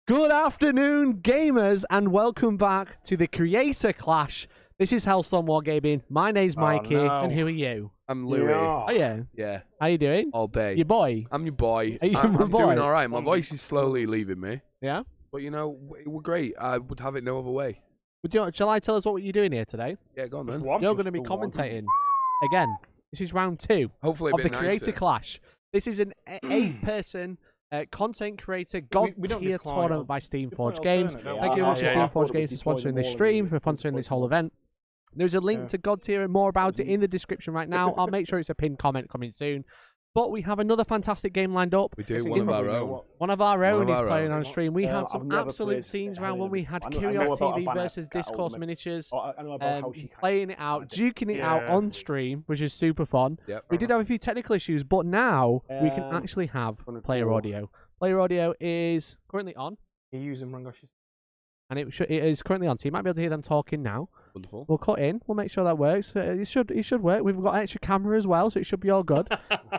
Good afternoon, gamers, and welcome back to the Creator Clash. This is Hellstormwargaming. My name's Mikey, and who are you? I'm Louis. Oh, yeah. Yeah. How you doing? All day. Your boy? I'm your boy. Are you I'm my boy? doing all right. My voice is slowly leaving me. Yeah? But, you know, we're great. I would have it no other way. Shall I tell us what you're doing here today? Yeah, go on then. You're going to be commentating. Again, this is round 2 Hopefully of the Creator Clash. This is an 8-person content creator god tier tournament by Steamforged Games. Thank you very much to Steamforged Games for sponsoring this stream, for sponsoring this whole event. There's a link to God tier and more about it in the description right now. I'll make sure it's a pinned comment coming soon. But we have another fantastic game lined up. We do, one of our own. One of our own is playing on stream. We had some absolute scenes round when we had Curiosity TV versus Discourse Miniatures, playing it out, duking it out on stream, which is super fun. Yep. We did have a few technical issues, but now we can actually have player audio. Player audio is currently on. You're using Rangosh's. And it is currently on, so you might be able to hear them talking now. Wonderful. We'll cut in. We'll make sure that works. It should work. We've got an extra camera as well, so it should be all good.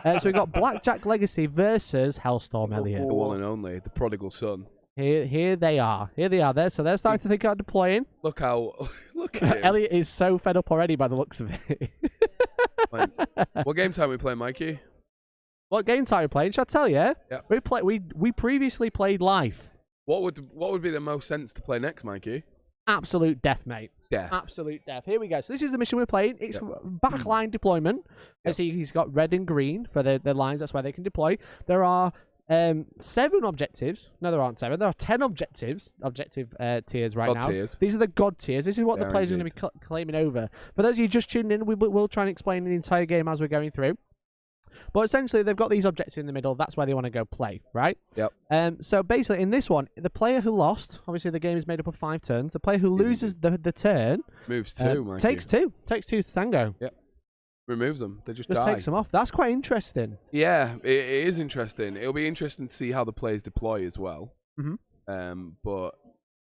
So we've got Blackjack Legacy versus Hellstorm Elliot. The one and only, the prodigal son. Here they are. Here they are. So they're starting to think about deploying. Look how... Look at him. Elliot is so fed up already by the looks of it. What game time we playing, Mikey? What game time are we playing? Shall I tell you? Yeah. We previously played Life. What would be the most sense to play next, Mikey? Absolute death, mate. Death. Absolute death. Here we go. So this is the mission we're playing. It's backline deployment. As he's got red and green for the lines. That's where they can deploy. There are 7 objectives. No, there aren't 7. There are 10 objectives. Objective tiers right now. Tiers. These are the God tiers. This is what the players are going to be claiming over. For those of you just tuning in, we'll try and explain the entire game as we're going through. But essentially, they've got these objectives in the middle. That's where they want to go play, right? Yep. So basically, in this one, the player who lost, obviously the game is made up of 5 turns. The player who loses the turn moves 2, Mikey. Takes 2 to tango. Yep. Removes them. They just die. Takes them off. That's quite interesting. Yeah, it is interesting. It'll be interesting to see how the players deploy as well. But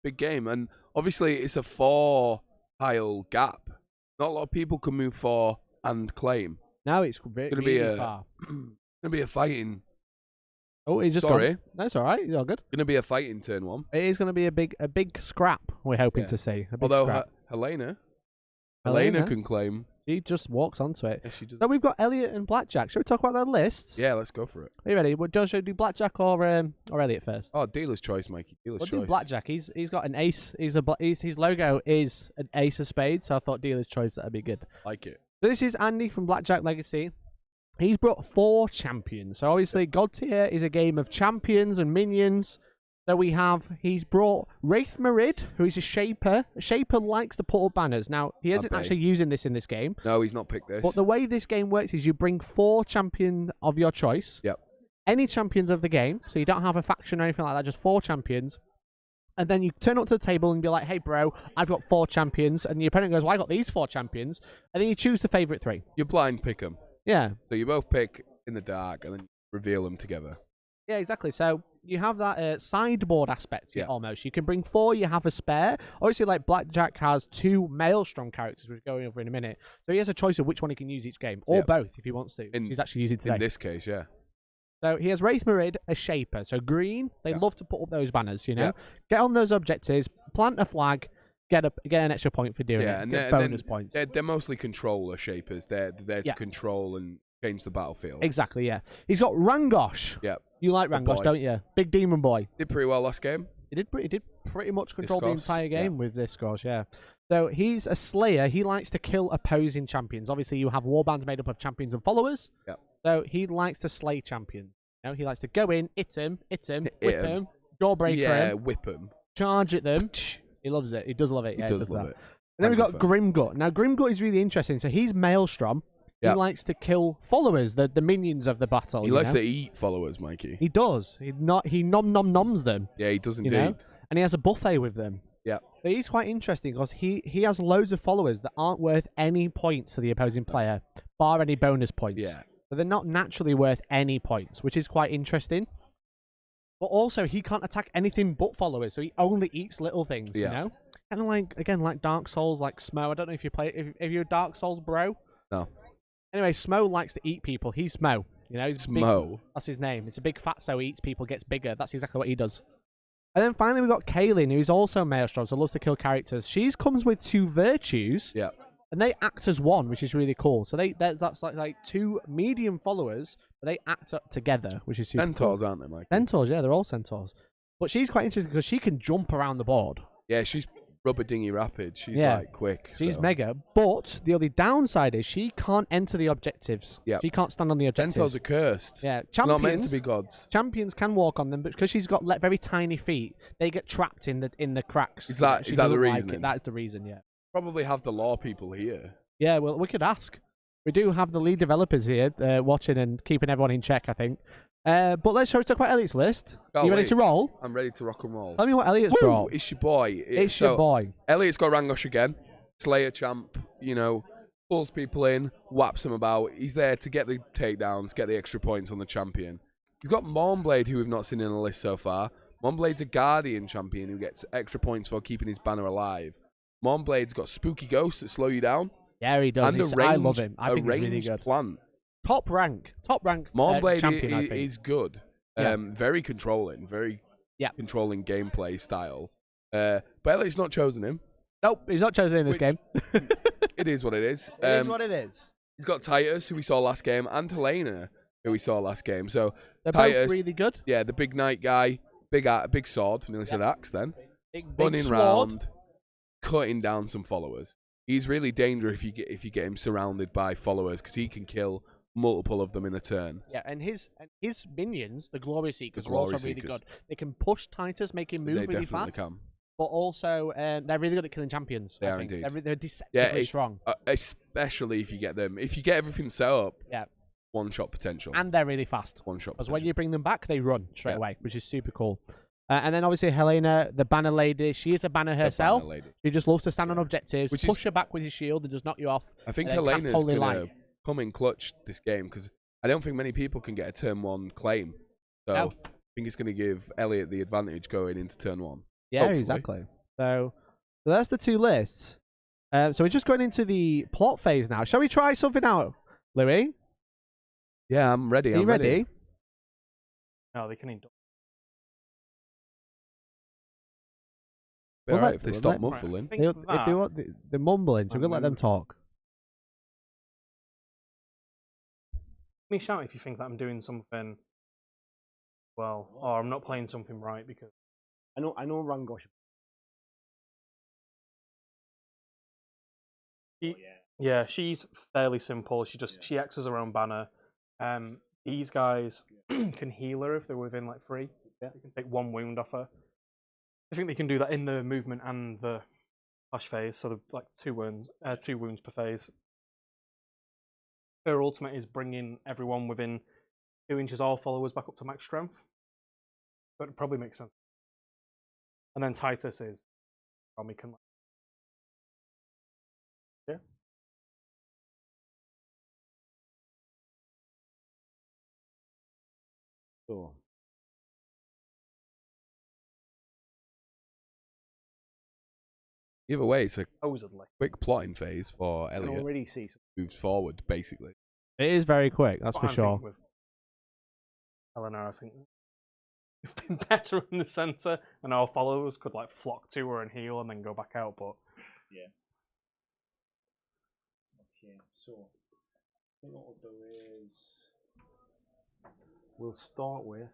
big game, and obviously it's a 4-tile gap. Not a lot of people can move 4 and claim. No, it's really far. Gonna be a fighting. Oh, he just Sorry. That's all right. It's all good. Gonna be a fighting turn 1. It is gonna be a big scrap. We're hoping to see. Although Helena can claim. She just walks onto it. Yeah, she does. So we've got Elliot and Blackjack. Shall we talk about their lists? Yeah, let's go for it. Are you ready? Should we do Blackjack or Elliot first? Oh, dealer's choice, Mikey. Dealer's choice. Do Blackjack. He's got an ace. His logo is an ace of spades, so I thought dealer's choice that'd be good. Like it. So this is Andy from Blackjack Legacy. He's brought 4 champions. So obviously, God tier is a game of champions and minions. So he's brought Wraith Marid, who is a Shaper. A Shaper likes to put up banners. Now, he isn't actually using this in this game. No, he's not picked this. But the way this game works is you bring 4 champions of your choice. Yep. Any champions of the game. So you don't have a faction or anything like that, just 4 champions. And then you turn up to the table and be like, hey, bro, I've got 4 champions. And the opponent goes, well, I got these 4 champions. And then you choose the favourite 3. You blind pick them. Yeah. So you both pick in the dark and then reveal them together. Yeah, exactly. So you have that sideboard aspect almost. You can bring 4, you have a spare. Obviously, like Blackjack has 2 Maelstrom characters, which we're going over in a minute. So he has a choice of which one he can use each game, or both if he wants to. He's actually using today. In this case, yeah. So he has Wraith Marid, a Shaper. So green, they love to put up those banners, you know. Get on those objectives, plant a flag, get an extra point for doing it. And get bonus points. They're mostly controller Shapers. They're there to control and change the battlefield. Exactly, yeah. He's got Rangosh. Yeah. You like Rangosh, don't you? Big demon boy. Did pretty well last game. He did pretty much control the entire game with this Discourse, yeah. So he's a Slayer. He likes to kill opposing champions. Obviously, you have warbands made up of champions and followers. Yeah. So he likes to slay champions. You know, he likes to go in, hit him, whip him, jawbreaker him. Whip him. Charge at them. He loves it. He does love it. He does love it. And then we've got Grimgut. Now, Grimgut is really interesting. So he's Maelstrom. He likes to kill followers, the minions of the battle. He likes to eat followers, Mikey. He does. He noms them. Yeah, he does indeed. You know? And he has a buffet with them. Yeah. But he's quite interesting because he has loads of followers that aren't worth any points to the opposing player, bar any bonus points. Yeah. So they're not naturally worth any points, which is quite interesting. But also, he can't attack anything but followers, so he only eats little things, you know? Kind of like, again, like Dark Souls, like Smo. I don't know if you play, if you're a Dark Souls bro. No. Anyway, Smo likes to eat people. He's Smo. You know, he's Smo. Big, that's his name. It's a big fat so he eats people, gets bigger. That's exactly what he does. And then finally we got Kaylin, who's also Maelstrom, so loves to kill characters. She comes with 2 virtues. Yeah. And they act as one, which is really cool. So that's like 2 medium followers, but they act up together, which is super Centaurs, cool. aren't they, Mike? Centaurs, yeah, they're all centaurs. But she's quite interesting because she can jump around the board. Yeah, she's rubber dinghy rapid. She's like quick. She's mega. But the only downside is she can't enter the objectives. Yeah. She can't stand on the objectives. Centaurs are cursed. Yeah. Not meant to be gods. Champions can walk on them, but because she's got very tiny feet, they get trapped in the cracks. Is that the reason? That is the reason, yeah. Probably have the law people here. Yeah, well, we could ask. We do have the lead developers here watching and keeping everyone in check, I think. But let's talk about Elliot's list. You ready to roll? I'm ready to rock and roll. Tell me what Elliot's brought. It's your boy. It's your boy. Elliot's got Rangosh again. Slayer champ, pulls people in, whaps them about. He's there to get the takedowns, get the extra points on the champion. He's got Mournblade, who we've not seen in the list so far. Mournblade's a Guardian champion who gets extra points for keeping his banner alive. Mournblade's got Spooky Ghosts that slow you down. Yeah, he does. And I love him. I think he's really good. Plant. Top rank. Mournblade champion, is good. Very controlling. Very controlling gameplay style. But Elliot's not chosen him. Nope, he's not chosen in this game. It is what it is. It is what it is. He's got Titus, who we saw last game, and Helena, who we saw last game. So they're Titus, both really good. Yeah, the big knight guy, big sword. Nearly said axe then. Big running sword. Round, cutting down some followers. He's really dangerous if you get him surrounded by followers because he can kill multiple of them in a turn. Yeah, and his minions, the Glory Seekers, are also really good. They can push Titus, make him move really fast. They can. But also, they're really good at killing champions. They are indeed. They're deceptively strong. Especially if you get them. If you get everything set up, yeah, one-shot potential. And they're really fast. One-shot potential. Because when you bring them back, they run straight away, which is super cool. And then obviously Helena, the banner lady, she is a banner herself. She just loves to stand on objectives, push her back with his shield and just knock you off. I think Helena's going to come in clutch this game because I don't think many people can get a turn 1 claim. So I think it's going to give Elliot the advantage going into turn 1. Yeah, hopefully. Exactly. So that's the 2 lists. So we're just going into the plot phase now. Shall we try something out, Louis? Yeah, I'm ready. Are you ready? No, they can indulge. Alright, if they stop muffling. If they want the mumbling, so we're going to let them talk. Give me a shout if you think that I'm doing something well, or I'm not playing something right, because I know Rangosh. Yeah, she's fairly simple. She acts as her own banner. These guys can heal her if they're within like 3. Yeah, they can take 1 wound off her. I think they can do that in the movement and the flash phase, sort of like 2 wounds per phase. Her ultimate is bringing everyone within 2 inches, all followers, back up to max strength. But it probably makes sense. And then Titus is, we can. Yeah. Cool. Either way, it's a Supposedly quick plotting phase for Elliot. I can already see moves forward, basically. It is very quick, that's for sure. With Eleanor, I think we've been better in the centre, and our followers could like flock to her and heal and then go back out. But yeah. Okay, so I think what we'll do is we'll start with.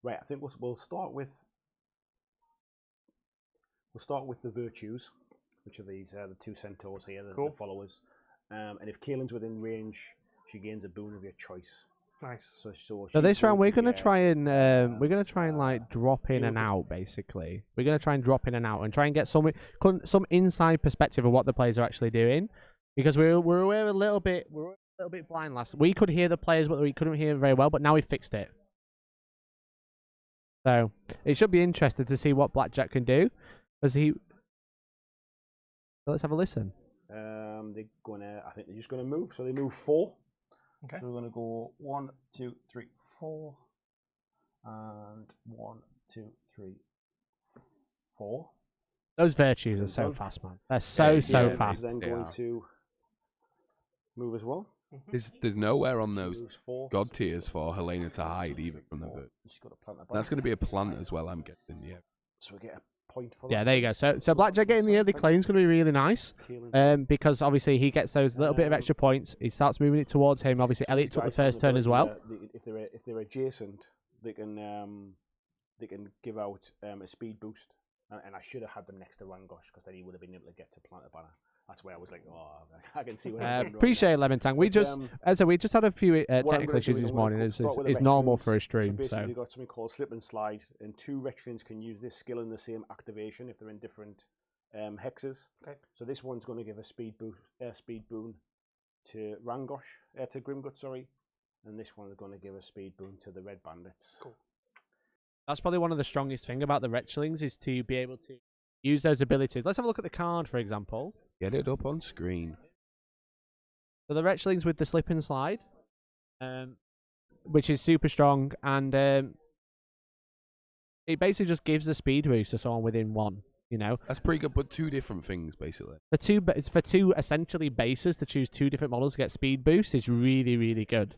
Right, I think we'll start with the virtues, which are these the 2 centaurs here, the followers. And if Kaylin's within range, she gains a boon of your choice. Nice. So this round we're gonna try and like drop in and out. Basically, we're gonna try and drop in and out and try and get some inside perspective of what the players are actually doing, because we're a little bit blind last. We could hear the players, but we couldn't hear them very well. But now we fixed it. So it should be interesting to see what Blackjack can do. So let's have a listen. I think they're just gonna move. So they move 4. Okay. So we're gonna go 1, 2, 3, 4, and 1, 2, 3, 4. Those virtues are so fast, man. They're so fast. Then going to move as well. There's nowhere on those god tiers for Helena to hide even from the Vert. That's going to be a plant as well, I'm guessing. Yeah. So we get a point for that. There you go. So Blackjack getting the early claim is going to be really nice. Because obviously he gets those little bit of extra points. He starts moving it towards him. Obviously Elliot took the first turn as well. If they're adjacent, they can give out a speed boost. And I should have had them next to Rangosh because then he would have been able to get to plant a banner. That's where I was like, oh, I can see what I'm doing. Appreciate it, Lemon Tang. We just, as I said, we just had a few technical issues this morning. It's normal for a stream. So basically, you've got something called slip and slide, and 2 Wretchlings can use this skill in the same activation if they're in different hexes. Okay. So this one's going to give a speed boon to Rangosh, to Grimgut, sorry, and this one's going to give a speed boon to the Red Bandits. Cool. That's probably one of the strongest thing about the Wretchlings is to be able to use those abilities. Let's have a look at the card, for example. Get it up on screen. So the Wretchlings with the slip and slide, which is super strong, and it basically just gives a speed boost to someone within 1. You know, that's pretty good, but 2 different things basically. For two essentially bases to choose 2 different models to get speed boost is really, really good.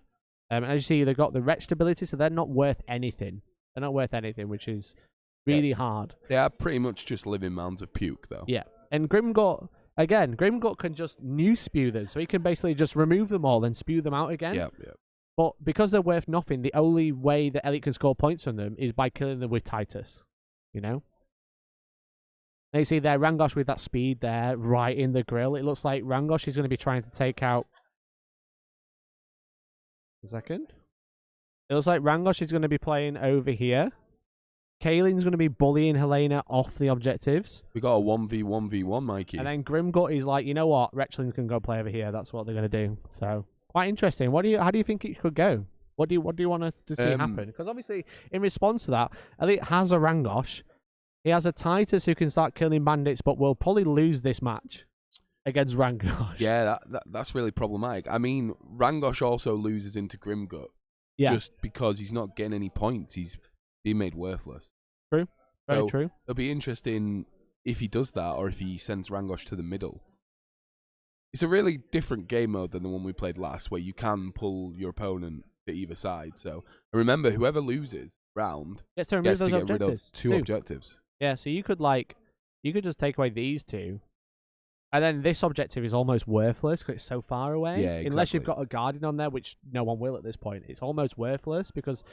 And as you see, they've got the Wretched ability, so they're not worth anything. They're not worth anything, which is really hard. They are pretty much just living mounds of puke, though. Yeah, and Grimgut, again, Grimgut can just new spew them, so he can basically just remove them all and spew them out again. Yeah. But because they're worth nothing, the only way that Elliot can score points on them is by killing them with Titus. You know? Now you see there, Rangosh with that speed there, right in the grill. It looks like Rangosh is going to be trying to take out... A second. It looks like Rangosh is going to be playing over here. Kaylin's going to be bullying Helena off the objectives. We got a 1v1v1, Mikey. And then Grimgut is like, you know what? Wretchlings can go play over here. That's what they're going to do. So, quite interesting. How do you think it could go? What do you want to see happen? Because obviously, in response to that, Elliot has a Rangosh. He has a Titus who can start killing bandits, but will probably lose this match against Rangosh. Yeah, that's really problematic. I mean, Rangosh also loses into Grimgut. Yeah. Just because he's not getting any points, he's being made worthless. True. Very true. It'll be interesting if he does that or if he sends Rangosh to the middle. It's a really different game mode than the one we played last, where you can pull your opponent to either side. So remember, whoever loses round gets to get rid of 2 objectives. Yeah, so you could just take away these 2. And then this objective is almost worthless because it's so far away. Yeah, exactly. Unless you've got a Guardian on there, which no one will at this point. It's almost worthless because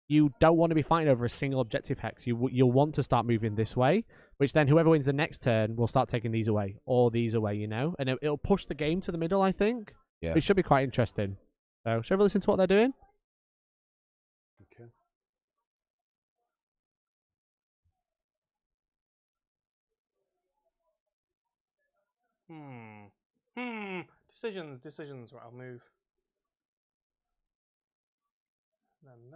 you don't want to be fighting over a single objective hex. You'll want to start moving this way, which then whoever wins the next turn will start taking these away or these away, you know? And it'll push the game to the middle, I think. Yeah. It should be quite interesting. So, shall we listen to what they're doing? Okay. Decisions. Right, I'll move. Then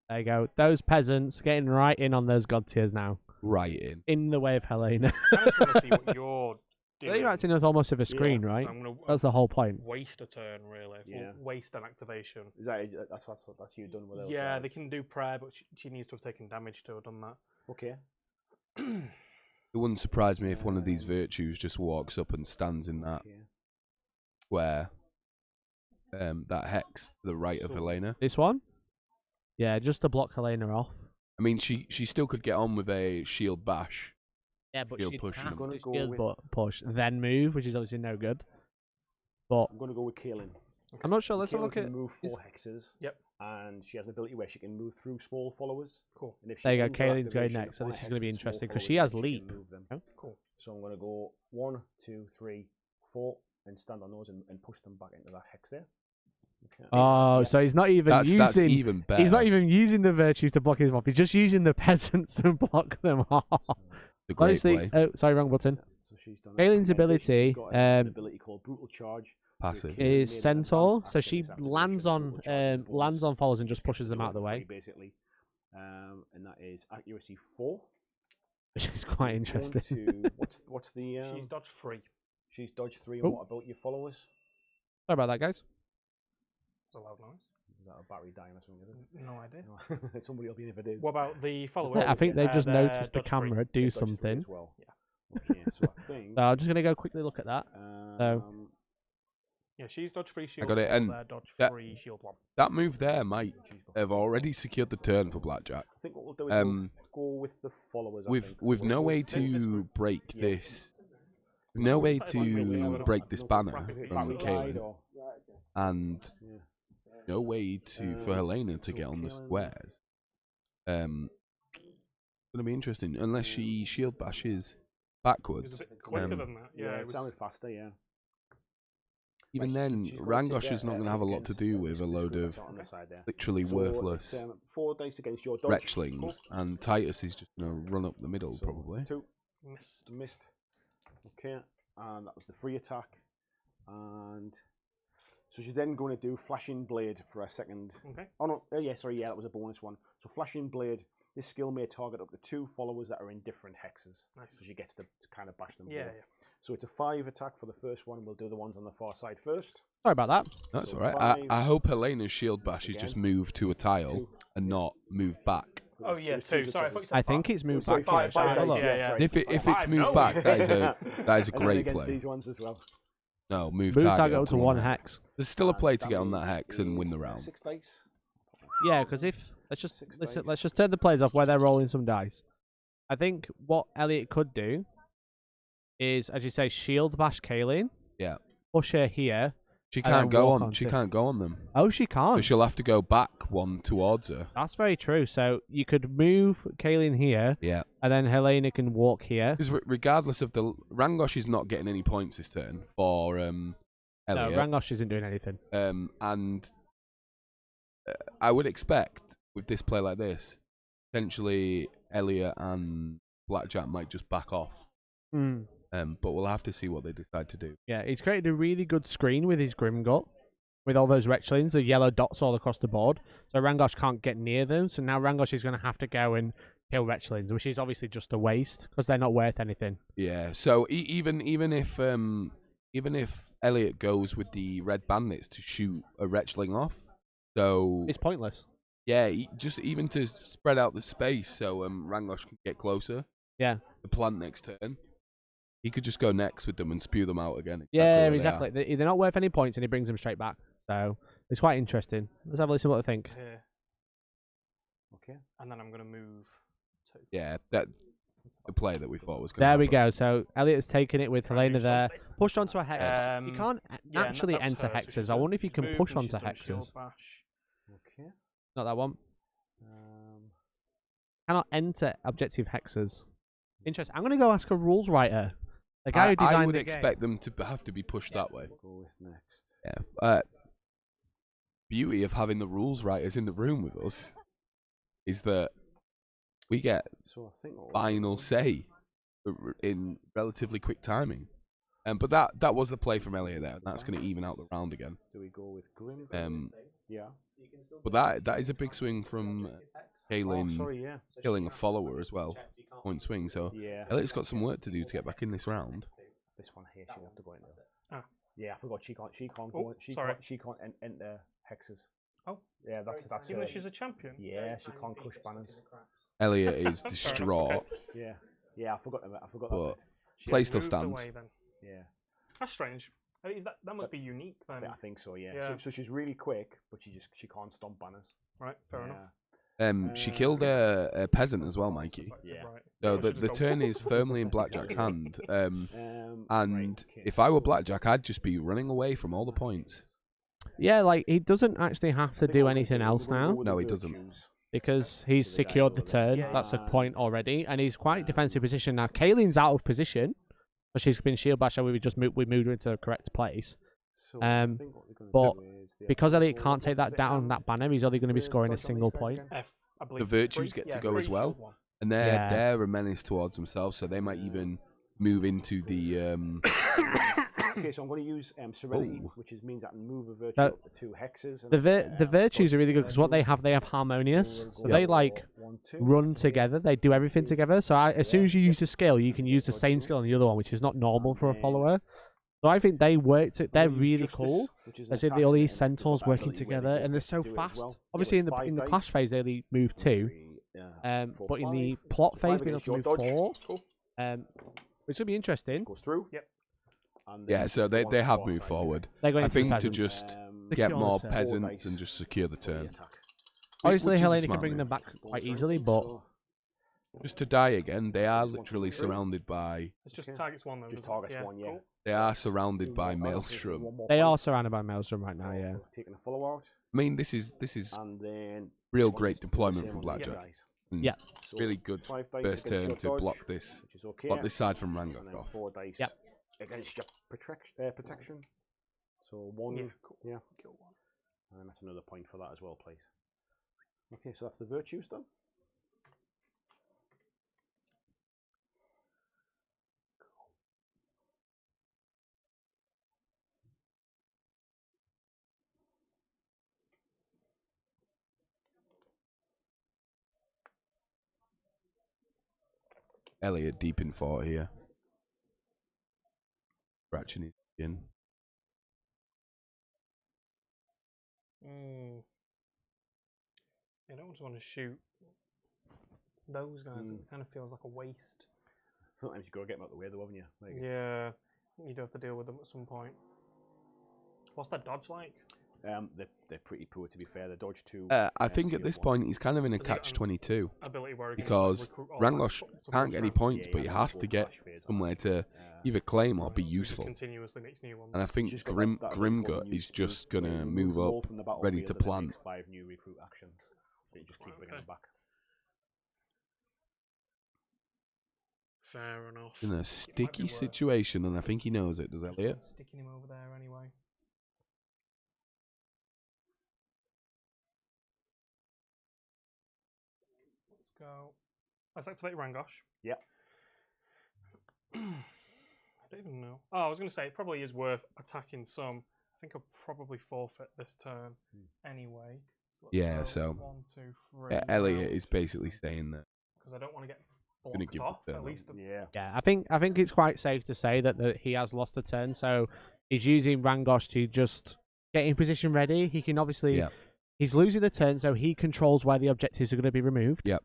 there you go. Those peasants getting right in on those god tiers now. Right in. In the way of Helena. I just want to see what you're doing. You're acting as almost of a screen, right? That's the whole point. Waste a turn, really. Yeah. Waste an activation. Is that's you done with those Yeah, guys? they can do prayer, but she needs to have taken damage to have done that. Okay. It wouldn't surprise me if one of these virtues just walks up and stands in that square, that hex to the right of Helena. This one? Yeah, just to block Helena off. I mean, she still could get on with a shield bash. Yeah, but shield she'd push have to shield push, then move, which is obviously no good. But I'm going to go with Kaylin. Okay. I'm not sure. Let's have a look at. Move 4 hexes. Yep. And she has an ability where she can move through small followers. Cool. And if she there you go. Kaylin's going next, so this is going to be interesting because she has leap. Oh. Cool. So I'm going to go 1, 2, 3, 4, and stand on those and push them back into that hex there. Okay. Oh, so he's not even using. That's even better. He's not even using the virtues to block him off. He's just using the peasants to block them off. The great play. Oh, sorry, wrong button. So she's done Kaylin's ability. She's got an ability called Brutal Charge. Passive. Is Centaur, so she lands on followers and just pushes them out of the way. Basically, and that is accuracy 4. Which is quite interesting. What's the? She's dodge 3. She's dodge 3. And what about your followers? Sorry about that, guys. That's a loud noise. Is that a battery dying or something? No idea. Somebody will be if it is. What about the followers? I think they've just noticed the dodge free. camera do something. As well. Yeah. Okay, so I think. So I'm just gonna go quickly look at that. Yeah, she's dodge free shield. I got it, and dodge free shield one. That move there might have already secured the turn for Blackjack. I think what we'll do is we'll go with the followers. With no way to break this. No way to break this banner from Kaylin, and no way for Helena to get on the squares. It's gonna be interesting unless she shield bashes backwards. It was a bit quicker than that. Yeah, it sounded faster. Yeah. Even then, Rangosh is not going to have a lot to do with a load of literally worthless wretchlings, and Titus is just going to run up the middle probably. 2 missed. Okay, and that was the free attack, and so she's then going to do Flashing Blade for a second. Okay. Oh no, that was a bonus one. So Flashing Blade. This skill may target up to 2 followers that are in different hexes. Nice. So she gets to kind of bash them both. Yeah. So it's a 5 attack for the first one. We'll do the ones on the far side first. Sorry about that. That's all right. I hope Helena's shield bash is just moved to a tile and not moved back. Oh yeah, 2. Sorry, I think it's moved back. 5. If it's moved back, that is a great play. These ones as well. No, move target up to 1 hex. There's still a play to get on that hex and win the round. 6 dice. Yeah, because let's just turn the players off where they're rolling some dice. I think what Elliot could do is, as you say, shield bash Kaylin. Yeah. Push her here. She can't go on. She can't go on them. Oh, she can't. So she'll have to go back one towards her. That's very true. So you could move Kaylin here. Yeah. And then Helena can walk here. Because regardless of the Rangosh is not getting any points this turn for Elliot. No, Rangosh isn't doing anything. And I would expect with this play like this, potentially Elliot and Blackjack might just back off. But we'll have to see what they decide to do. Yeah, he's created a really good screen with his Grimgut, with all those wretchlings, the yellow dots all across the board. So Rangosh can't get near them. So now Rangosh is going to have to go and kill wretchlings, which is obviously just a waste because they're not worth anything. Yeah. So even if Elliot goes with the red bandits to shoot a wretchling off, so it's pointless. Yeah, just even to spread out the space so Rangosh can get closer. Yeah. The plant next turn. He could just go next with them and spew them out again. Exactly. They're not worth any points, and he brings them straight back. So it's quite interesting. Let's have a listen to what they think. Yeah. Okay. And then I'm going to move. Yeah, that the play that we thought was going to There we go. So Elliot's taken it with Helena there. Pushed onto a hex. You can't actually enter hexes. So I wonder if you can push onto hexes. Okay. Not that one. Cannot enter objective hexes. Interesting. I'm going to go ask a rules writer. The guy who designed I would expect them to have to be pushed that way. Go with next. Yeah. Beauty of having the rules writers in the room with us is that we get final say in relatively quick timing. But that was the play from Elliot there, and that's going to even out the round again. Do we go with Grim? Yeah. But that is a big swing from Kaylin killing a follower as well. Point swing, so Elliot's got some work to do to get back in this round. This one here, she'll have to go into. Yeah, I forgot she can't enter hexes. Oh, yeah, that's even though she's a champion. Yeah, she can't crush banners. Elliot is distraught. Yeah, I forgot but that. Play still stands. Away, then. Yeah, that's strange. I mean, that must be unique then. I think so. Yeah. So she's really quick, but she can't stomp banners. Right, fair enough. She killed a peasant as well, Mikey. Yeah. So the turn is firmly in Blackjack's hand. And if I were Blackjack, I'd just be running away from all the points. Yeah, like he doesn't actually have to do anything else now. No, he doesn't. Because he's secured the turn. That's a point already, and he's quite defensive position now. Kaylin's out of position, but she's been shield bashed. We moved her into the correct place. But because Elliot can't take that down, that banner, he's only going to be scoring a single point. The virtues get to go as well, and they're a menace towards themselves, so they might even move into the. Okay, so I'm going to use Serenity, which means I can move a virtue up to 2 hexes. And the virtues are really good because what they have harmonious, so they like run together. They do everything together. So as soon as you use a skill, you can use the same skill on the other one, which is not normal for a follower. So I think they worked. They're really cool. As in all these centaurs working together, and they're so fast. Obviously, in the clash phase, they only move 2, but in the plot phase, we have to move 4, which will be interesting. Goes through. Yep. Yeah, so they have moved forward. I think to just get more peasants and just secure the turn. Obviously, Helena can bring them back quite easily, but just to die again, they are literally surrounded by. It's just targets one, though. Just targets one, yeah. Cool. They are surrounded by Maelstrom. They are surrounded by Maelstrom right now, yeah. Taking a follow out. I mean, this is and then real great deployment from Blackjack. Yeah. Really good first turn to block this. Block this side from Rangosh off. 4 dice against your protection. So 1, yeah. Kill 1. And that's another point for that as well, please. Okay, so that's the virtues done. Elliot deep in 4 here. Scratching it in. I don't just want to shoot those guys. It kind of feels like a waste. Sometimes you got to get them out of the way, though, haven't you? Like yeah, you do have to deal with them at some point. What's that dodge like? They're pretty poor, to be fair. They dodge 2. I think at this point he's kind of in a catch-22 because Rangosh can't get any points, but he has to get somewhere to either claim or be useful. And I think Grimgut is just gonna move up, ready to plant. 5 new recruit actions. So you just keep bringing them back. Fair enough. In a sticky situation, and I think he knows it. Does Elliot? Sticking him over there anyway. Let's go. Let's activate Rangosh. Yep. I don't even know. Oh, I was going to say it probably is worth attacking some. I think I'll probably forfeit this turn anyway. So yeah. So 1, 2, 3. Yeah, Elliot is basically saying that because I don't want to get blocked off. At least. Yeah. I think it's quite safe to say that he has lost the turn. So he's using Rangosh to just get in position ready. He can obviously. He's losing the turn, so he controls where the objectives are going to be removed. Yep.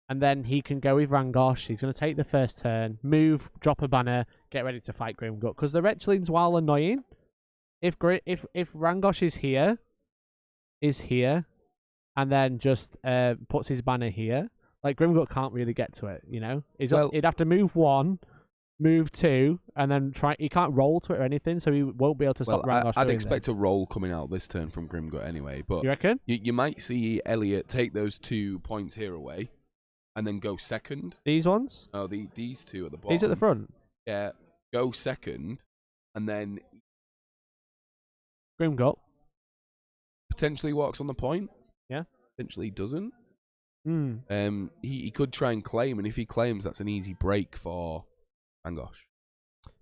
And then he can go with Rangosh. He's going to take the first turn, move, drop a banner, get ready to fight Grimgut. Because the Wretchlings, while annoying, if Rangosh is here, and then just puts his banner here, like Grimgut can't really get to it. You know, he'd have to move 1, move 2, and then try. He can't roll to it or anything, so he won't be able to stop Rangosh. I'd expect a roll coming out this turn from Grimgut anyway. But you reckon? You might see Elliot take those 2 points here away. And then go second. These ones? Oh, these 2 at the bottom. These at the front? Yeah. Go second. And then Grimgut potentially walks on the point. Yeah. Potentially doesn't. Hmm. He could try and claim, and if he claims, that's an easy break for Rangosh.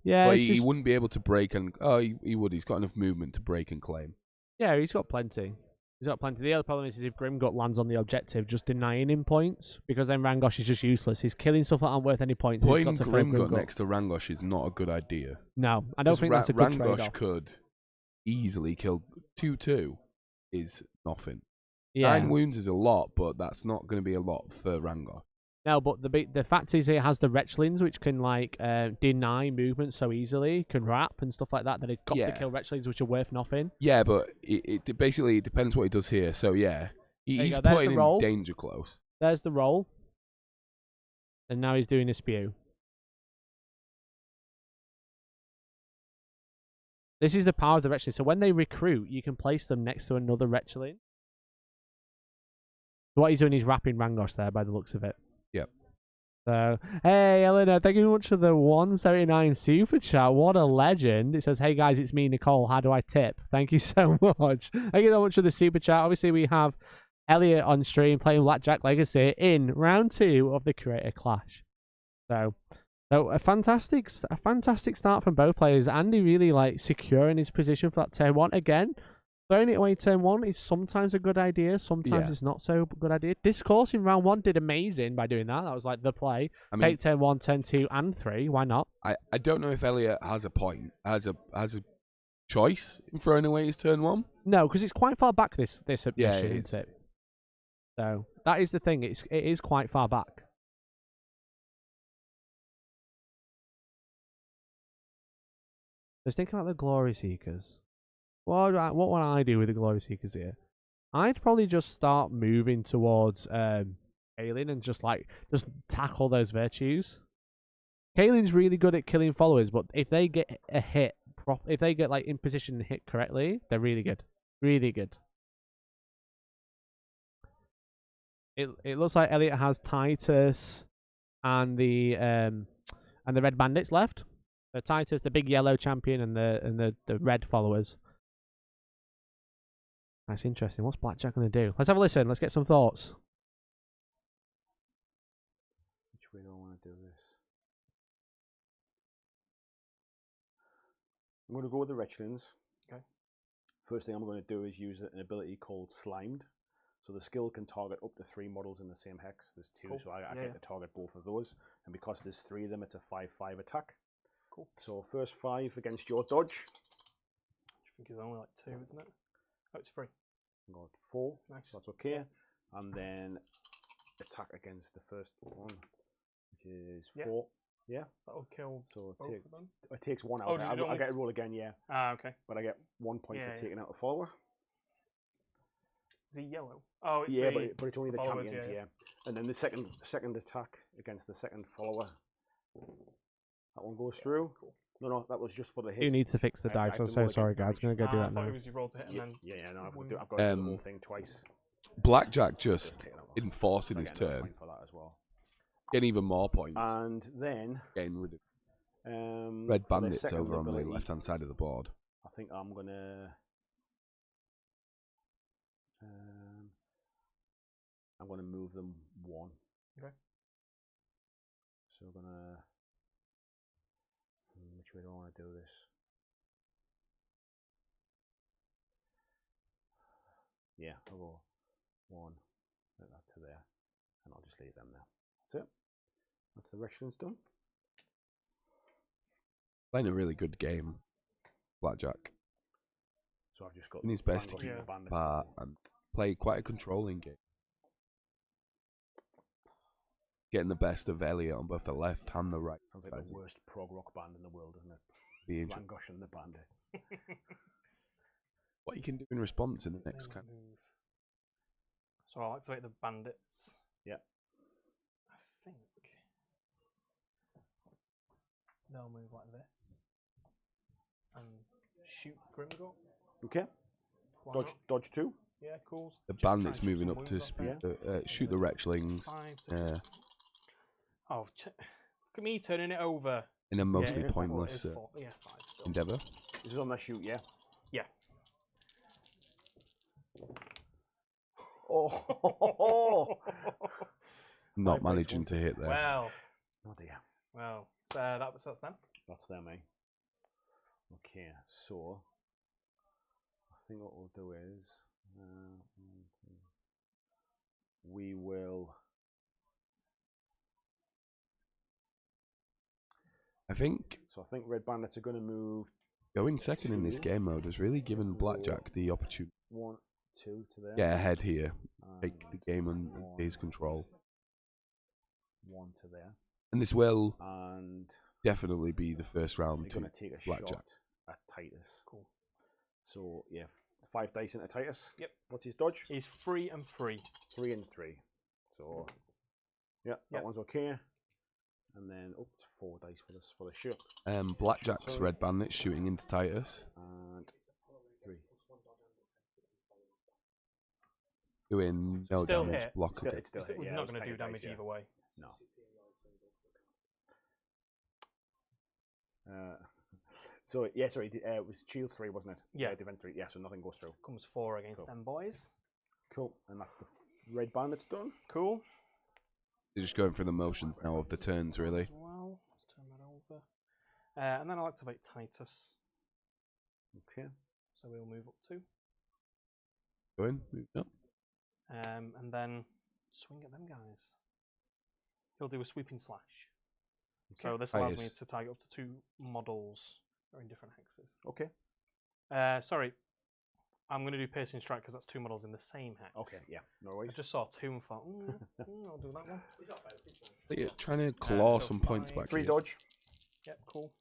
Yeah. But he wouldn't be able to break and he would. He's got enough movement to break and claim. Yeah, he's got plenty. The other problem is if Grimgut lands on the objective, just denying him points, because then Rangosh is just useless. He's killing stuff that aren't worth any points. Putting Grimgut next to Rangosh is not a good idea. No, I don't think that's a good trade-off. Rangosh could easily kill 2/2 is nothing. Yeah. 9 wounds is a lot, but that's not going to be a lot for Rangosh. No, but the fact is it has the Wretchlings, which can deny movement so easily, can wrap and stuff like that. That it's got to kill Wretchlings, which are worth nothing. Yeah, but it basically depends what he does here. So yeah, he's putting in danger close. There's the roll, and now he's doing a spew. This is the power of the Wretchling. So when they recruit, you can place them next to another Wretchling. What he's doing is wrapping Rangosh there, by the looks of it. Yep. So, hey, Eleanor, thank you very much for the 179 super chat. What a legend. It says, hey, guys, it's me, Nicole. How do I tip? Thank you so much. Thank you so much for the super chat. Obviously, we have Elliot on stream playing Blackjack Legacy in round 2 of the Creator Clash. So a fantastic start from both players. Andy really, securing his position for that turn 1 again. Throwing it away turn 1 is sometimes a good idea. Sometimes it's not so good idea. Discourse in round 1 did amazing by doing that. That was like the play. I mean, take turn 1, turn 2, and 3. Why not? I don't know if Elliot has a point, has a choice in throwing away his turn 1. No, because it's quite far back. This mission, isn't it? So that is the thing. It is quite far back. Just think about the Glory Seekers. What would I do with the Glory Seekers here? I'd probably just start moving towards Kaelin and just tackle those virtues. Kaelin's really good at killing followers, but if they get a hit, if they get in position and hit correctly, they're really good. Really good. It looks like Elliot has Titus and the Red Bandits left. So Titus, the big yellow champion, and the red followers. That's interesting. What's Blackjack going to do? Let's have a listen. Let's get some thoughts. Which way do I want to do this? I'm going to go with the Wretchlings. Okay. First thing I'm going to do is use an ability called Slimed. So the skill can target up to 3 models in the same hex. There's 2, cool. So I get to target both of those. And because there's 3 of them, it's a 5/5 attack. Cool. So first 5 against your dodge. I think it's only 2, isn't it? Oh, it's 3. I got 4. Nice. So that's okay. Yeah. And then attack against the first one, which is 4. Yeah. That'll kill. So it takes 1 out. Oh, I get to roll again, yeah. Ah, okay. But I get 1 point for taking out a follower. Is he yellow? Oh, it's but it's only the champions, yeah. And then the second attack against the second follower. That one goes through. Cool. No, that was just for the hit. You need to fix the dice. I'm so sorry, guys. I'm going to go do that now. It was you rolled to hit and then... Yeah, no, I've got to do the whole thing twice. Blackjack just enforcing his turn. For that as well. Getting even more points. And then... Getting rid of Red Bandits over on the left-hand side of the board. I think I'm going to... I'm going to move them 1. Okay. So I'm going to... Which way do I want to do this? Yeah, I'll go 1, like that to there, and I'll just leave them there. That's it. That's the Wretchlings done. Playing a really good game, Blackjack. So I've just got... In his best to keep apart and play quite a controlling game. Getting the best of Elliot on both the left and the right. Sounds like the worst prog rock band in the world, doesn't it? The Rangosh and the Bandits. What you can do in response in the next kind of... So I'll activate the bandits. Yeah. I think they'll move like this and shoot Grimgor. Okay. Dodge 2. Yeah, cool. The bandits moving up to shoot the Wretchlings. Oh, look at me turning it over. In a mostly pointless endeavour. This is on that shoot, yeah? Yeah. Oh! Not managing to hit there. Well. Oh dear. Well, that's them. That's them, eh? Okay, so I think what we'll do is we will... I think Red Bandits are going to move. Going second in this game mode has really given Blackjack the opportunity. 1, 2 to there. Get ahead here. Take the game under his control. 1 to there. And this will definitely be the first round to take a Blackjack. Shot at Titus. Cool. So yeah, 5 dice into Titus. Yep. What's his dodge? He's 3 and 3. 3 and 3. So yeah, that one's okay. And then it's 4 dice for the shoot. Blackjack's Red Bandit shooting into Titus. And 3. Doing no still damage. Hit. Block It's still hit. We're not going to do damage either way. No. So yeah, sorry, it was Shields 3, wasn't it? Yeah. Defense 3. Yeah, so nothing goes through. Comes 4 against them boys. Cool, and that's the Red Bandits done. Cool. You're just going through the motions now of the turns, really. Well, let's turn that over. And then I'll activate Titus. Okay. So we'll move up 2. Going. Moving up. And then swing at them guys. He'll do a sweeping slash. Okay. So this allows me to target up to 2 models that are in different hexes. Okay. Sorry. I'm going to do piercing strike because that's 2 models in the same hex. Okay, yeah, no worries. I just saw 2 and thought, I'll do that one. You're trying to claw some points back. 3 dodge. Yep, cool.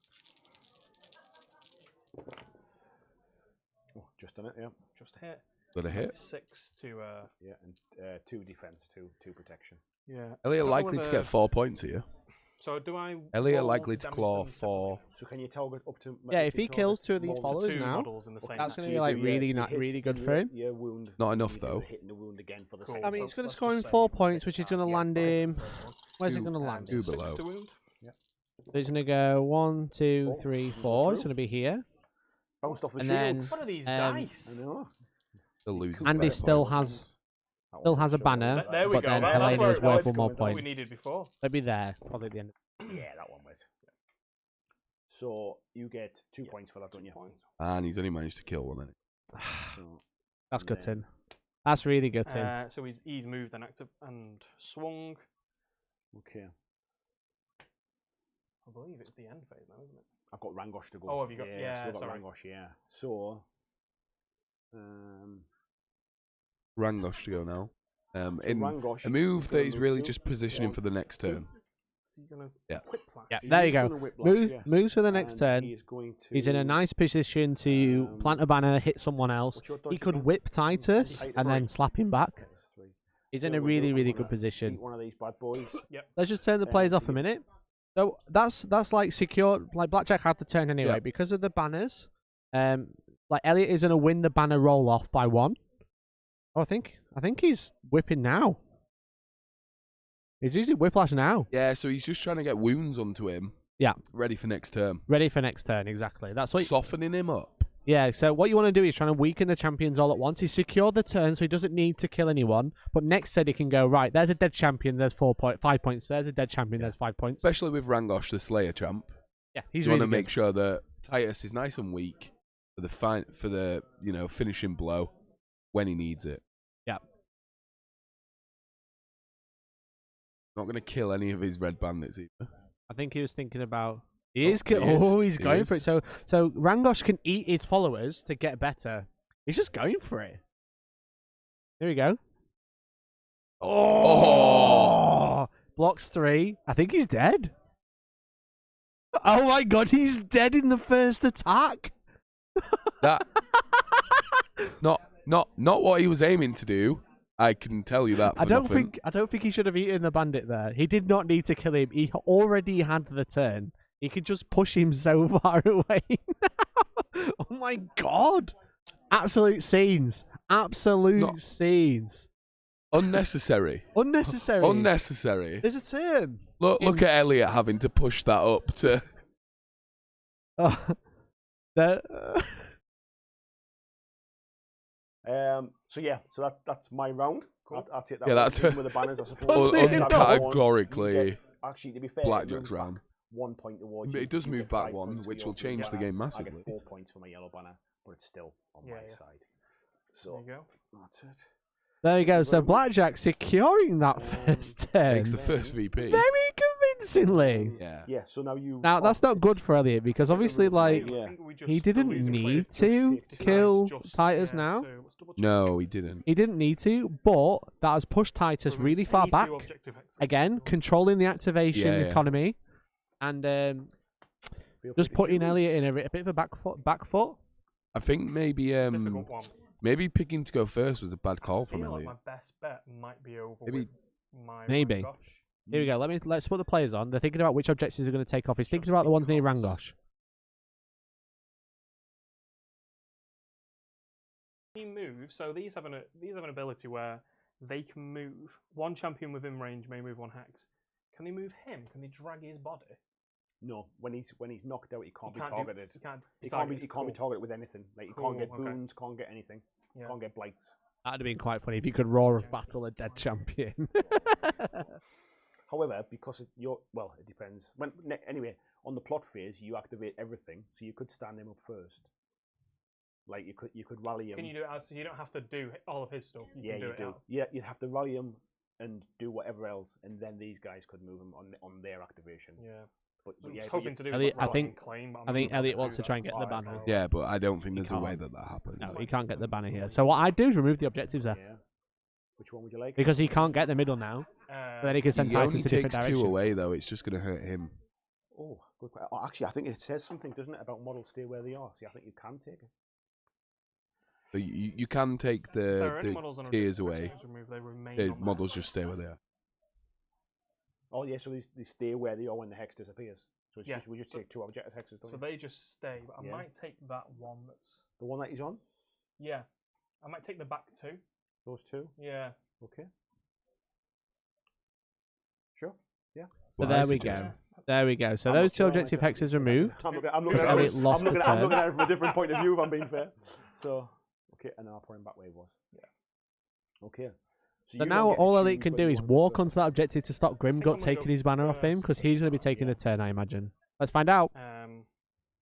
Oh, just done it, yeah. Just hit. Got a hit. 6 to yeah, and 2 defense, 2 protection. Yeah. Elliot likely to get 4 points here. So do I? Elliot likely to claw 4. So can you target up to? Yeah, if he kills 2 of these followers 2 now, models in the same that's hex. going to be like really good for him. Yeah, wound. Not enough though. Hitting the wound again for the Cool. same. I mean, So it's going to let's score him just 4 say points, which is going to land him. Where's it going to land? 2 6 below. to wound. Yeah. So he's going to go 1, 2, 3, 4. It's going to be here. Bounced off the And shields. What are these dice? I know. The losers. Andy still has a banner, There we but go. then That's Helena where is it was. worth 1 more That's what we point. needed before. They'll be there probably at the end. Yeah, that one was. So you get 2 points for that, don't you? And he's only managed to kill 1. So, That's good, Tim. That's really good, Tim. So he's moved and active and swung. okay. I believe it's the end phase now, isn't it? I've got Rangosh to go. Oh, have you got? Yeah, still got sorry. Rangosh. Yeah. So, Rangosh to go now. In Rangosh, a move that he's really to just positioning for the next turn. He's gonna Yeah. whiplash. Yeah, there you go. Moves for the next turn. He is going to, He's in a nice position to plant a banner, hit someone else. What's your dodge He could again? whip Titus and then slap him back. He's in So a we'll really, do- really I'm good gonna position. beat one of these bad boys. Let's just turn the players off a minute. So that's like secure. Like Blackjack had the turn anyway because of the banners. Like Elliot is gonna win the banner roll off by 1. Oh, I think he's whipping now. He's using whiplash now. Yeah, so he's just trying to get wounds onto him. Yeah. Ready for next turn. Ready for next turn, exactly. That's what. Softening him up. Yeah, so what you want to do is trying to weaken the champions all at once. He's secured the turn, so he doesn't need to kill anyone. But next turn he can go, right, there's a dead champion, there's 5 points. There's a dead champion, there's 5 points. Especially with Rangosh, the Slayer champ. Yeah, he's you really want to good. make sure that Titus is nice and weak for the finishing blow when he needs it. Yeah. Not going to kill any of his red bandits either. I think he was thinking about... He's He is. going for it. So Rangosh can eat his followers to get better. He's just going for it. There we go. Oh! Blocks 3. I think he's dead. Oh my god, he's dead in the first attack. That not what he was aiming to do. I can tell you that. For I don't nothing. think he should have eaten the bandit there. He did not need to kill him. He already had the turn. He could just push him so far away. Oh my god! Absolute scenes. Scenes. Unnecessary. Unnecessary. Unnecessary. There's a turn. Look at Elliot having to push that up to. So that's my round. Cool. I'll take that. Yeah, that's with the banners, I suppose. categorically Actually, to be fair, Blackjack's round. 1 point towards you. It does You move get back 5 1, points for which your will change the banner. game I massively. get 4 points for my yellow banner, but it's still on my side. So There you go. that's it. There you go. So Blackjack securing that first turn Makes the first VP. very convincingly. Yeah. Yeah. So now you. Now that's not good for Elliot because obviously, like, Yeah. he didn't need to kill Titus now. No, he didn't. He didn't need to, but that has pushed Titus really far back. Again, controlling the activation economy, and just putting Elliot in a bit of a back foot. I think maybe picking to go first was a bad call from Elliot. My best bet might be over. Maybe. Here we go. Let's put the players on. They're thinking about which objectives are going to take off. He's thinking about the ones near Rangosh. He moves, so these have an ability where they can move. One champion within range may move 1 hex. Can they move him? Can they drag his body? No, when he's knocked out, he can't be can't targeted. He can't be targeted with anything. Like you can't get boons, can't get anything, can't get blights. That'd have been quite funny if you could roar of battle a dead champion. However, because it depends. Anyway, on the plot phase, you activate everything, so you could stand him up first. Like you could rally him. Can you do it so you don't have to do all of his stuff? You can do it. Yeah, you'd have to rally him and do whatever else, and then these guys could move him on their activation. Yeah. But I was yeah, hoping to do Elliot, like I think claim, I think Elliot wants to try and get the banner. Yeah, but I don't think there's a way that happens. No, he can't get the banner here. So what I do is remove the objectives there. Yeah. Which one would you like? Because he can't get the middle now. Then he can send Titus to different direction. He only takes 2 away though. It's just going to hurt him. Oh, good. Oh, actually, I think it says something, doesn't it, about models stay where they are? See, I think you can take it. So you can take the tiers away. The models just stay where they are. Oh yeah, so they stay where they are when the hex disappears. So it's we just take 2 objective hexes. So they just stay. But I might take that one that's the one that he's on. Yeah, I might take the back 2. Those 2. Yeah. Okay. Sure. Yeah. So there we go. There we go. So those 2 objective hexes removed. I'm looking at it from a different point of view, if I'm being fair. So, okay, and now I'll put him back where he was. Yeah. Okay. So now all Elliot can do is walk onto that objective to stop Grimgut taking his banner off him, because he's going to be taking the turn, I imagine. Let's find out.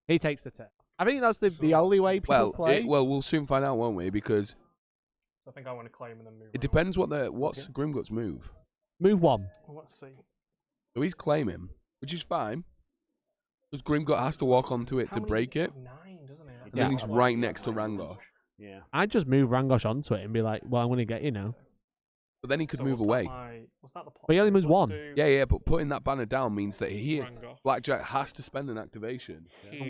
He takes the turn. I think that's the only way people play. Well, we'll soon find out, won't we? Because I think I want to claim and then move. It depends what's Grimgut's move. Move 1. Well, let's see. So he's claiming, which is fine. Because Grimgut has to walk onto it to break it. 9, doesn't he? And then he's right next to Rangosh. Yeah. I'd just move Rangosh onto it and be like, well, I'm going to get you now. But then he could move away. Was that the but he only moves 1. Yeah, but putting that banner down means that Blackjack has to spend an activation. Yeah,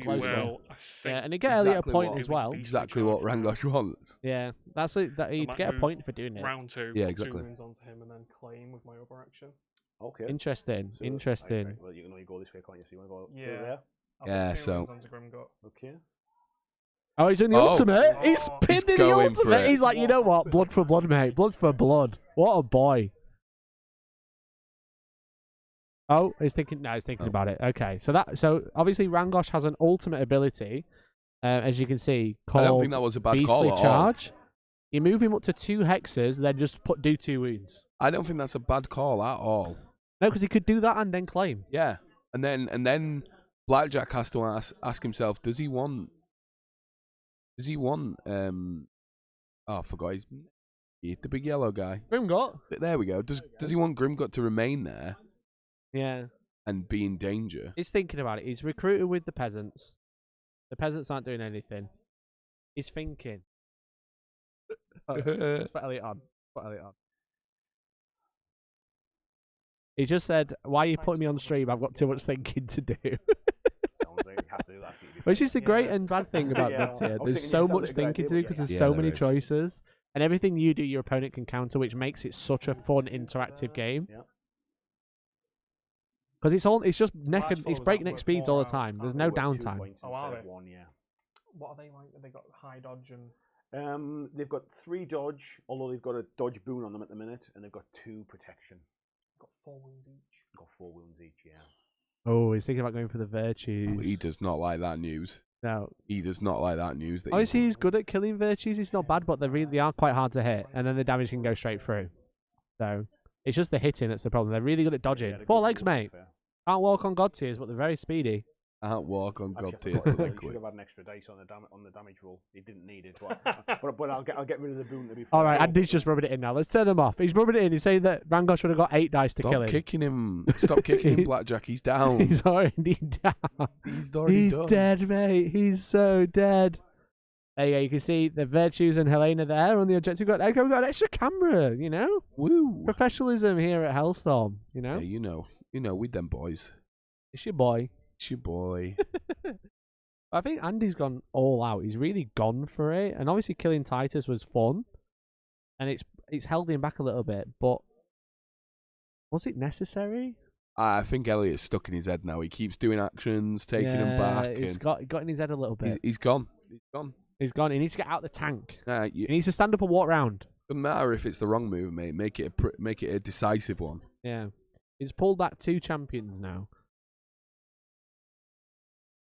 and he'd get Elliot a point as well. Exactly what Rangosh wants. Yeah, that's it. He'd get a point for doing it. Round 2. Yeah, exactly. 2 wounds onto him and then claim with my overaction. Okay. Interesting. So, interesting. Right. Well, you can only go this way, can't you? So you want to go to Yeah. there? Yeah, so. Okay. Oh, he's doing the ultimate. He's pinned in the ultimate. He's like, you know what? Blood for blood, mate. Blood for blood. What a boy. Oh, he's thinking. No, he's thinking about it. Okay, so obviously Rangosh has an ultimate ability, as you can see, called I don't think that was a bad call Beastly at Charge. You move him up to 2 hexes, then just do 2 wounds. I don't think that's a bad call at all. No, because he could do that and then claim. Yeah, and then Blackjack has to ask himself, does he want? Oh, I forgot the big yellow guy. Grimgut. There we go. Does he want Grimgut to remain there? Yeah. And be in danger? He's thinking about it. He's recruited with the peasants. The peasants aren't doing anything. He's thinking. Let's put Elliot on. He just said, why are you putting me on stream? I've got too much thinking to do. Sounds like he has to do that. Which is the great and bad thing about that tier. There's so much thinking to do because there's so many choices. And everything you do, your opponent can counter, which makes it such a fun, interactive game. Because it's just it's breakneck speeds all the time. There's no downtime. Oh, are they? What are they like? Have they got high dodge and? They've got 3 dodge, although they've got a dodge boon on them at the minute, and they've got 2 protection. Got 4 wounds each. Got 4 wounds each, yeah. Oh, he's thinking about going for the virtues. He does not like that news. No. He does not like that news. Obviously, he's good at killing virtues. He's not bad, but they are quite hard to hit, and then the damage can go straight through. So it's just the hitting that's the problem. They're really good at dodging. 4 legs, mate. Can't walk on God tiers, but they're very speedy. Can't walk on God tiers, but they're quick. Should have had an extra dice on the damage roll. He didn't need it, but I'll get rid of the boon to be fair. All right, Andy's just rubbing it in now. Let's turn him off. He's rubbing it in. He's saying that Rangosh would have got 8 dice to kill him. Stop kicking him. Stop kicking him, Blackjack. He's down. He's already down. He's dead, mate. He's so dead. There you go. You can see the Virtues and Helena there on the objective. We've got an extra camera, you know? Woo. Professionalism here at Hellstorm, you know? Yeah, you know, with them boys. It's your boy. It's your boy. I think Andy's gone all out. He's really gone for it. And obviously killing Titus was fun. And it's held him back a little bit. But was it necessary? I think Elliot's stuck in his head now. He keeps doing actions, taking them back. He's got in his head a little bit. He's gone. He's gone. He needs to get out the tank. He needs to stand up and walk round. Doesn't matter if it's the wrong move, mate. Make it a decisive one. Yeah. He's pulled back 2 champions now.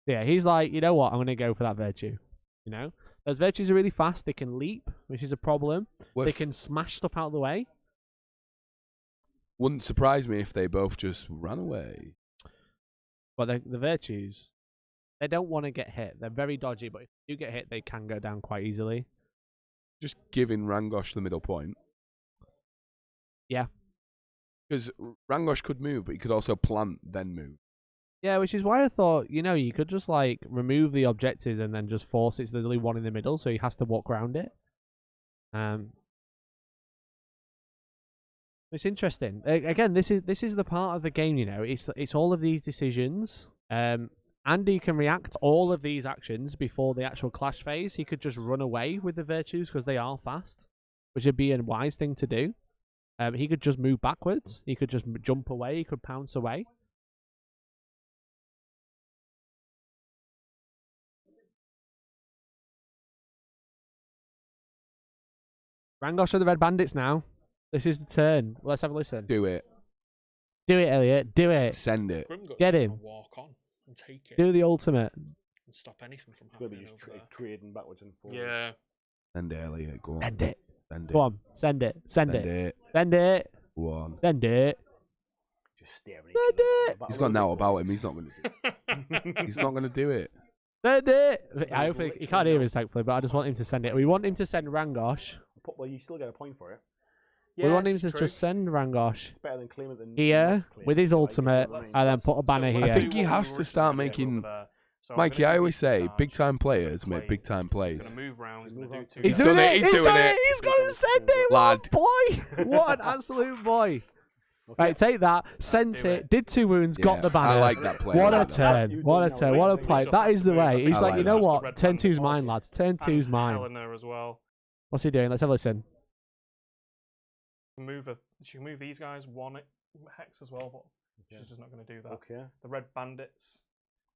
Yeah, he's like, you know what? I'm going to go for that virtue. You know? Those virtues are really fast. They can leap, which is a problem. They can smash stuff out of the way. Wouldn't surprise me if they both just ran away. But the virtues? They don't want to get hit. They're very dodgy, but if you get hit, they can go down quite easily. Just giving Rangosh the middle point. Yeah. Because Rangosh could move, but he could also plant, then move. Yeah, which is why I thought, you could just, like, remove the objectives and then just force it so there's only one in the middle, so he has to walk around it. It's interesting. Again, this is the part of the game, It's all of these decisions. Andy can react to all of these actions before the actual clash phase. He could just run away with the virtues because they are fast, which would be a wise thing to do. He could just move backwards. He could just jump away. He could pounce away. Rangosh are the Red Bandits now. This is the turn. Let's have a listen. Do it. Do it, Elliot. Do it. Send it. Get him. Walk on and take it. Do the ultimate. And stop anything from happening. It's going to be just trading backwards and forwards. Yeah. Send it, Elliot. Go on. Send it. Send it. Go on. Send it. Send it. it. Send it. Go on. Send it. Just staring. Send it. He's got now about him. He's not going to do it. He's not going to do it. Send it. I hope he can't hear us, thankfully, but I just want him to send it. We want him to send Rangosh. Well, you still get a point for it. Yeah, we want him to just send Rangosh it's better than claim it than here with his ultimate and then put a banner here. I think he has to start making... Mikey, I always say, big-time players make big-time plays. He's doing it! He's doing it! He's going to send it! Lad. What a boy! What an absolute boy! Okay. Right, take that. Sent it. Did 2 wounds. Yeah, got the banner. I like that play. What a turn! What a turn! What a play! That is the way. He's like, you know what? Turn 2's mine, lads. Turn 2's mine. What's he doing? Let's have a listen. She can move these guys 1 hex as well, but she's just not going to do that. Okay. The Red Bandits.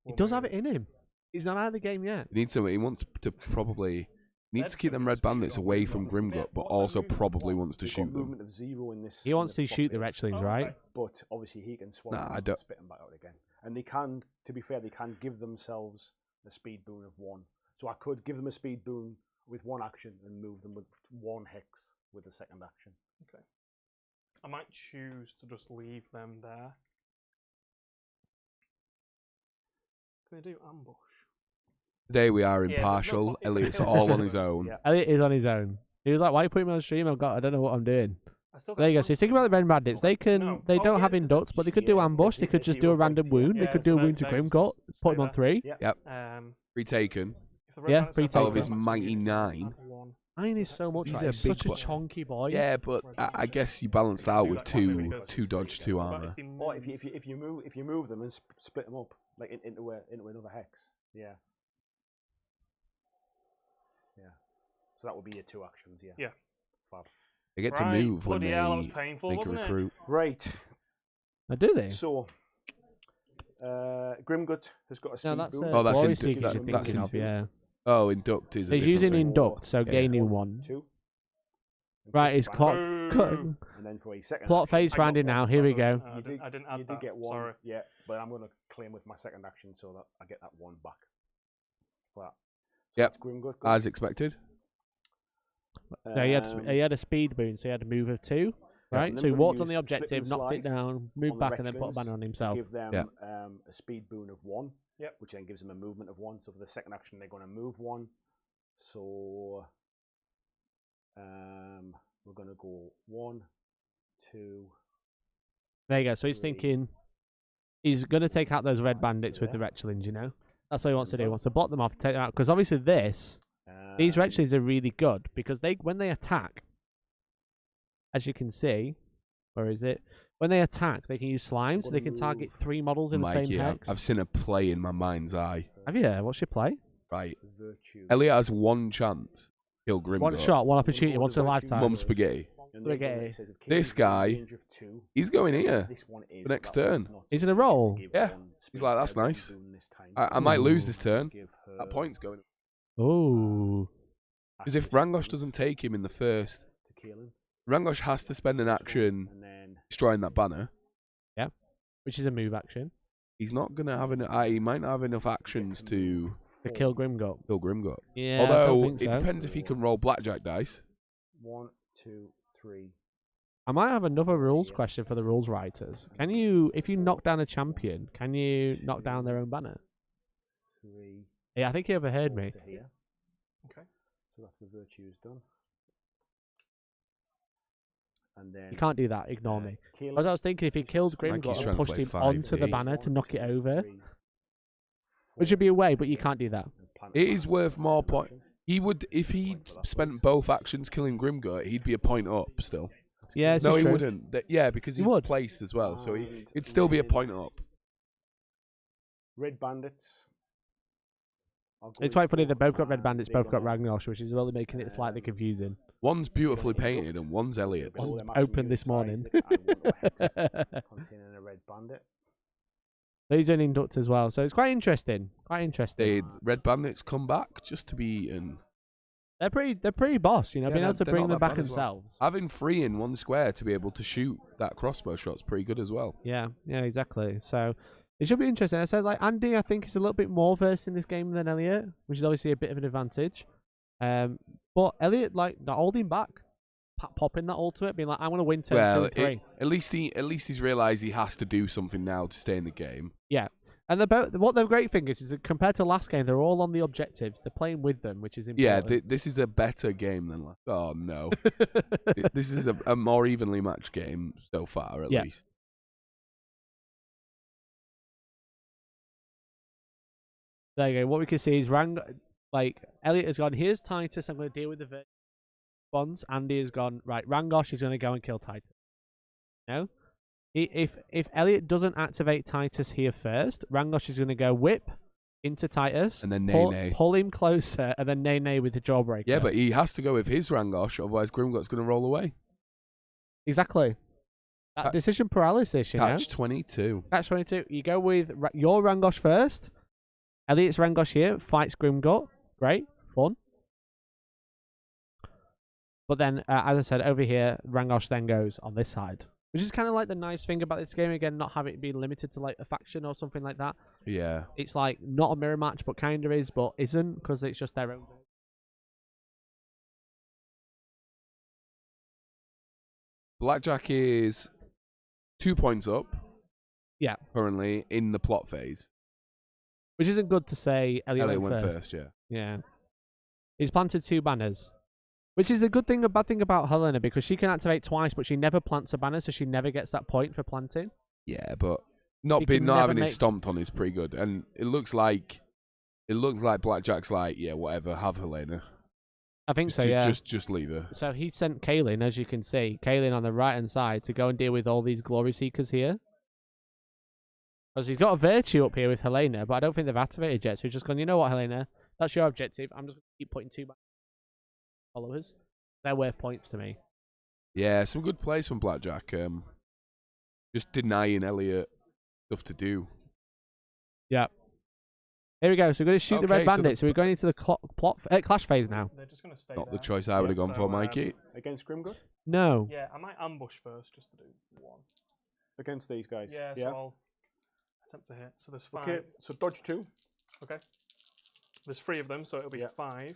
He does have it in him. He's not out of the game yet. He wants to probably... needs to keep them Red Bandits away from Grimgut, but also probably wants to shoot them. Movement of 0 in this. He wants to shoot the Wretchlings, right? But obviously he can swallow Nah, I and don't. spit them back out again. And they can, to be fair, they can give themselves a speed boon of 1. So I could give them a speed boon with 1 action and move them with 1 hex with the second action. Okay. I might choose to just leave them there. Can they do ambush? Today we are impartial. Elliot's all on his own. Yeah. Elliot is on his own. He was like, "Why are you putting me on stream? I don't know what I'm doing." There you go. So you think about the Red Bandits. They can. They don't have inducts, but they could do ambush. They could just do a random wound. They could do a wound to Grimgut. Put him on 3. Yep. Retaken. Yeah, retaken. Out of his mighty 9. 9 is so much. He's He's such a chunky boy. Yeah, but I guess you balanced out with 2 dodge, 2 armor. Or if you move them and split them up like into another hex. Yeah. Yeah. So that would be your 2 actions. Yeah. Yeah. Fab. They get to move when they painful, make a recruit. Right. Do they? So, Grimgut has got a speed boon. Oh, that's Glorious induct. Seekers you're thinking of, yeah. Oh, induct is. He's using induct, so gaining 1. 2. Right, it's clock. And then for a second. Plot phase rounded now. Here we go. I didn't add you that. did get 1. Sorry. Yeah, but I'm going to claim with my second action so that I get that 1 back. For that. So Yep. Grimgut. As expected. No, he had a speed boon, so he had a move of 2. Right, so he walked on the objective, knocked it down, moved back, and then put a banner on himself. Give them a speed boon of 1, which then gives them a movement of 1. So for the second action, they're going to move 1. So we're going to go 1, 2. There you go. So he's thinking he's going to take out those Red Bandits with the Wretchlings, That's what he wants to do. He wants to block them off, take them out. Because obviously these Wretchlings are really good because when they attack, as you can see, where is it? When they attack, they can use slime, so they can target 3 models in the same hex. I've seen a play in my mind's eye. Have you? What's your play? Right. Elliot has 1 chance. Kill Grimgut. 1 shot, 1 opportunity, once in a lifetime. Mum spaghetti. This guy, he's going here the next turn. He's in a roll? Yeah. He's like, that's nice. I might lose this turn. That point's going. Oh. Because if Rangosh doesn't take him in the first, Rangosh has to spend an action destroying that banner. Yeah. Which is a move action. He's not going to have he might not have enough actions to kill Grimgut. Yeah. Although it depends if he can roll blackjack dice. 1, 2, 3. I might have another rules question for the rules writers. Can you, if you knock down a champion, can you knock down their own banner? 3. Yeah, I think he overheard 4 me. to here. Okay. So that's the virtues done. And then You can't do that. Ignore me. kill. As I was thinking, if he killed Like he's Grimgott trying and to pushed play him onto the 5D. banner to knock it 1, 2, over, 3, which would be a 4, way, but you can't do that. and plant It a is banner. worth more Second point. action. He would, if he spent both actions killing Grimgott, he'd be a point up still. Yeah, No, it's he true. wouldn't. Yeah, because He he would. placed as well, so And it'd still be a then point up. Red bandits. It's quite funny. They both got red bandits, both got Ragnosh, which is really making it slightly confusing. One's beautifully painted and one's Elliot's. One's open this morning. Containing a red bandit. He's an induct as well, so it's quite interesting. Quite interesting. Did Red Bandits come back just to be eaten? They're pretty boss, you know, Yeah, being able to they're bring not them that back bad as well. themselves. Having 3 in one square to be able to shoot that crossbow shot's pretty good as well. Yeah, exactly. So it should be interesting. I said, like, Andy, I think is a little bit more versed in this game than Elliot, which is obviously a bit of an advantage. But Elliot, like, not holding back, popping that ultimate, being like, I want to win turn 2 and 3. At least he's realised he has to do something now to stay in the game. Yeah. And what the great thing is that compared to last game, they're all on the objectives. They're playing with them, which is important. Yeah, this is a better game than last. Oh no, this is a more evenly matched game so far, at least. There you go. What we can see is Elliot has gone, here's Titus, I'm going to deal with the virtual bonds. Andy has gone, right, Rangosh is going to go and kill Titus. No? If Elliot doesn't activate Titus here first, Rangosh is going to go whip into Titus, and then Nene. Pull him closer, and then Nene with the jawbreaker. Yeah, but he has to go with his Rangosh, otherwise Grimgott's going to roll away. Exactly. That decision paralysis, you know? Catch 22. Catch 22. You go with your Rangosh first. Elliot's Rangosh here fights Grimgott. Great. Fun. But then, as I said, over here, Rangosh then goes on this side. Which is kind of like the nice thing about this game, again, not having it be limited to like a faction or something like that. Yeah. It's like not a mirror match, but kind of is, but isn't, because it's just their own. Blackjack is 2 points up. Yeah. Currently in the plot phase. Which isn't good to say Elliot went first, yeah. Yeah. He's planted 2 banners. Which is a good thing, a bad thing about Helena, because she can activate twice, but she never plants a banner, so she never gets that point for planting. Yeah, but not having it stomped on is pretty good. And it looks like Blackjack's like, yeah, whatever, have Helena. I think so, yeah. Just leave her. So he sent Kaylin, as you can see, Kaylin on the right hand side to go and deal with all these glory seekers here. Because he's got a virtue up here with Helena, but I don't think they've activated yet. So he's just gone, you know what, Helena? That's your objective. I'm just going to keep putting 2 followers. They're worth points to me. Yeah, some good plays from Blackjack. Just denying Elliot stuff to do. Yeah. Here we go. So we're going to shoot the red bandits. So we're going into the clash phase now. They're just going to stay Not there. the choice I would have gone for, Mikey. Against Grimgott? No. Yeah, I might ambush first just to do 1. Against these guys? Yeah, so I'll attempt to hit. So there's 5. Okay, so dodge 2. Okay. There's 3 of them, so it'll be 5.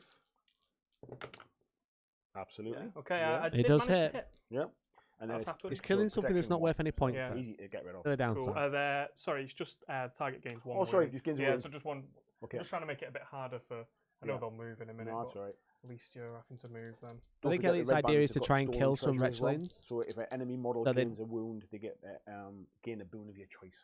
Absolutely. Yeah. Okay, yeah. I It did does manage hit. to hit. Yeah. And then It's killing something that's not worth any points. Yeah. Easy to get rid of. To the downside. Cool. Sorry, it's just target gains 1. Oh, sorry, wound. just gains 1 Yeah, wound. so just 1. Okay. I'm just trying to make it a bit harder for. I know they'll move in a minute. No, that's but all right. At least you're having to move then. I think Elliot's idea is to try and kill some wretchlings. So if an enemy model So gains a wound, they get gain a boon of your choice.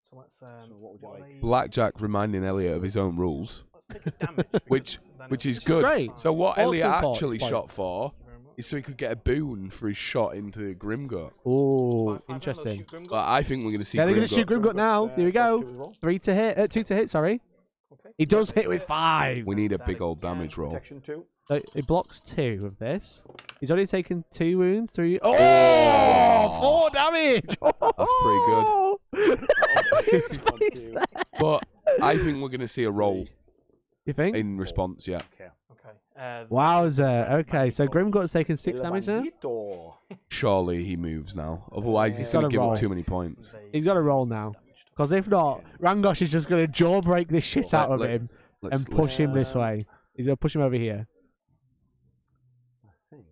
So let's. So what would you like? Blackjack reminding Elliot of his own rules. Let's take a damage. Which is good. Great. So what Elliot Awesome actually point. shot for is so he could get a boon for his shot into Grimgott. Oh, interesting. But I think we're going to see Yeah, they're going Grimgott. to shoot Grimgott now. Here we go. 3 to hit. 2 to hit, sorry. Okay. He does hit with 5. We need a big old damage roll. Protection 2. So he blocks 2 of this. He's already taken 2 wounds. 3. Oh! 4 damage! That's pretty good. But I think we're going to see a roll You think? in response, yeah. Okay. Wowza. Okay, so Grimgott's taken 6 damage now. Surely he moves now. Otherwise, he's He's going gotta to give roll. up too many points. He's got to roll now. Because if not, Rangosh is just going to jawbreak this shit out of him and push him this way. He's going to push him over here. I think.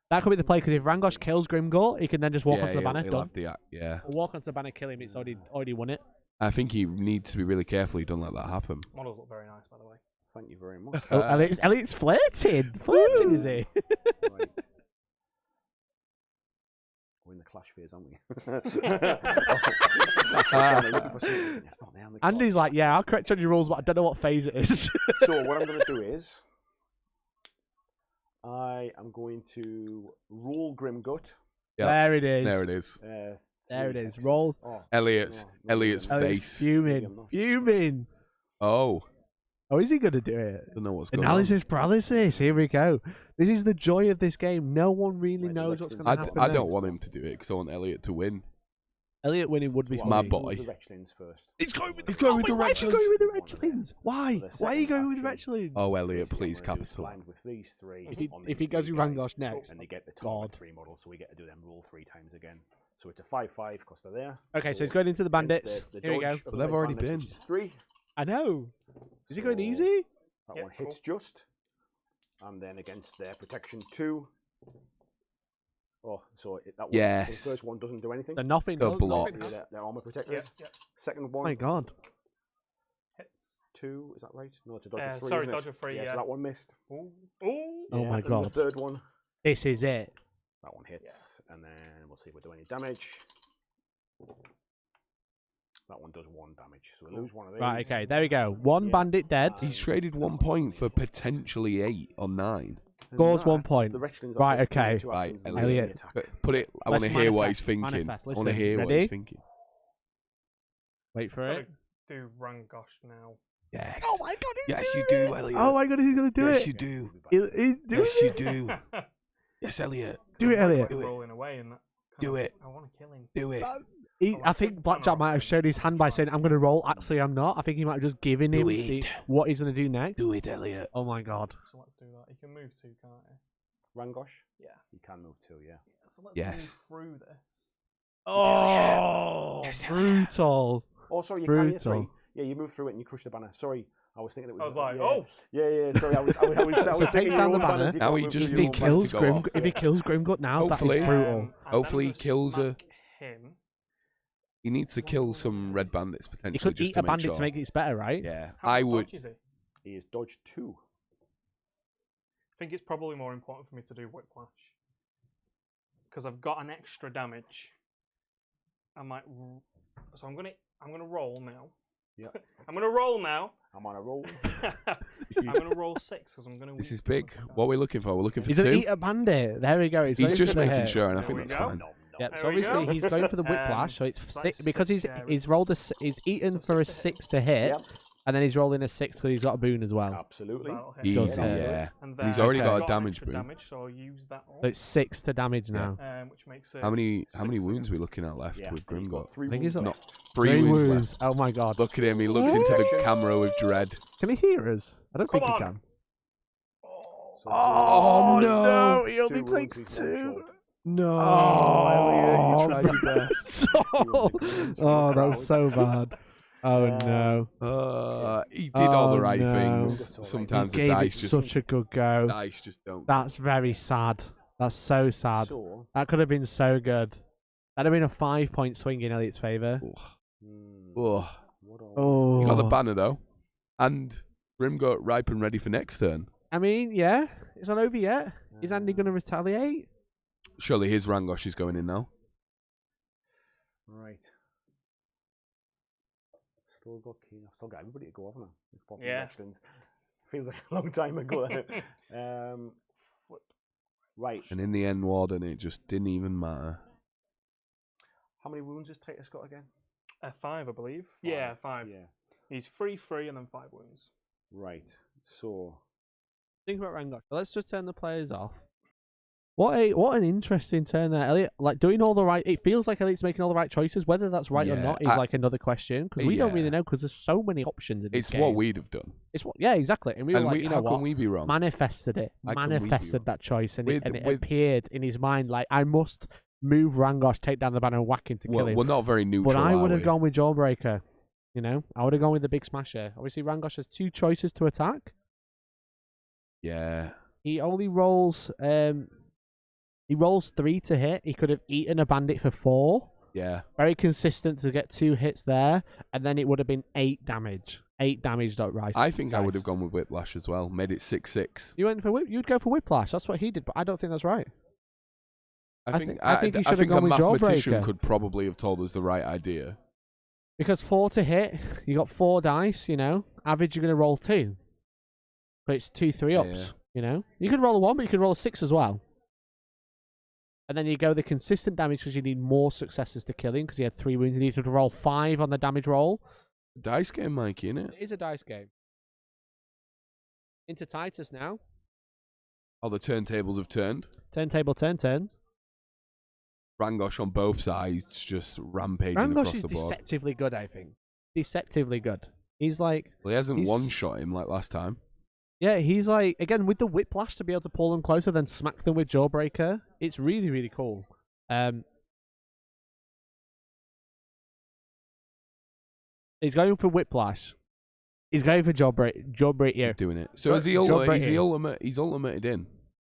That could be the play, because if Rangosh kills Grimgott, he can then just walk onto the banner. He'll have the, yeah. Walk onto the banner, kill him, it's already won it. I think he needs to be really careful he doesn't let that happen. Models look very nice, by the way. Thank you very much. Oh, Elliot's flirting. Flirting, is he? Right. We're in the clash phase, aren't we? Andy's like, yeah, I'll correct you on your rules, but I don't know what phase it is. So what I'm going to do is, I am going to roll Grim Gut. Yep. There it is. There it is. There it is. Roll. Oh, Elliot's face. Fuming. Oh. Oh, is he going to do it? Don't know what's going Analysis paralysis. Here we go. This is the joy of this game. No one really knows what's going to happen. I don't want him to do it because I want Elliot to win. Elliot winning would be funny. My boy. The Wretchlings first. He's going with the Why is he going with the Wretchlings? Why? Why are you going with the Wretchlings? Oh, Elliot, please capital. With these three. If he goes with Rangosh next, and they get the top 3 models, so we get to do them roll 3 times again. So it's a 5/5 because they're there. Okay, so he's going into the bandits. Here we go. But they've already been. 3. I know. Is he going easy? That one hits just. And then against their protection 2. Oh, so that one. Yes. So the first one doesn't do anything. The nothing. The block. They're armor protected. Yeah. Second one. Oh my god. Hits. 2, is that right? No, it's a dodge of 3. Sorry, isn't it? dodge of 3. Yeah, so that one missed. Ooh. Oh my god. The third one. This is it. That one hits, and then we'll see if we do any damage. That one does 1 damage, so we lose one of these. Right, okay, there we go. One bandit dead. He's traded 1 point for potentially 8 or 9. Scores 1 point. Right, okay. Right, Elliot. Put it. I want to hear what he's thinking. I want to hear what he's thinking. Wait for it. Do Rangosh now. Yes. Oh my god, yes, you do, Elliot. Oh my god, he's going to do it. Yes, you do. Yes, you do. Yes, Elliot. Do it, Elliot. Do it. Rolling away and that Do it. I want to kill him. Do it. I think Blackjack might have showed his hand by saying, I'm going to roll. Actually, I'm not. I think he might have just given him what he's going to do next. Do it, Elliot. Oh my god. So let's do that. He can move 2, can't he? Rangosh? Yeah. He can move 2, yeah. So let's move through this. Oh, yes, brutal. Oh, sorry, you brutal. can. Sorry. Yeah, you move through it and you crush the banner. Sorry, I was thinking it was. I was like, yeah. oh. Yeah. Sorry, I was So takes down the banner. Now he just If he kills Grimgut now, hopefully, that is brutal. Hopefully he kills him. He needs to kill some red bandits He potentially. could just eat to a bandit sure. to make it better, right? Yeah, How I much would. dodge is he? He is dodge 2. I think it's probably more important for me to do Whiplash because I've got an extra damage. I might. So I'm gonna roll now. Yeah. I'm gonna roll now. I'm on a roll. I'm gonna roll 6 because I'm gonna. This is big. What are we looking for? We're looking for He's 2. going to eat a bandit. There we go. He's just making sure, and I think that's fine. Yep. So There we obviously go. he's going for the whiplash. So it's so 6 that's because he's 6 he's rolled he's eaten for a 6 to hit, Yep. and then he's rolling a 6 because he's got a boon as well. Absolutely. Easy, Does hit. yeah. And And he's already Okay. got a damage boon. damage, so I'll use that So it's 6 to damage now. which makes it. How many 6 wounds are we against- looking at left Yeah. with and he's got Grimgut? 3 I think he's wounds got left. 3 wounds left. Oh my god. Look at him. He looks into the camera with dread. Can he hear us? I don't Come think he on. can. So Oh, no. He only 2 wounds, takes he's 1 2. shot. No, Oh, Elliot, you tried your best. Oh, that's so bad. Oh no. He did all the right no. things. He Sometimes He the gave dice it just such a good go. dice just don't. That's very sad. That's so sad. So, That could have been so good. That'd have been a 5-point swing in Elliot's favour. Ugh. what Ugh. Oh. You got the banner though, and Grimgut ripe and ready for next turn. I mean, yeah. It's not over yet. Is Andy going to retaliate? Surely his Rangosh is going in now. Right. Still got Keen. I've still got everybody to go, haven't I? Yeah. Feels like a long time ago. Right. And in the end, Warden, it just didn't even matter. How many wounds has Titus got again? 5, I believe. Yeah, 5. Yeah. He's 3, and then 5 wounds. Right. So. Think about Rangosh. Let's just turn the players off. What an interesting turn there, Elliot. Like doing all the right. It feels like Elliot's making all the right choices. Whether that's right or Yeah, not is like another question because we don't really know because there's so many options in this It's game. what we'd have done. It's what. Yeah, exactly. And we were like, you know how what? can we be wrong? Manifested it. How can we be Manifested wrong? that choice, and it With- appeared in his mind like I must move Rangosh, take down the banner, and whack him to kill him. We're not very neutral. But I would are have we? gone with Jawbreaker. You know, I would have gone with the Big Smasher. Obviously, Rangosh has 2 choices to attack. Yeah. He only rolls. He rolls 3 to hit. He could have eaten a bandit for 4. Yeah. Very consistent to get 2 hits there, and then it would have been 8 damage. 8 damage. Rice. I think I would have gone with Whiplash as well. Made it 6-6. You went for You'd go for Whiplash. That's what he did, but I don't think that's right. I think you should have a gone with mathematician Jawbreaker. could probably have told us the right idea. Because 4 to hit, you got 4 dice, you know. Average, you're going to roll 2. But it's 2 3-ups, you know. You could roll a 1, but you could roll a 6 as well. And then you go the consistent damage because you need more successes to kill him because he had 3 wounds. You need to roll 5 on the damage roll. Dice game, Mikey, innit? It is a dice game. Into Titus now. Oh, the turntables have turned. Turntable turn. Rangosh on both sides just rampaging Rangosh across is the board. deceptively good, I think. Deceptively good. He's like... Well, he hasn't one-shot him like last time. Yeah, he's like, again, with the Whiplash to be able to pull them closer, then smack them with Jawbreaker. It's really, really cool. He's going for Whiplash. He's going for Jawbreaker. He's doing it. So is he ultimate? He's ultimated in.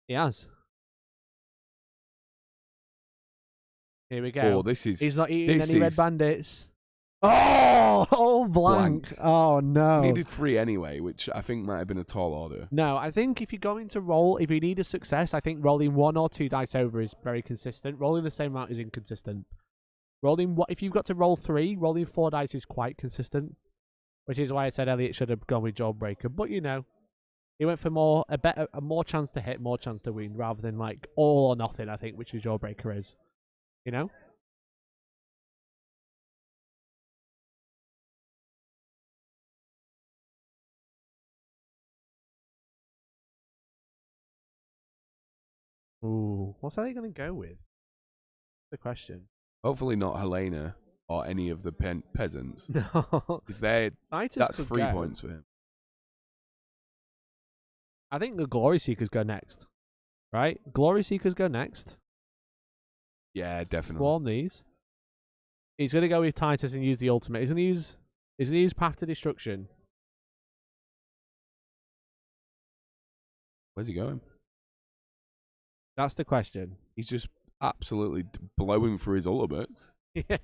He has. Here we go. Oh, this is... He's not eating any red bandits. Oh, blank. Oh, no. Needed 3 anyway, which I think might have been a tall order. No, I think if you're going to roll, if you need a success, I think rolling 1 or 2 dice over is very consistent. Rolling the same amount is inconsistent. If you've got to roll 3, rolling 4 dice is quite consistent. Which is why I said Elliot should have gone with Jawbreaker. But, you know, he went for a more chance to hit, more chance to wound, rather than, like, all or nothing, I think, which is Jawbreaker is. You know? Ooh, what's they going to go with? The question. Hopefully not Helena or any of the peasants. No. Because that's 3 points for him. I think the Glory Seekers go next. Right? Glory Seekers go next. Yeah, definitely. Warm these. He's going to go with Titus and use the ultimate. He's going to use Path to Destruction. Where's he going? That's the question. He's just absolutely blowing for his ultimates. Yeah.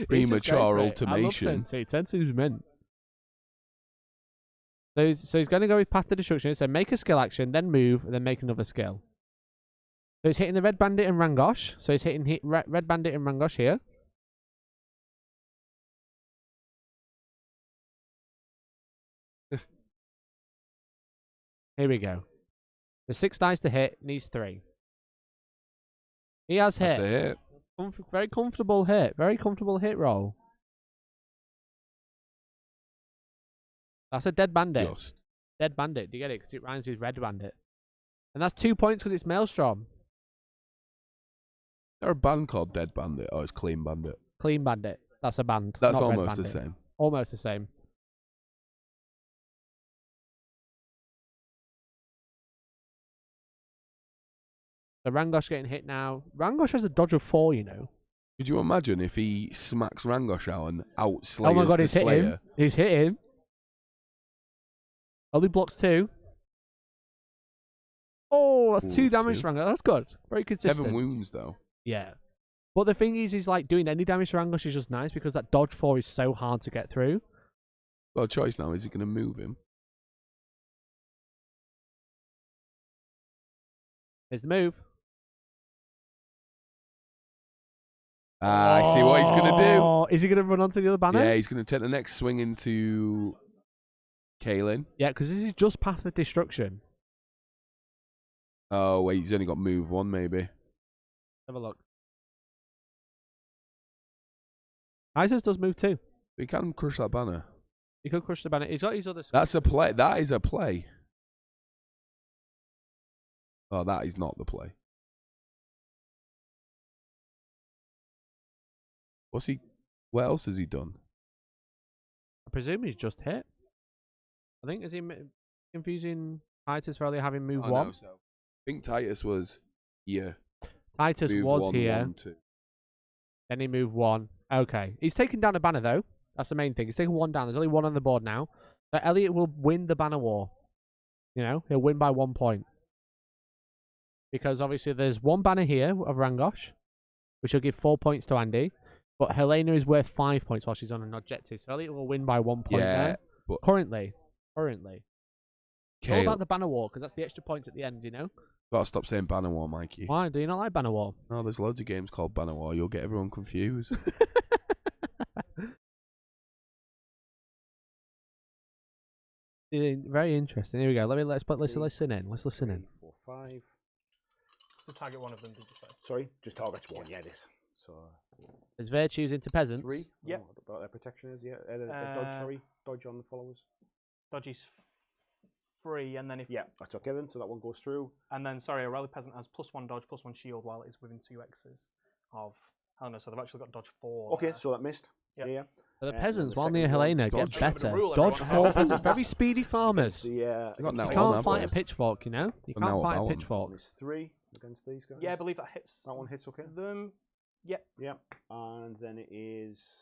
Premature ultimation. I love Tensu. Tensu's mint. So he's going to go with Path to Destruction. So make a skill action, then move, and then make another skill. So he's hitting the Red Bandit and Rangosh. So he's hitting Red Bandit and Rangosh here. Here we go. The 6 dice to hit, needs 3. He has hit. That's a hit. Very comfortable hit. Very comfortable hit roll. That's a dead bandit. Just. Dead bandit. Do you get it? Because it rhymes with red bandit. And that's 2 points because it's Maelstrom. Is there a band called Dead Bandit? Oh, it's Clean Bandit. Clean bandit. That's a band. That's not almost red the bandit. same. Almost the same. So Rangosh getting hit now. Rangosh has a dodge of 4, you know. Could you imagine if he smacks Rangosh out and outslayers Oh my god, the he's hit Slayer? him. He's hit him. Only blocks 2. Oh, that's Ooh, 2 damage 2. to Rangosh. That's good. Very consistent. 7 wounds, though. Yeah. But the thing is like doing any damage to Rangosh is just nice because that dodge 4 is so hard to get through. Got a choice now. Is he going to move him? Here's the move. I see what he's going to do. Is he going to run onto the other banner? Yeah, he's going to take the next swing into Kaelin. Yeah, because this is just Path of Destruction. Oh, wait, he's only got move 1, maybe. Have a look. Isis does move 2. He can crush that banner. He could crush the banner. He's got his other... That's a play. That is a play. Oh, that is not the play. What else has he done? I presume he's just hit. I think, is he confusing Titus for only having move 1? No, so. I think Titus was here. Titus move was 1, here. 1, 2. Then he moved 1. Okay. He's taking down a banner, though. That's the main thing. He's taking 1 down. There's only 1 on the board now. So Elliot will win the banner war. You know, he'll win by 1 point. Because obviously there's 1 banner here of Rangosh, which will give 4 points to Andy. But Helena is worth 5 points while she's on an objective. So Elliot will win by 1 point there. But Currently. It's all about the banner war, because that's the extra points at the end, you know? Gotta stop saying banner war, Mikey. Why? Do you not like banner war? No, there's loads of games called banner war. You'll get everyone confused. Very interesting. Here we go. Let's listen in. Let's listen in. 4, 5. To target one of them, did you say? Sorry, just targets one. Yeah, this. So. There's virtues into peasants. 3. Yep. What their protection is. Yeah. The dodge. Sorry, dodge on the followers. Dodge is 3, and then if yeah, that's okay then. So that one goes through. And then sorry, a rally peasant has +1 dodge, +1 shield while it is within 2 X's of Helena. So they've actually got dodge 4. Okay, so that missed. Yep. Yeah. So the peasants, while near Helena, get better. rule Dodge everyone 4, has. very speedy farmers. The, You can't fight a pitchfork, you know? You can't fight a pitchfork. It's 3 against these guys. Yeah, I believe that hits. That one hits okay. Them. Yep. Yeah, and then it is.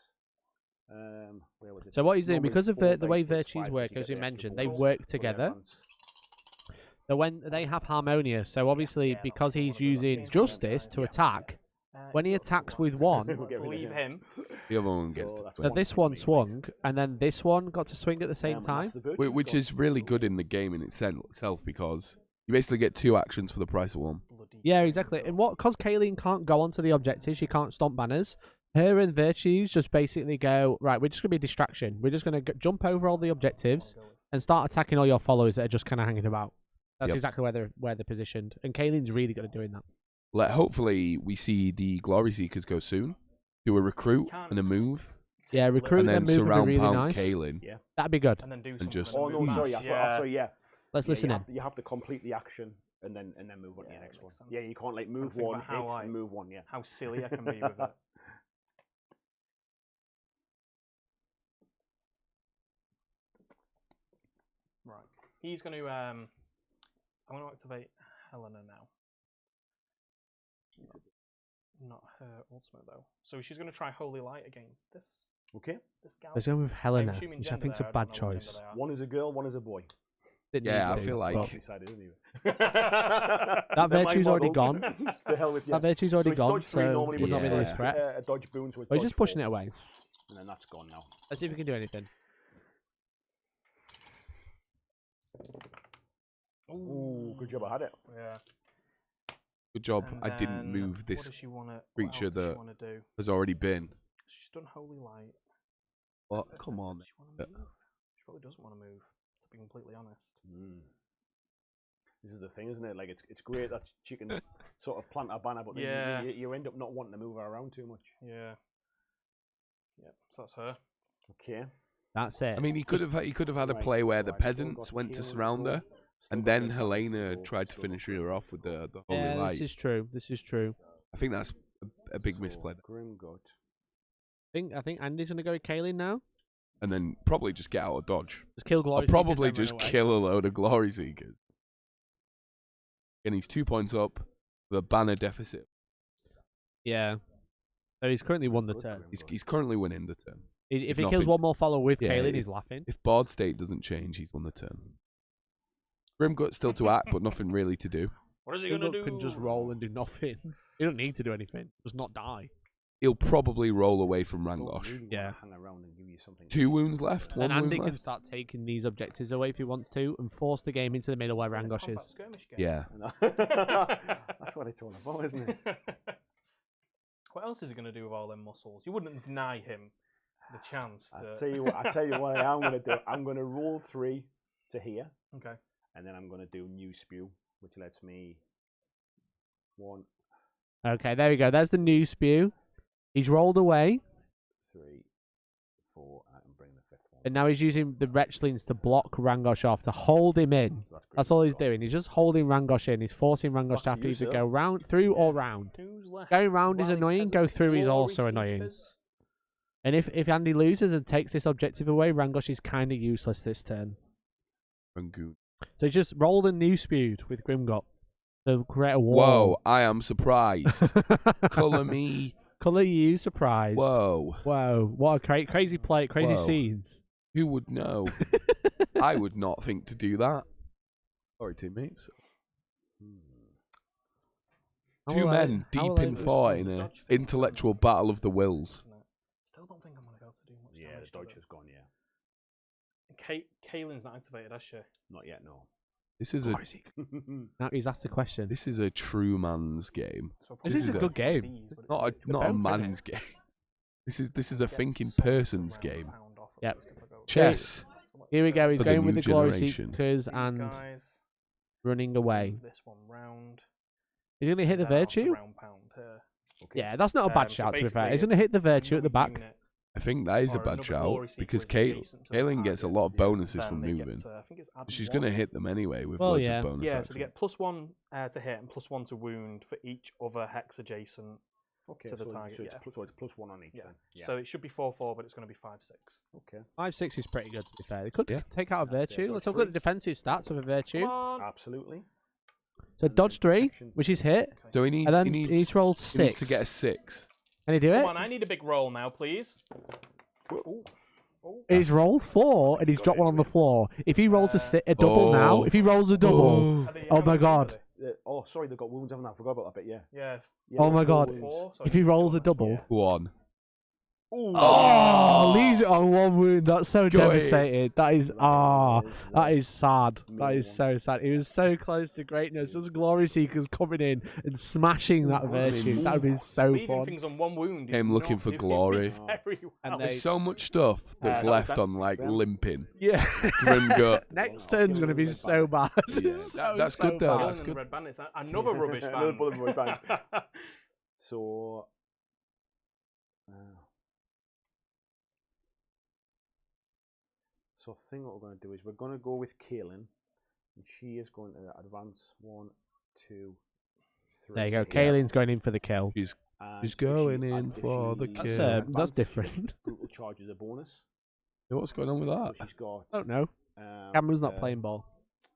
Where was it? So what he's doing, Normally because of 4 the way dice plus virtues 5 work, because as you you get the extra mentioned, they bonus work for the together. advance. So when they have harmonious, so obviously because he's using justice to attack, when he attacks with one, Leave him. The other one gets to so this one swung, and then this one got to swing at the same and time. that's the virtues which gone. is really good in the game in itself because you basically get 2 actions for the price of 1. Yeah, exactly. And because Kayleen can't go onto the objective, she can't stomp banners. Her and Virtues just basically go, right, we're just going to be a distraction. We're just going to jump over all the objectives and start attacking all your followers that are just kind of hanging about. That's exactly where they're positioned. And Kayleen's really good at doing that. Hopefully we see the Glory Seekers go soon. Do a recruit and a move. Yeah, recruit and then move would be surround really pound nice. Kaylin. Yeah. That'd be good. And then do And something. just- Oh no, sorry. Yeah. Let's listen in. You have to complete the action and then move on to the next one. makes sense. Yeah, you can't like move think one, about how hit, I- and move one. Yeah. How silly I can be with it. Right. He's going to. I'm going to activate Helena now. Not her ultimate though. So she's going to try Holy Light against this. Okay. This gal. Let's go with Helena, assuming which I gender think's a there, I bad don't know what choice. gender they are. One is a girl, one is a boy. Didn't Yeah, need I to, feel but- like- Decided, didn't you? That virtue's already gone. The hell with you. That virtue's already it's gone, dodge 3 so normally, he's but not yeah. really a it's threat. a dodge boon, so it's But he's dodge just pushing 4. it away. And then that's gone now. Let's see if we can do anything. Ooh, good job, I had it. Yeah. Good job. And I didn't then move this What does she wanna, creature what else does that she wanna do? has already been. She's done Holy Light. What? Come on. Does she wanna move? She probably doesn't want to move, to be completely honest. This is the thing, isn't it? Like it's great that she can sort of plant a banner, but then Yeah. you end up not wanting to move her around too much. Yeah. Yep, so that's her. Okay. That's it. I mean, he could have had a Right, play where so the I've still peasants got went to Kaylin's surround goal, her, still and got then the advance Helena goal, tried to still finish got her off with the Holy yeah, Light. this is true. This is true. I think that's a big So, misplay. Grimgut. I think Andy's gonna go with Kaylin now. And then probably just get out of dodge. Just kill Glory I'll probably Seekers, just then run away. kill a load of Glory Seekers. And he's 2 points up. The banner deficit. Yeah. So he's currently won the Good turn. Grimgut. He's currently winning the turn. If he kills nothing- one more follower with Yeah, Kaylin, if- he's laughing. If board state doesn't change, he's won the turn. Grimgut still to act, but nothing really to do. What is he gonna do? Can just roll and do nothing. He don't need to do anything. Just not die. He'll probably roll away from Don't Rangosh. really Yeah. wanna hang around and give you something. 2 wounds left. And 1 Andy wound can left. start taking these objectives away if he wants to and force the game into the middle where Rangosh Combat is. skirmish game. Yeah. That's what it's all about, isn't it? What else is he gonna do with all them muscles? You wouldn't deny him the chance to. I tell you what I am gonna do. I'm gonna roll 3 to here, Okay. and then I'm gonna do new spew, which lets me 1, Okay, there we go. There's the new spew. He's rolled away, 3, 4, and bring the 5th one. and now he's using the Wretchlings to block Rangosh off, to hold him in. So That's all he's Grimgut. doing. He's just holding Rangosh in. He's forcing Rangosh Back to have to to you, either sir. go round, through or round. Who's left? Going round is Rally annoying. Go peasants, through is glory also annoying. seekers. And if Andy loses and takes this objective away, Rangosh is kind of useless this turn. Rangoon. So he's just rolled and new spewed with Grimgot to create a Whoa, wall. I am surprised. Colour me. Colour you surprised. Whoa. Whoa, what a crazy play, crazy Whoa. scenes. Who would know? I would not think to do that. Sorry, teammates. How 2 will men I- how deep will I in thought in an intellectual battle of the wills. Yeah, the dodge has gone. Yeah. Kaylin's not activated, has she? Not yet. No. This is a Now he's asked the question. this is a true man's game. So This is a good game. Not a both, man's game. This is a thinking person's game. Yep. Chess. Here we go. He's For the going with new the Glory generation. Seekers and running away. This one round. He's going to hit the Virtue? Okay. Yeah, that's not a bad So shout, to be fair. basically, He's going to hit the Virtue at the back. I think that is a Or bad another shout glory because seeker adjacent to the Kaylin gets a target, lot of bonuses then from they get moving. to, I think it's add She's one. going to hit them anyway with Well, loads yeah. of bonus Yeah, so action. they get +1 to hit and +1 to wound for each other hex adjacent. Okay. to the so, target, so it's, yeah. so it's +1 on each Yeah. then. Yeah. So it should be 4/4, but it's going to be 5/6. Okay. 5-6 is pretty good, to be fair. They could Yeah. take out a That's it, Virtue. dodge Let's have a look at three. the defensive stats of a Virtue. Come on. Absolutely. So And dodge then 3, protection which two. is hit. So he needs, And then he he needs, needs to roll he needs 6. to get a 6. Can he do Come it? on, I need a big roll now, please. Ooh. Ooh. He's rolled 4 and he's Got dropped it, one on the win. floor. If he rolls a double now, Oh. if he rolls a double, Oh. Are they- oh how my many God. are Oh, sorry, they've got wounds, haven't they? I forgot about that bit. Yeah. they? Yeah. Yeah, Oh they've my got God. 4 wounds. 4, so if he rolls a double, yeah. Go on. Ooh. oh, leaves it on 1 wound. That's so Got it. devastated. That is that is sad. That Middle is one. so sad. He was so close to greatness. Those Glory Seekers coming in and smashing that Virtue. That would be so Leaving fun. things on 1 wound. Him is looking not for doing glory. very well. And There's they- so much stuff that's that was left them. on like Them. limping. Yeah. Grim gut. Next turn's going to be so bad. Yeah, So, that's so good though, bad. that's Kaylen good. and Red Bandits. Another rubbish band. Another bullet rubbish band. So. So I think what we're going to do is we're going to go with Kaylin, and she is going to advance 1, 2, 3. There you go. to here. Kaylin's going in for the kill. She's And She's if going she- in and if for the she kill. That's, Yeah. that's advances, different. Brutal charge is a bonus. what's going on with that? So she's got. I don't know. Um, Cameron's not playing ball.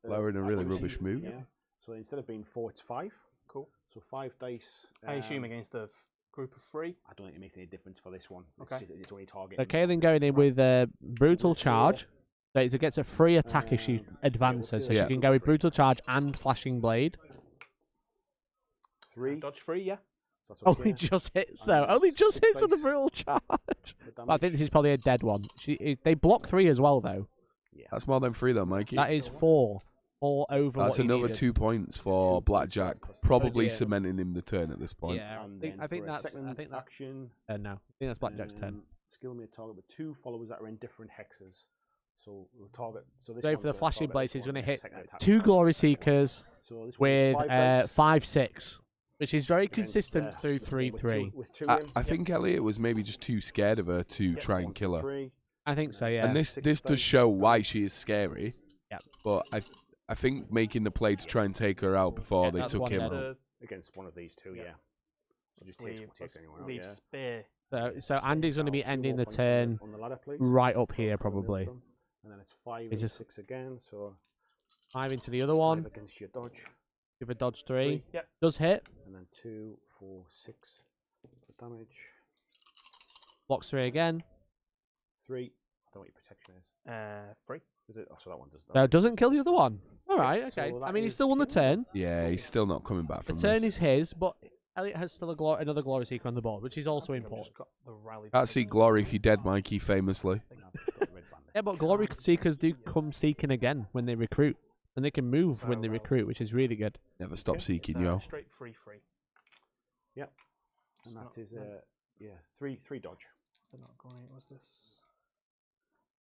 Lowering a really accuracy, rubbish move. Yeah. So instead of being 4, it's 5. Cool. So 5 dice. I assume against a group of 3. I don't think it makes any difference for this one. Okay. It's only target. So Kaylin going in with brutal charge. So it gets a free attack if she advances. So Yeah. she can go with brutal charge and flashing blade. 3. Dodge 3, yeah. So that's Only okay. just hits though. And Only just 6 hits on the dice. brutal charge. The But I think damage. this is probably a dead one. They block 3 as well though. Yeah. That's more than 3 though, Mikey. That is 4. 4 over That's what he another needed. 2 points for 2 Blackjack, points. probably Yeah. cementing him the turn at this point. Yeah, And I then think for a that's. second I think that. action. No, I think that's Blackjack's turn. Skill may target with 2 followers that are in different hexes. So we'll target. So this Go one's for the gonna flashing target blades. this He's going to one, hit second attack 2 with Glory the second one. Seekers So this one is with 5 dice 5-6, which is very against, consistent through with 3-3. With 2 I think Elliot was maybe just too scared of her to try and kill her. 3. I think so, yeah. And this 6 does dice. show why she is scary. Yep. But I think making the play to try and take her out before Yeah, they that's took one him dead. out. Against one of these 2, Yeah. yeah. So just takes anyone out, Leave yeah. spear. So Andy's going to be Now, 2 ending more the points turn on the ladder, please. right up For here, the probably. Maelstrom. And then it's 5 It's and just- 6 again, so 5 into the other 5 one. against your dodge. Give a dodge 3. Yep. Does hit. And then 2, 4, 6 for damage. Blocks 3 again. 3. I don't know what your protection is. 3. Is it? Oh, so that one does No, doesn't kill the other one. All right, So okay. that I mean, he is still won the Kaylin. turn. Yeah, he's still not coming back The from turn this. is his, but Elliot has still another Glory Seeker on the board, which is also important. Got the rally. Can't see glory if you're dead, Mikey, famously. Yeah, but Glory Seekers do come seeking again when they recruit. And they can move when they recruit, which is really good. Never stop Okay. seeking, yo. Straight 3/3. Yep. And that is, yeah, 3 dodge. They're not great. What's this?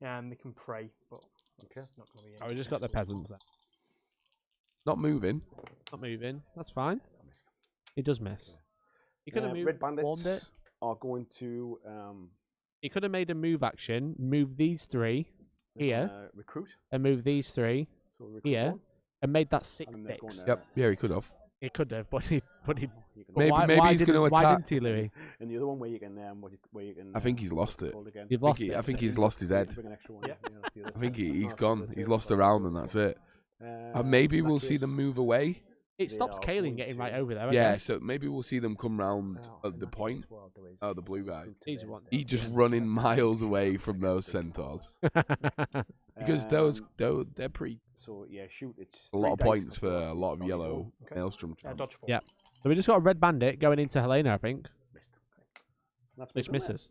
Yeah, and they can pray, but Okay. it's not going to be. Oh, we just got the peasants there. Not moving. Not moving. That's fine. I missed. He does miss. He could have moved, Red warmed it. Bandits are going to He could have made a move action, move these 3 here, recruit. and move these 3 So recruit here, one, and made that 6 and they're going picks. to- Yep. Yeah, he could have. He could have, but he. you can- Maybe- why, maybe why he's didn't, gonna Why attack- didn't he, Louis? And the other one where you can where you can. I think he's what's lost it it. called again? You've lost I it. think he's lost his head. Bring an extra one. Yeah. that's the other I think two. he's No, it's gone. the other He's two. lost a round and that's it. And maybe in that we'll see them case, move away. It They stops are Kaylin going getting to- right over there. Yeah, okay? so maybe we'll see them come round now, at in the that point. case, what I'll do is Oh, the blue guy. recruit to He's there one. instead. He just running miles away from those centaurs. Because those, they're pretty So yeah, shoot. It's a lot of 3 dice points per for four. a lot of He's got his yellow own. Okay. maelstrom. Yeah, charms. dodge 4. Yeah. So we just got a red bandit going into Helena, I think, Missed. That's which moved on there. misses.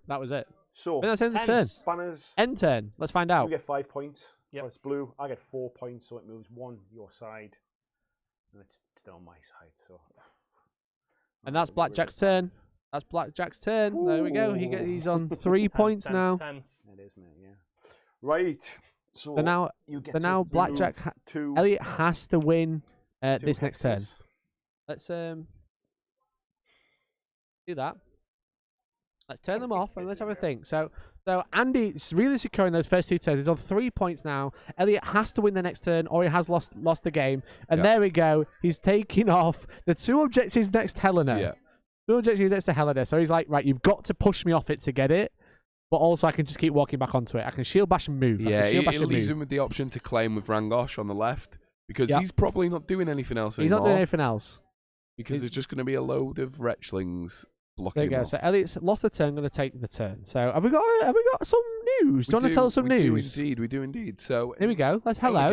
That was it. So, That's end the turn. Banners. End turn. Let's find out. You get 5 points. Yep. So it's blue. I get 4 points, so it moves 1 your side. And it's still on my side, so. And that's Blackjack's turn. That's Blackjack's turn. Ooh. There we go. He's on 3 points now. It is, mate, yeah. Right. So now Blackjack Elliot has to win this next turn. Let's do that. Let's turn them off and let's have a think. So Andy's really securing those first 2 turns. He's on 3 points now. Elliot has to win the next turn or he has lost the game. And there we go. He's taking off the 2 objectives next to Helena. Yeah. 2 objectives next to Helena. So he's like, right, you've got to push me off it to get it. But also I can just keep walking back onto it. I can shield bash and move. Yeah, it leaves him with the option to claim with Rangosh on the left. Because he's probably not doing anything else anymore. He's not doing anything else. Because there's just going to be a load of wretchlings blocking him. There you go. Off. So Elliot's lost the turn, going to take the turn. So have we got some news? Do you want to tell us some news? We do indeed. So here we go. Hello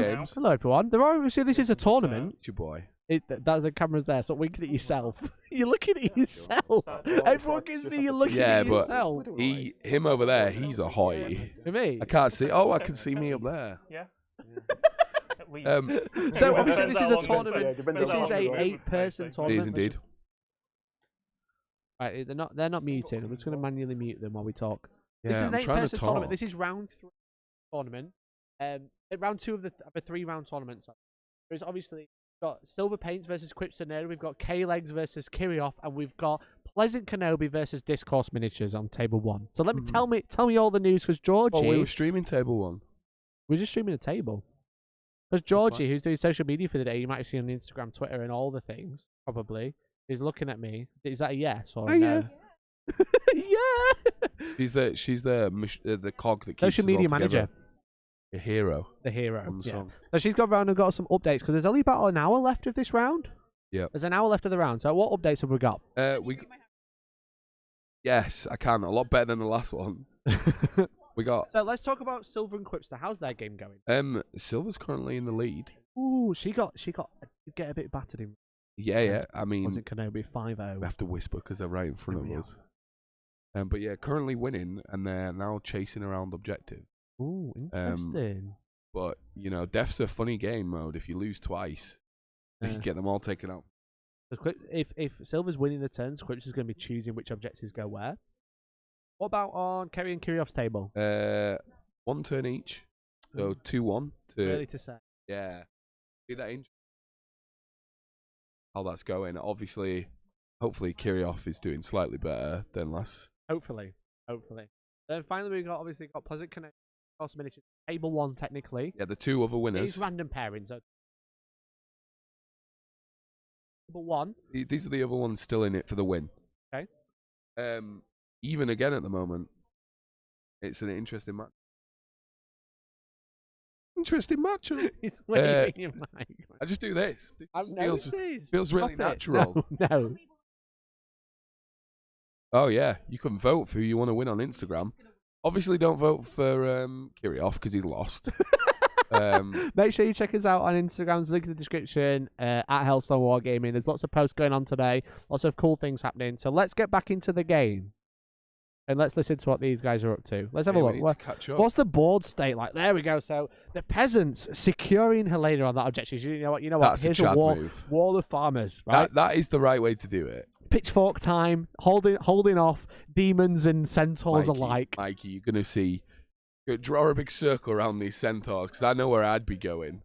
everyone. Obviously this is a tournament. It's your boy. The camera's there. Stop winking at yourself. You're looking at yourself. Everyone can see you looking at yourself. But him over there, he's a hoy. Me? I can't see. Oh, I can see me up there. Yeah. So obviously this is a tournament. This is a 8-person tournament. It is indeed. Right, they're not muting. I'm just going to manually mute them while we talk. Yeah, this is an 8-person tournament. This is round 3 tournament. Round 2 of the 3-round tournament. There's obviously got Silver Paints versus Quipsonera. We've got K-Legs versus Kirioth, and we've got Pleasant Kenobi versus Discourse Miniatures on table 1. So let me tell me all the news because Georgie. Oh, we were streaming table 1. We're just streaming a table. Because Georgie, who's doing social media for the day, you might have seen on Instagram, Twitter, and all the things, probably, is looking at me. Is that a yes or a no? Yeah. She's the cog that keeps social media manager. The hero. The hero. Yeah. So she's got around and got some updates because there's only about an hour left of this round. Yeah. There's an hour left of the round. So what updates have we got? Yes, I can. A lot better than the last one. We got. So let's talk about Silver and Quipster. How's their game going? Silver's currently in the lead. Ooh, she got get a bit battered in. Yeah. I mean, wasn't Kenobi 5-0? We have to whisper because they're right in front of us. But yeah, currently winning, and they're now chasing around objective. Ooh, interesting. But Death's a funny game mode. If you lose twice, you can get them all taken out. If Silver's winning the turns, Quipster's going to be choosing which objectives go where. What about on Kerry and Kirioth's table? 1 turn each. So 2-1. Really to say. Yeah. See that interesting? How that's going. Obviously, hopefully Kirioth is doing slightly better than last. Hopefully. Then finally we got Pleasant Connect. Miniatures. Table 1 technically. Yeah, the 2 other winners. These random pairings. So table 1. These are the other ones still in it for the win. Okay. Even again at the moment, it's an interesting match. I just do this. It feels really natural. No. Oh yeah, you can vote for who you want to win on Instagram. Obviously, don't vote for Kirioth because he's lost. Make sure you check us out on Instagram. Link in the description at Hellstormwargaming. There's lots of posts going on today. Lots of cool things happening. So let's get back into the game. And let's listen to what these guys are up to. Let's have a look. What's the board state like? There we go. So the peasants securing Helena on that objective. You know what? That's Here's a wall of farmers. Right. That is the right way to do it. Pitchfork time. Holding off demons and centaurs alike. Mikey, you're gonna see. Draw a big circle around these centaurs because I know where I'd be going.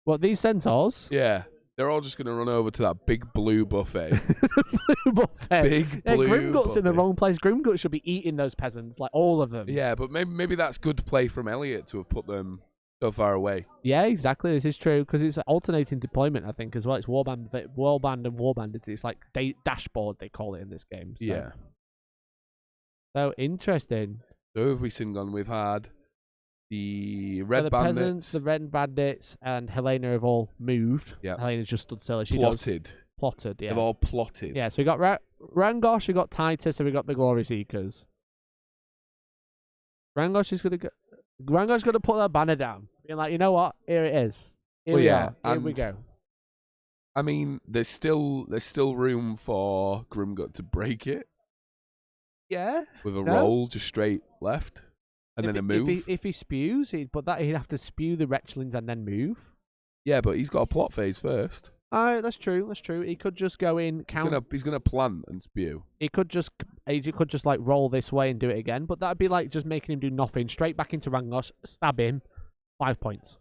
What, these centaurs? Yeah. They're all just going to run over to that big blue buffet. Blue buffet. Big blue Grimgut's buffet. in the wrong place. Grimgut should be eating those peasants, like all of them. Yeah, but maybe that's good play from Elliot to have put them so far away. Yeah, exactly. This is true because it's alternating deployment, I think, as well. It's warband and warband. It's like dashboard, they call it in this game. So. Yeah. So interesting. So have we seen gone? We've had the red bandits. Peasants, the red bandits, and Helena have all moved. Yeah. Helena's just stood still. Plotted. Plotted, yeah. They've all plotted. Yeah, so we got Rangosh, we got Titus, and we got the Glory Seekers. Rangosh is going to put that banner down. Being like, you know what? Here it is. Here we are. Here we go. I mean, there's still room for Grimgut to break it. Yeah. With a roll, just straight left, and then a move. If he spews, he'd have to spew the Retchlings and then move. Yeah, but he's got a plot phase first. That's true. That's true. He could just go in. He's gonna plant and spew. He could just like roll this way and do it again. But that'd be like just making him do nothing. Straight back into Rangos, stab him, 5 points.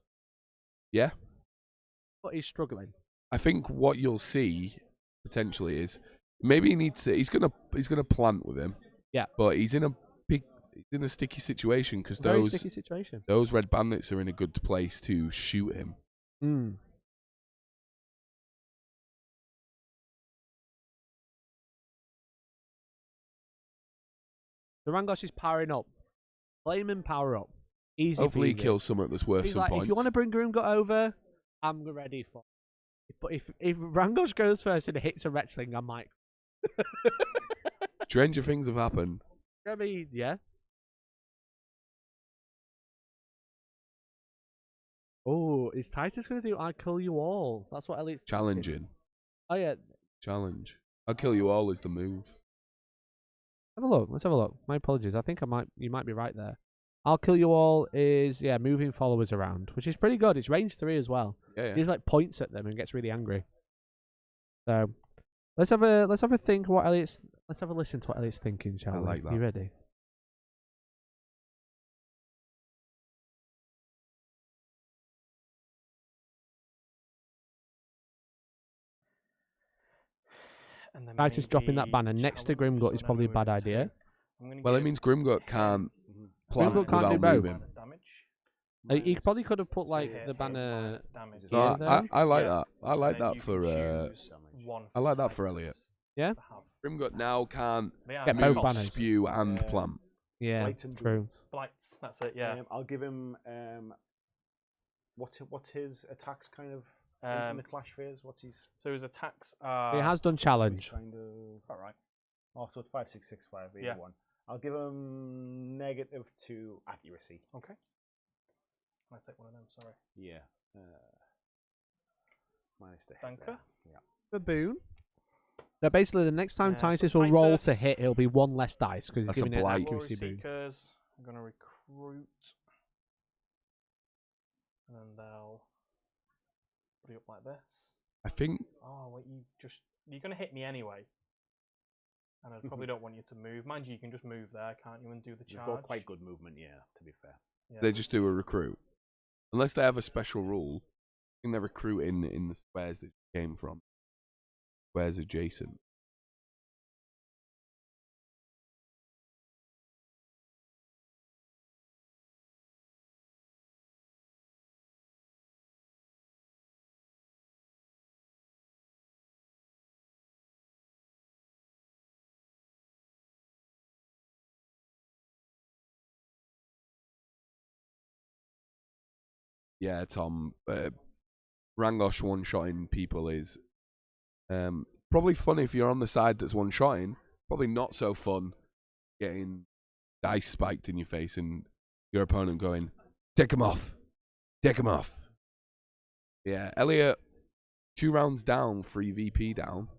Yeah. But he's struggling. I think what you'll see potentially is maybe he needs to. He's gonna plant with him. Yeah. But he's in a sticky situation because those red bandits are in a good place to shoot him. Mm. The Rangos is powering up. Flame and power up. Easy. Hopefully he kills someone that's worth some points. If you want to bring Groomgut over, I'm ready for it. But if Rangos goes first and hits a Retchling, I might. Stranger things have happened. I mean, yeah. Oh, is Titus going to do I kill you all? That's what Elliot's challenging. Thinking. Oh, yeah. Challenge. I'll kill you all is the move. Have a look. Let's have a look. My apologies. I think you might be right there. I'll kill you all is moving followers around, which is pretty good. It's range 3 as well. Yeah. He like points at them and gets really angry. So let's have a think what Elliot's. Let's have a listen to what Elliot's thinking, shall we? I like that. You ready? Titus dropping that banner next to Grimgut is probably a bad idea. Well, it means Grimgut can't plant Grimgut can't without do both. moving. He probably could have put like the banner. No, I like that. I like that for. I like that for Elliot. Yeah. Grimgut now can't get move, both banners. spew, and plant. Yeah, true. Blights, that's it. Yeah. I'll give him. What's his attacks kind of in the clash phase? So his attacks He are. has done challenge. Kind of. All right. Also, 5, 6, 6, 5, 8, 1. I'll give him -2 accuracy. Okay. Can I take one of them? Sorry. Yeah. Minus the Danke. Yeah. Baboon. So basically, the next time Titus will roll to hit, it'll be 1 less dice because he's giving it an accuracy boon. I'm going to recruit. And then they'll put it up like this. I think. Oh, wait, you're going to hit me anyway. And I probably don't want you to move. Mind you, you can just move there, can't you, and do the charge? You've got quite good movement, yeah, to be fair. Yeah. They just do a recruit. Unless they have a special rule, I think they're recruiting in the squares that it came from. Squares adjacent. Yeah, Tom. Rangos one-shotting people is probably fun if you're on the side that's one-shotting. Probably not so fun getting dice spiked in your face and your opponent going, take him off. Take him off. Yeah, Elliot, 2 rounds down, 3 VP down.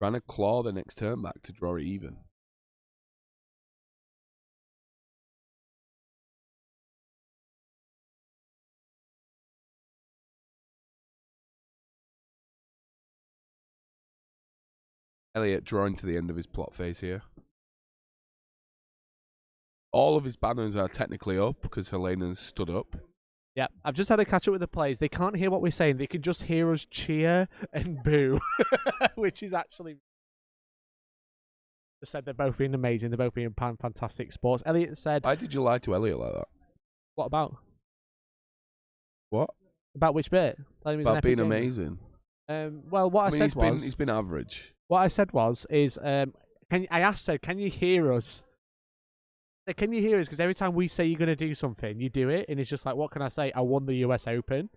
Trying to claw the next turn back to draw it even. Elliot drawing to the end of his plot phase here. All of his banners are technically up because Helena's stood up. Yeah, I've just had a catch up with the players. They can't hear what we're saying. They can just hear us cheer and boo, which is actually. They said they're both being amazing. They're both being fantastic sports. Elliot said. Why did you lie to Elliot like that? What about? What? About which bit? About being amazing. Well, what I said was he's been average. What I said I said, can you hear us? Can you hear us? Because every time we say you're going to do something, you do it, and it's just like, what can I say? I won the US Open.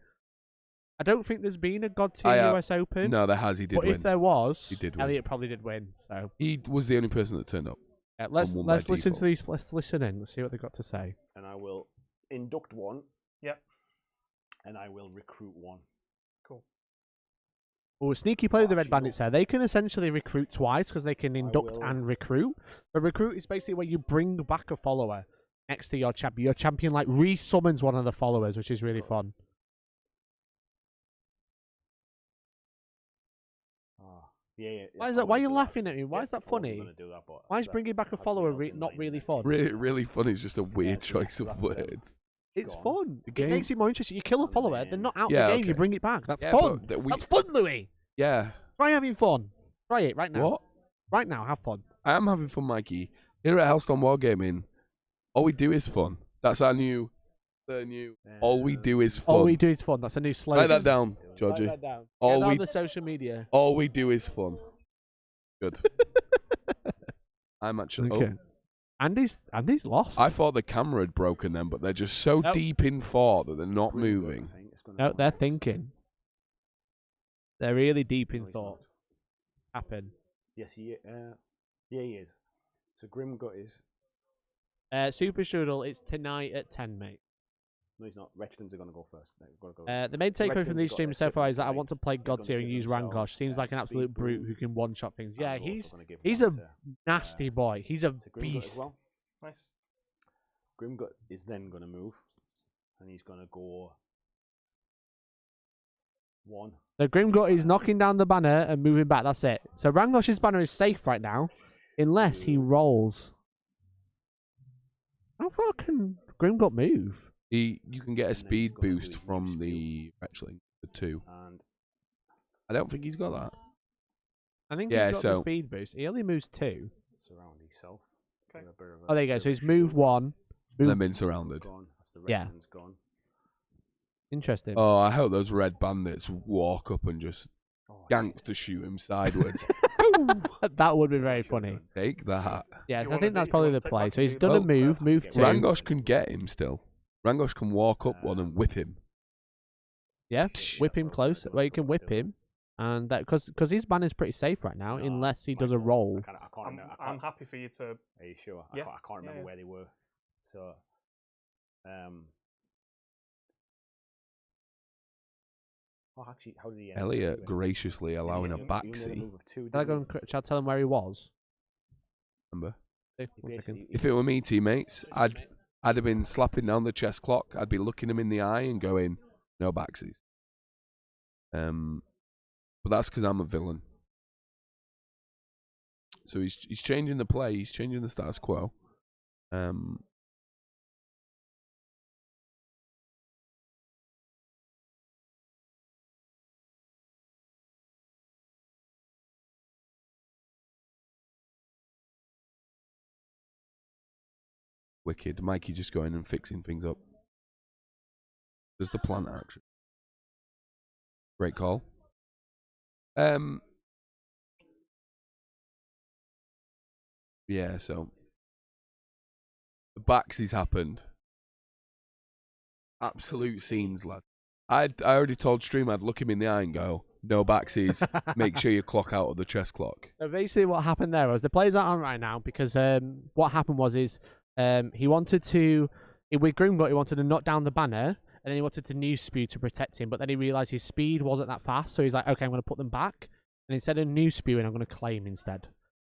I don't think there's been a God tier US Open. No, there has. He did win. But if there was, he did win. Elliot probably did win. So he was the only person that turned up. Yeah, let's listen to these. Let's listen in. Let's see what they've got to say. And I will induct 1. Yep. And I will recruit 1. Cool. Oh, sneaky play with the Red Bandits there. They can essentially recruit twice because they can induct and recruit. But recruit is basically where you bring back a follower next to your champion. Your champion like resummons one of the followers, which is really fun. Yeah. Why is that? Why are you laughing at me? Why is that funny? Why is bringing back a follower not really fun? Really funny. It's just a weird choice of words. It's fun. It makes it more interesting. You kill a follower, they're not out the game. Okay. You bring it back. That's fun. That's fun, Louis. Yeah. Try having fun. Try it right now. What? Right now, have fun. I am having fun, Mikey. Here at Hellstormwargaming, all we do is fun. That's our new. All we do is fun. All we do is fun. That's a new slogan. Write that down, Georgie. Write that down. Get on the social media. All we do is fun. Good. I'm actually. Okay. Oh. Andy's lost. I thought the camera had broken them, but they're just so deep in thought that they're not moving. No, they're thinking. They're really deep in thought. Happen. Yes, he is. So Grimgut is. Super Strudel, it's tonight at 10, mate. No, he's not. Wretchedens are going to go first. The main takeaway from these streams so far is that I want to play God tier and use Rangosh. Seems like an absolute brute who can one-shot things. Yeah, he's a nasty boy. He's a beast. Well. Nice. Grimgut is then going to move, and he's going to go 1. So Grimgut is knocking down the banner and moving back. That's it. So Rangosh's banner is safe right now, unless he rolls. How far can Grimgut move? You can get a speed boost from the wrestling for 2. And I don't think he's got that. I think he's got the speed boost. He only moves 2. Surround himself. Okay. Oh, there you go. So he's moved 1. They've been surrounded. Yeah. Interesting. Oh, I hope those red bandits walk up and just gangster shoot him sideways. That would be very funny. Take that. Yeah, I think that's probably the play. So he's done a move 2. Rangosh can get him still. Rangosh can walk up one and whip him. Yeah, whip him close. Well, you can whip him, and that because his banner's pretty safe right now, unless he does a roll. I'm happy for you to. Are you sure? Yeah. I can't remember where they were. So, actually, how did he? Elliot graciously allowing a backseat. Shall I tell him where he was? Remember? Second. If it were me, teammates, I'd have been slapping down the chest clock. I'd be looking him in the eye and going, "No backsies." But that's because I'm a villain. So he's changing the play. He's changing the status quo. Wicked. Mikey just going and fixing things up. There's the plant action. Great call. Yeah, so the backsies happened. Absolute scenes, lad. I already told Stream I'd look him in the eye and go, "No backsies. Make sure you clock out of the chest clock." So basically, what happened there was the players aren't on right now because what happened was he wanted to with Grimgut, he wanted to knock down the banner. And then he wanted to new spew to protect him, but then he realised his speed wasn't that fast, so he's like, okay, I'm going to put them back. And instead of new spewing, I'm going to claim instead.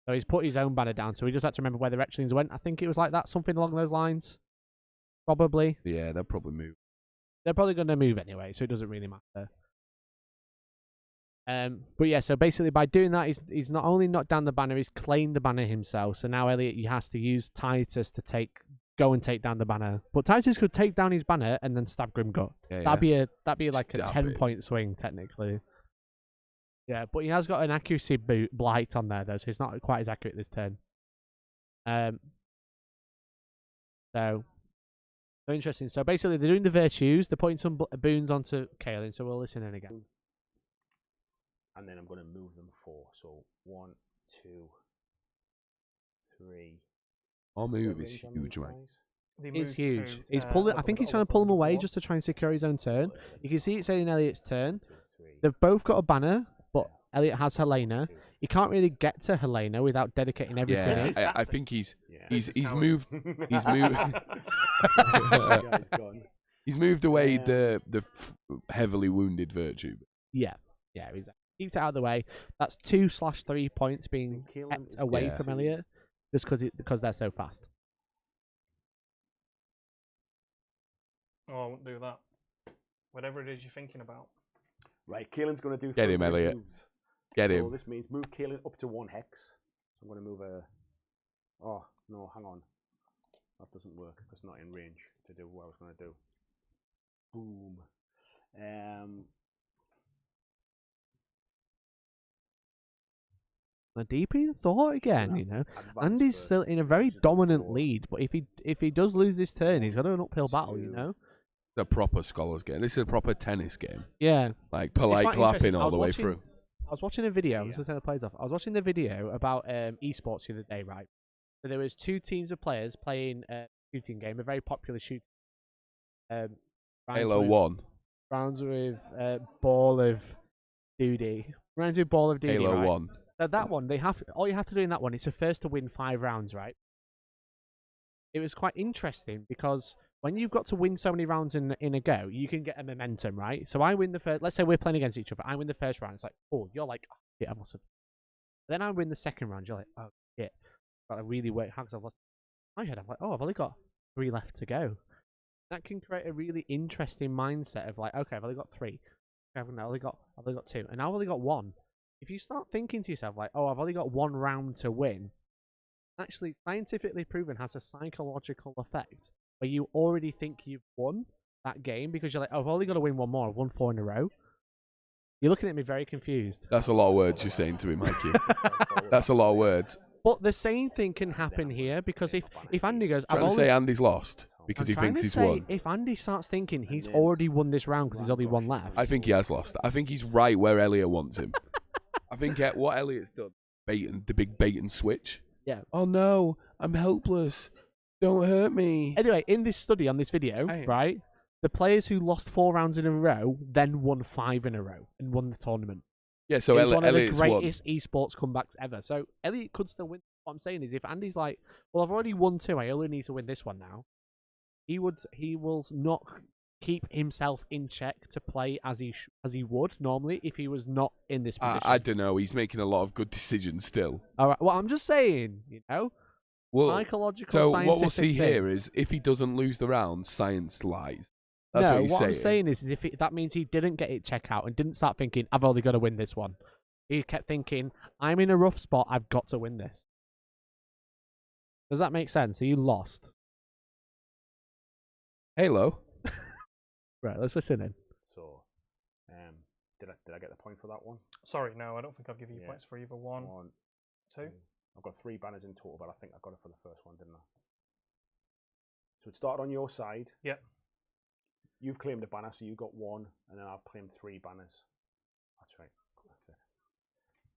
So he's put his own banner down, so he just had to remember where the Wretchlings went. I think it was like that, something along those lines. Probably. Yeah, they'll probably move. They're probably going to move anyway, so it doesn't really matter. But yeah, so basically by doing that, he's not only knocked down the banner, he's claimed the banner himself. So now Elliot, he has to use Titus to go and take down the banner. But Titus could take down his banner and then stab Grimgut. Yeah, that'd be like a 10-point swing technically. Yeah, but he has got an accuracy blight on there though, so it's not quite as accurate this turn. So interesting. So basically, they're doing the virtues. They're putting some boons onto Kaelin. So we'll listen in again. And then I'm going to move them 4. So 1, 2, 3. Our move is huge, right? It's huge. He's pulling. I think he's trying to pull him away just to try and secure his own turn. You can see it saying Elliot's turn. They've both got a banner, but Elliot has Helena. He can't really get to Helena without dedicating everything. Yeah, I think he's moved. He's moved. He's moved away the heavily wounded virtue. Yeah, exactly. keeps it out of the way. That's 2/3 points being kept away from Elliot just because they're so fast. Oh, I won't do that. Whatever it is you're thinking about. Right, Keelan's going to do Get him, Elliot. moves. Get him. So this means move Keelan up to 1 hex. I'm going to move a... Oh, no, hang on. That doesn't work because it's not in range to do what I was going to do. Boom. A deep in thought again, you know. Andy's still in a very dominant lead, but if he does lose this turn, he's got an uphill battle, you know. It's a proper scholars game. This is a proper tennis game. Yeah. Like polite clapping all the way through. I was watching a video. I'm just going to turn the plays off. I was watching the video about esports the other day, right? So there was 2 teams of players playing a shooting game, a very popular shooting. Halo 1. Rounds with Ball of Duty. Rounds with Ball of Duty. Halo right? 1. So that one, all you have to do in that one is first to win 5 rounds, right? It was quite interesting because when you've got to win so many rounds in a go, you can get a momentum, right? So I win the first. Let's say we're playing against each other. I win the first round. It's like, oh, you're like, oh, shit, I must have. Then I win the second round. You're like, oh shit, got to really work hard because I've lost my head. I'm like, oh, I've only got 3 left to go. That can create a really interesting mindset of like, okay, I've only got 3. I've only got 2, and now I've only got 1. If you start thinking to yourself like, oh, I've only got 1 round to win, actually scientifically proven has a psychological effect where you already think you've won that game because you're like, oh, I've only got to win 1 more. I've won 4 in a row. You're looking at me very confused. That's a lot of words you're saying to me, Mikey. That's a lot of words. But the same thing can happen here because if Andy goes... Trying to say Andy's lost because he thinks he's won. If Andy starts thinking he's already won this round because there's only 1 left... I think he has lost. I think he's right where Elliot wants him. I think what Elliot's done, the big bait and switch. Yeah. Oh no, I'm helpless. Don't hurt me. Anyway, in this study on this video, right, the players who lost 4 rounds in a row then won 5 in a row and won the tournament. Yeah, so Elliot's one of the won. greatest esports comebacks ever. So Elliot could still win. What I'm saying is, if Andy's like, well, I've already won 2, I only need to win this one now. He will not keep himself in check to play as he would normally if he was not in this position. I don't know. He's making a lot of good decisions still. All right. Well, I'm just saying, you know, psychological. So what we'll see here is if he doesn't lose the round, science lies. That's what he's saying. I'm saying is if that means he didn't get it check out and didn't start thinking, I've only got to win this one. He kept thinking, I'm in a rough spot. I've got to win this. Does that make sense? Are you lost? Halo. Right, let's listen in. So, did I get the point for that one? Sorry, no, I don't think I've given you points for either 1, 2. I've got 3 banners in total, but I think I got it for the first one, didn't I? So it started on your side. Yep. You've claimed a banner, so you got 1, and then I've claimed 3 banners. That's right. That's it.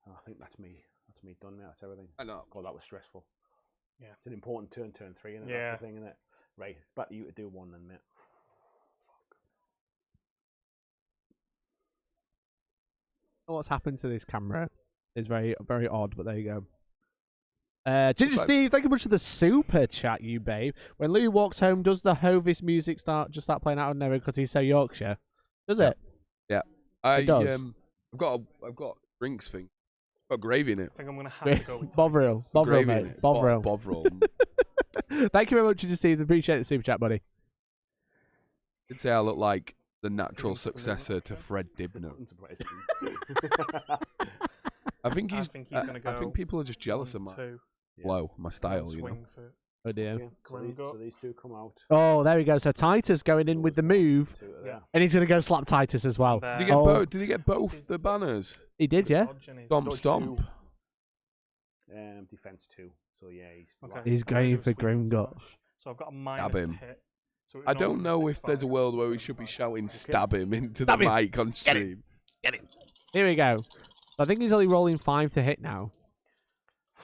And I think that's me. That's me done, mate. That's everything. I know. God, that was stressful. Yeah. It's an important turn 3, and yeah. That's the thing, isn't it? Right, back to you to do 1 then, mate. What's happened to this camera is very, very odd, but there you go. Ginger Steve, thank you much for the super chat, you babe. When Louis walks home, does the Hovis music start playing out of nowhere because he's so Yorkshire? Does it? Yeah. It does. I've got drinks thing. I've got gravy in it. I think I'm gonna have to go with Bovril, mate. Bovril. Bovril. Thank you very much, Ginger Steve. Appreciate the super chat, buddy. I'd say I look like the natural successor to Fred Dibner. I think he's gonna go. I think people are just jealous of my flow, my style. You know. Oh dear. Okay, so these 2 come out. Oh, there we go. So Titus going in with the move, and he's gonna go slap Titus as well. Did he get both the banners? He did, yeah. Stomp. Defense 2. So yeah, he's going for Grim Guts. So I've got a minus to hit. So I don't know if there's a world where we should be shouting "stab him" into the mic on stream. Get it. Here we go. I think he's only rolling 5 to hit now.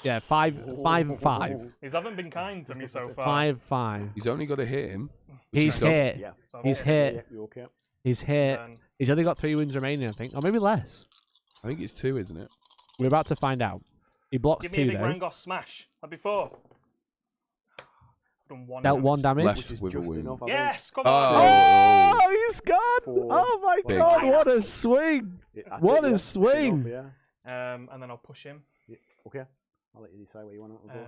Yeah, 5 and 5. He haven't been kind to me so far. 5. He's only got to hit him. He's hit. Yeah. He's hit. You okay? He's hit. He's only got 3 wins remaining, I think, or maybe less. I think it's 2, isn't it? We're about to find out. He blocks 2 though. Give me a big Rangos smash. That'd be 4. Done 1 Dealt damage. 1 damage. Left Which is with a just wound. enough, I Yes, come on. Oh, he's gone! 4, Oh my Big. god, what a swing! Yeah, that's What it, a yeah. swing! Enough, yeah. And then I'll push him. Okay. I'll let you decide where you want to go.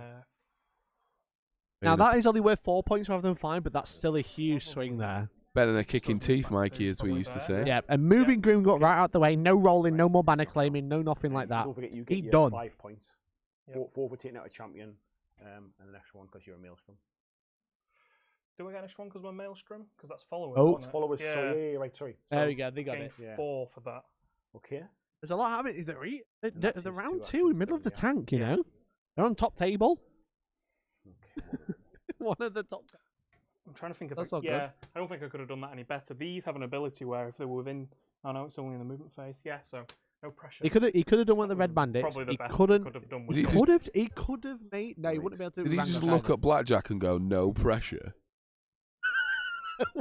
Now that is only worth 4 points rather than 5, but that's still a huge swing there. Better than a kick in teeth, Mikey, as we used to say. Yeah, and moving Grimgott right out the way, no rolling, no more banner claiming, no nothing like that. Don't forget you get He your done. 5 points. 4 for taking out a champion, and an extra one because you're a maelstrom. Do I get an extra one because I'm a maelstrom? Because that's followers. Oh. isn't it? Followers. Yeah. Sorry, yeah, right. Sorry. There we go, they got Gain it. Yeah. 4 for that. Okay. There's a lot happening. They're that's his round 2 2 in actions middle of the done, tank, you Yeah. know? They're on top table. Okay. One of the top. I'm trying to think of That's it. all good. Yeah, I don't think I could have done that any better. These have an ability where if they were within, oh no, it's only in the movement phase. Yeah, so no pressure. He could have done one of the red bandits. Probably the He best couldn't. could have done Did with he that. He could have made. No, he wouldn't be able to. Did he Rango just look either. at Blackjack and go, no pressure?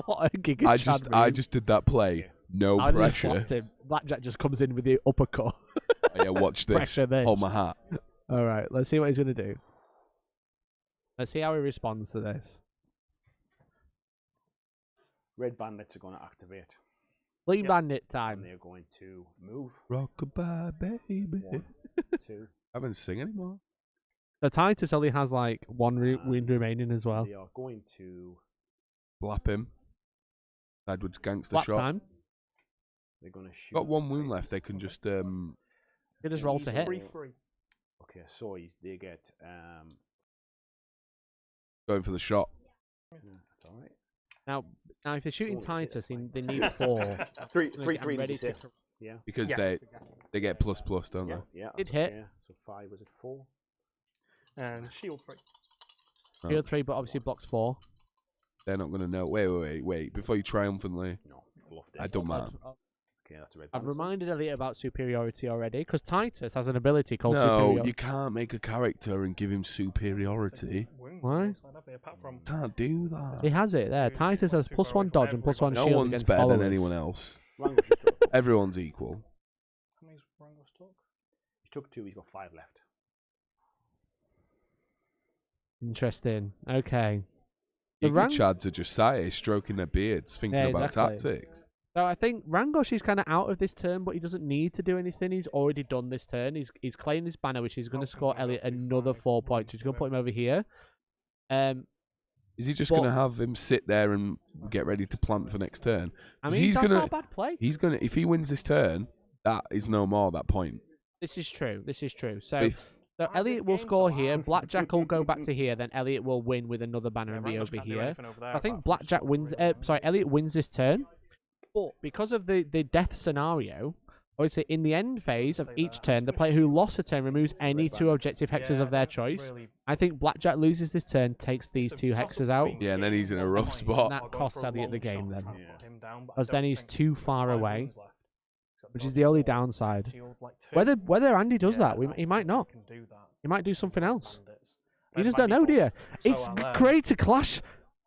What a giga I just did that play. No I just pressure. slapped him. Blackjack just comes in with the uppercut. Yeah, watch this. Pressure this. Hold my hat. All right, let's see what he's gonna do. Let's see how he responds to this. Red bandits are going to activate, Fleet bandit and time. they're going to move. Rockabye, baby. 1, 2. I haven't sing anymore. The Titus only has like 1 wound And remaining as well. They are going to. Blap him. Edward's gangster Black shot. time. They're going to shoot. Got 1 the wound left. Titans. They can just He just roll to hit. 3-3. Okay, so they get. go in for the shot. Yeah, that's all right. Now if they're shooting Don't hit, Titus, it's fine. they need 4. 3, Like, 3, I'm 3. ready Did you to say? Yeah. Because Yeah. they get plus, don't Yeah. they? Yeah. Did that's hit. okay. So 5 was it 4? And shield 3. Shield 3, but obviously blocks 4. They're not going to know. Wait. Before you triumphantly. No, fluffed it. I don't mind. Okay, that's a red. I've bandit. reminded Elliot about superiority already, because Titus has an ability called No, superiority. you can't make a character and give him superiority. Why? Apart from Can't do that. He has it there. Titus has +1 dodge and +1 No shield one's against better followers. than anyone else. Rango's just took. Everyone's equal. how many's Rango's took? He took 2. He's got 5 left. Interesting. Okay. The Iggy Rang- chads are just sat here stroking their beards, thinking Yeah, about exactly. tactics. So I think Rangosh is kind of out of this turn, but he doesn't need to do anything. He's already done this turn. He's claimed his banner, which is going to score Elliot another 4 points. He's going to put him over here. Is he just But- going to have him sit there and get ready to plant for next turn? I 'Cause mean, he's that's gonna- not a bad play. He's gonna. If he wins this turn, that is no more that point. This is true. This is true. So, If- so Elliot will score here. Blackjack will go back to here. Then Elliot will win with another banner and be over here. I think Blackjack wins. Elliot wins this turn. But because of the death scenario, obviously in the end phase of each turn, the player who lost a turn removes any 2 objective hexes of their choice. I think Blackjack loses this turn, takes these 2 hexes out, Yeah, and then he's in a rough and spot. that costs Elliot the game then. Yeah. Because then he's too far away, which is the only downside. Whether Andy does that, he might not. He might do something else. You just don't know, do you? It's creator clash,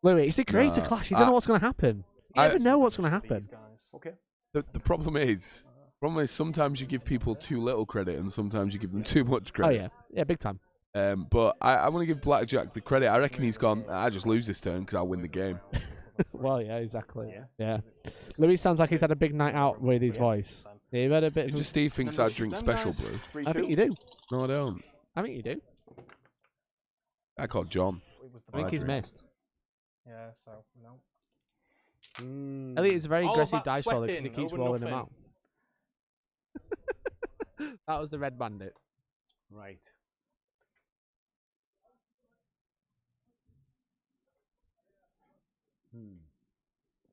Louis. It's a creator No, clash. You don't know what's going to happen. You never know what's going to happen. Okay. The problem is sometimes you give people too little credit and sometimes you give them too much Oh credit. yeah, big time. But I want to give Blackjack the credit. I reckon he's gone. I just lose this turn because I'll win the game. Well, yeah, exactly. Yeah. Yeah. Louis sounds like he's had a big night out with his voice. Yeah, you've had a bit of. Just Steve thinks I drink special brew. 3, I 2. think you do. No, I don't. I think you do. I called John. I think he's missed. Yeah, so no. Elliot is a very All aggressive that dice roller because he sweating keeps over rolling them nothing. out. That was the red bandit. Right.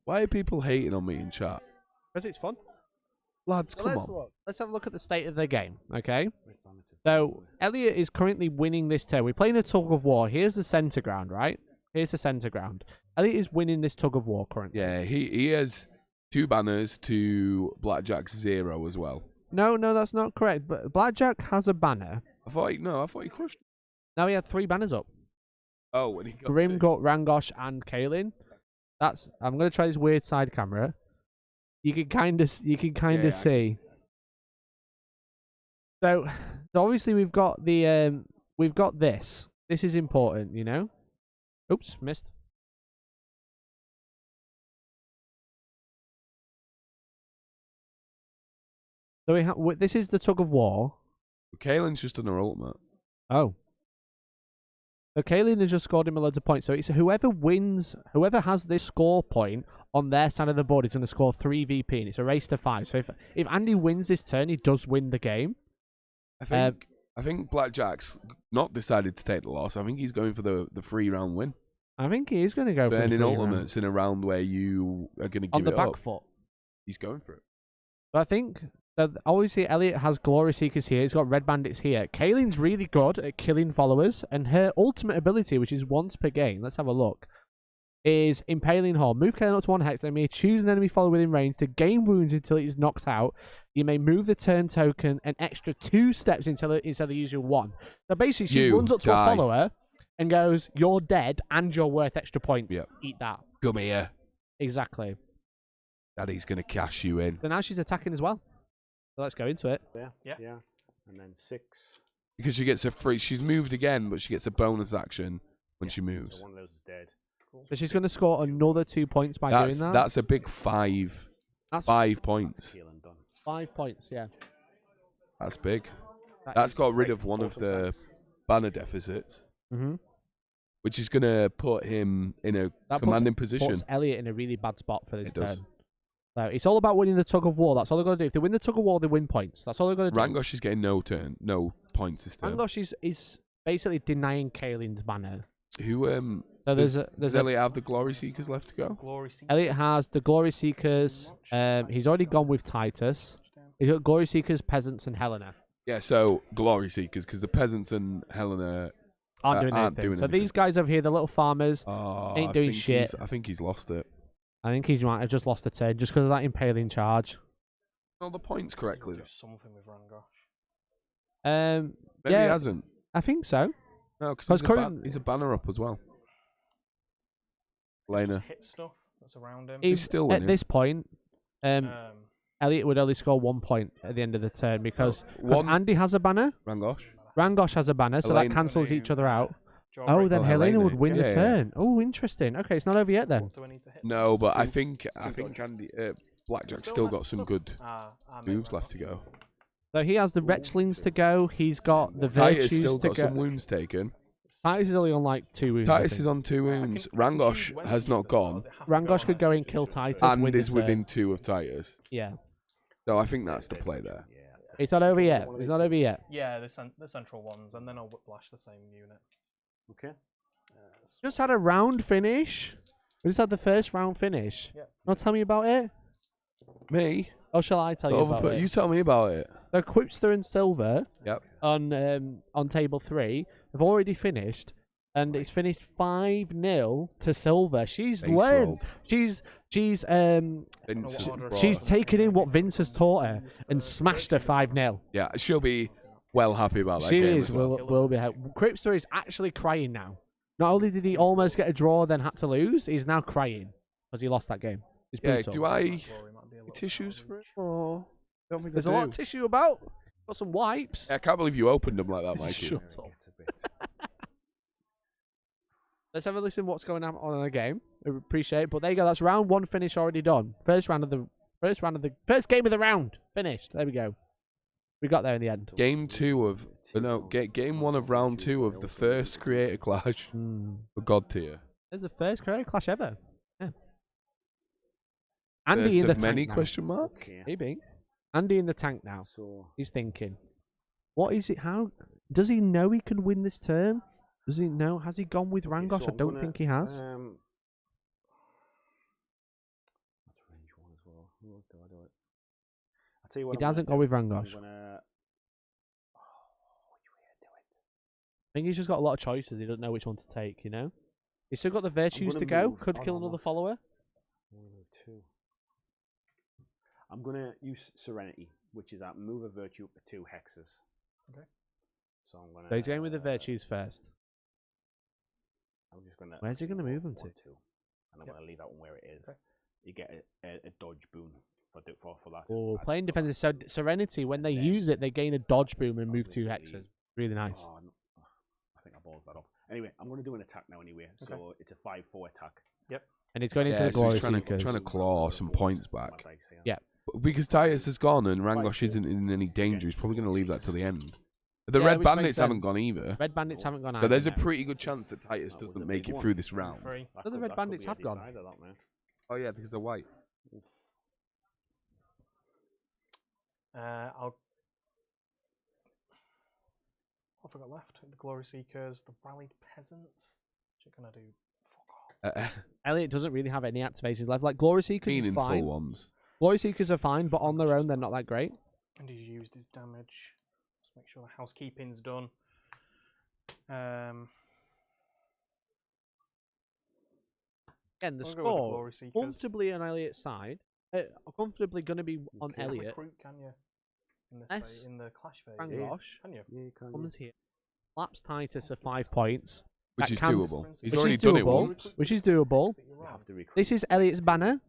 Why are people hating on me in chat? Because it's fun. Lads, come on. Let's have a look at the state of the game, okay? Red bandits are So, blue. Elliot is currently winning this turn. We're playing a tug of war. Here's the centre ground, right? Here's the centre ground. Elliot is winning this tug of war currently. Yeah, he has 2 banners to Blackjack's 0 as well. No, that's not correct. But Blackjack has a banner. I thought he crushed. Now he had 3 banners up. Oh, when he got Grim, 2. got Rangosh, and Kaelin. I'm gonna try this weird side camera. You can kind of Yeah, see. So obviously we've got the we've got this. This is important, you know. Oops, missed. So this is the tug of war. Kaylin's just done her ultimate. Oh. So Kaylin has just scored him a load of points. So it's whoever wins, whoever has this score point on their side of the board is going to score 3 VP, and it's a race to 5. So if Andy wins this turn, he does win the game. I think Blackjack's not decided to take the loss. I think he's going for the 3-round win. I think he is going to go for the burning 3 ultimates in a round where you are going to give on the it back up. foot. He's going for it. But I think that obviously Elliot has Glory Seekers here. He's got Red Bandits here. Kaylin's really good at killing followers, and her ultimate ability, which is once per game, let's have a look, is Impaling Horn. Move Kaylin up to 1 hex, and may choose an enemy follower within range to gain wounds until it is knocked out. You may move the turn token an extra 2 steps instead of the usual 1. So basically, she runs up to a follower and goes, "You're dead, and you're worth extra points. Yep. Eat that." Come here. Exactly. Daddy's going to cash you in. So now she's attacking as well. So let's go into it. Yeah. And then 6. Because she gets a free... She's moved again, but she gets a bonus action when she moves. So one of those is dead. So she's going to score another 2 points by doing that. That's a big 5. That's 5 points. 5 points, yeah. That's big. That's got rid of one of the banner deficits. Mm-hmm. Which is going to put him in a commanding position. Puts Elliot in a really bad spot for this turn. Does. So it's all about winning the tug of war. That's all they've got to do. If they win the tug of war, they win points. That's all they've got to do. Rangosh is getting no points this turn. Rangosh is basically denying Kaylin's banner. Who so does Elliot have the Glory Seekers left to go? Elliot has the Glory Seekers. He's already gone with Titus. He's got Glory Seekers, Peasants, and Helena. Yeah, so Glory Seekers, because the Peasants and Helena aren't doing anything. So these guys over here, the little farmers, ain't doing shit. I think he's lost it. I think he might have just lost a turn just because of that impaling charge. All the points correctly. Do something with Rangosh. Maybe he hasn't. I think so. No, because he's a banner up as well. Lena. Hit stuff that's around him. He's still winning. At this point, Elliot would only score 1 point at the end of the turn because Andy has a banner. Rangosh has a banner, so that cancels each other out. Then Helena would win the turn. Oh, interesting. Okay, it's not over yet then. No, but I think Andy Blackjack's still got some good moves left to go. So he has the Wretchlings to go. He's got the Virtues Titus still to got go. some wounds taken. Titus is only on like 2 wounds. Titus is on 2 wounds. Rangosh has not gone. Rangosh could go and kill Titus. And is within 2 of Titus. Yeah. So I think that's the play there. It's not over yet. It's not over yet. Yeah, the central ones, and then I'll whiplash the same unit. Okay. Just had a round finish. We just had the first round finish. Yeah. Want to tell me about it? Me? Or shall I tell you about it? You tell me about it. So Quipster and Silver Yep. on table 3 have already finished, and it's finished 5-0 to Silver. She's learned. She's taken in what Vince has taught her and smashed her 5-0. Yeah, she'll be well happy about that game. She is. Will be. Quipster is actually crying now. Not only did he almost get a draw, then had to lose, he's now crying because he lost that game. It's brutal. Do I tissues for it? Or there's a lot of tissue about. Got some wipes. I can't believe you opened them like that, Mikey. Shut up. Let's have a listen. What's going on in the game? I appreciate it. But there you go. That's round 1 finish already done. First game of the round finished. There we go. We got there in the end. Game 1 of round 2 of the first creator clash for God tier. It's the first creator clash ever. Yeah. Andy Andy in the tank many now. question mark? Okay. Maybe. Andy in the tank now. So he's thinking, what is it? How does he know he can win this turn? Does he know? Has he gone with Rangosh? so I don't think he has. That's range 1 as well. Do I do it? I'll tell you what. He hasn't gone with Rangosh. Which way do it? I think he's just got a lot of choices. He doesn't know which one to take. You know, he's still got the Virtues to go. Could kill another follower. 1 or 2. I'm gonna use Serenity, which is that move a virtue up to 2 hexes. Okay. So I'm gonna. So he's going with the Virtues first. I'm just gonna. Where's he gonna move them to? 1, 2, and I'm gonna leave that one where it is. Okay. You get a dodge boon for that. Oh, playing defensive. So Serenity, when they use it, they gain a dodge boom and move 2 hexes. Really nice. Oh, no. I think I balls that up. Anyway, I'm going to do an attack now anyway. So it's a 5-4 attack. Yep. And it's going into the so Glory he's trying Seekers. to claw some points back. Yeah. Because Titus has gone and Rangosh isn't in any danger, he's probably going to leave that till the end. The Red Bandits haven't gone either. Red Bandits haven't gone either. But there's a pretty good chance that Titus doesn't make it through this round. No, the Red Bandits have gone. Oh yeah, because they're white. What have I got left? The Glory Seekers, the Rallied Peasants. What can I do? Fuck off. Elliot doesn't really have any activations left. Like Glory Seekers is fine. Full ones. Glory Seekers are fine, but on their own they're not that great. And he's used his damage. Let's make sure the housekeeping's done. Again, the score comfortably on Elliot's side. Comfortably going to be on Elliot. Recruit, can you? In this phase, in the clash phase. Rangosh Can you? Yeah, you can. comes here. Slaps Titus at 5 points. Which is doable. He's Which already is done it doable. once. Which is doable. This is Elliot's banner.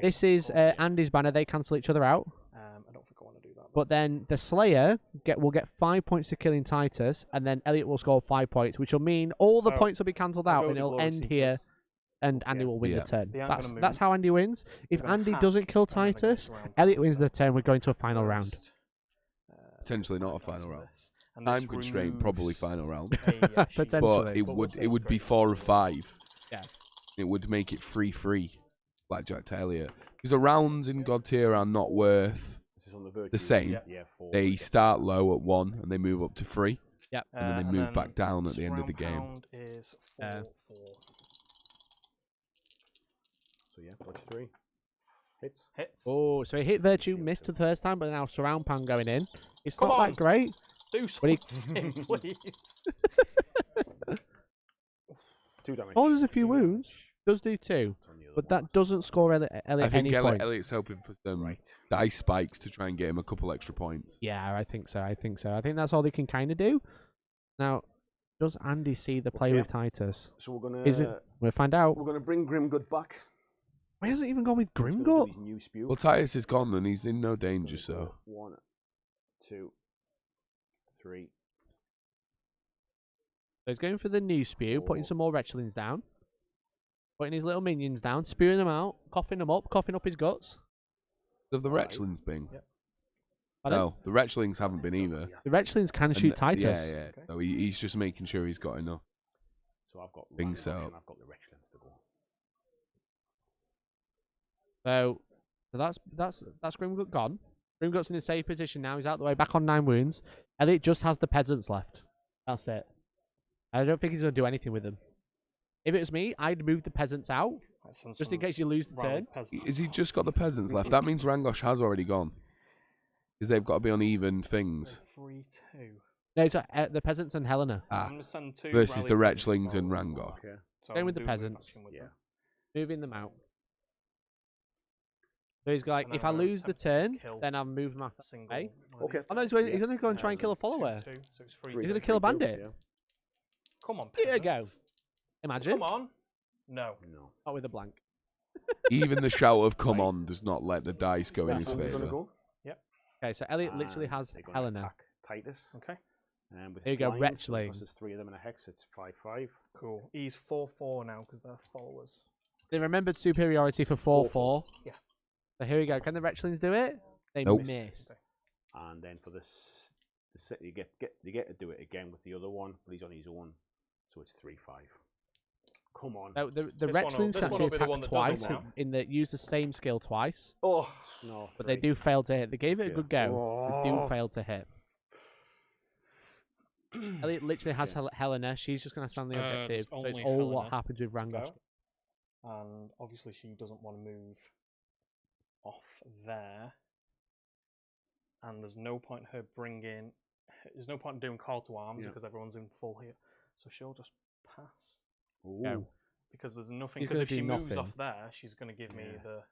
This is Andy's banner. They cancel each other out. I don't think I want to do that. But then the Slayer will get 5 points for killing Titus, and then Elliot will score 5 points, which will mean all the points will be cancelled out, and it'll end here, and Andy will win the turn. That's how Andy wins. If Andy doesn't kill Titus, Elliot wins the turn. We're going to a final round. Potentially not a final round. Time constraint, probably final round. Potentially. But it would be 4 of 5. Yeah. It would make it 3-3. Blackjack to Elliot. Because the rounds in God tier are not worth the same. They start low at 1 and they move up to 3. Yep. And then they move back down at the end of the game. Round is 4-4. So yeah, plus 3. Hits. Oh, so he hit Virtue, missed the first time, but now Surround Pound going in. It's not that great. Do something, please. 2 damage. Oh, there's a few wounds. Does do 2. But that doesn't score Elliot I think any points. Elliot's hoping for some dice spikes to try and get him a couple extra points. Yeah, I think so. I think that's all they can kind of do. Now, does Andy see the play with Titus? So we're gonna. We'll find out. We're gonna bring Grimgut back. Why hasn't he even gone with Grimgut? Well, Titus is gone and he's in no danger, so. 1, 2, 3. So he's going for the new spew, putting some more Wretchlings down. Putting his little minions down, spewing them out, coughing them up, coughing up his guts. Have the Wretchlings been? Yep. No, the Wretchlings haven't been either. The Wretchlings can shoot Titus. Yeah. Okay. So he's just making sure he's got enough. So I've got things so. And I've got the Wretchlings to go. So that's Grimgut gone. Grimgut's in a safe position now. He's out the way, back on 9 wounds. Elliot just has the peasants left. That's it. I don't think he's going to do anything with them. If it was me, I'd move the peasants out, just in case you lose the turn. Is he just got the peasants left? That means Rangosh has already gone. Because they've got to be on even things. 3-2. No, it's the peasants and Helena. Versus the Wretchlings and Rangosh. Okay. So going with the peasants. Moving them out. So he's like, if I lose the turn, then I'll move my away. Okay. Oh no, he's going to go and try and kill a follower. He's going to kill a bandit. Come on, here you go. Imagine. Come on. No. Not with a blank. Even the shout of "come on" does not let the dice go in his favour. Yep. Okay, so Elliot literally has Helena. Titus. Okay. And with here you go, Wretchling. Because there's 3 of them in a hex, it's 5-5. Cool. He's 4-4 now because they're followers. They remembered superiority for 4-4. Yeah. So here we go. Can the Wretchlings do it? They nope. miss. And then for this, you get to do it again with the other one, but he's on his own, so it's 3-5. Come on. No, the Wretchlings can actually attack twice. Use the same skill twice. Oh no! But they do fail to hit. They gave it a good go. They do fail to hit. Elliot literally has Helena. She's just going to stand the objective. So it's all Helena what happens with Rangosh. And obviously she doesn't want to move off there. And there's no point her bringing... There's no point in doing call to arms because everyone's in full here. So she'll just pass. Ooh. Because there's nothing... Because if she moves off there, she's going to give me the...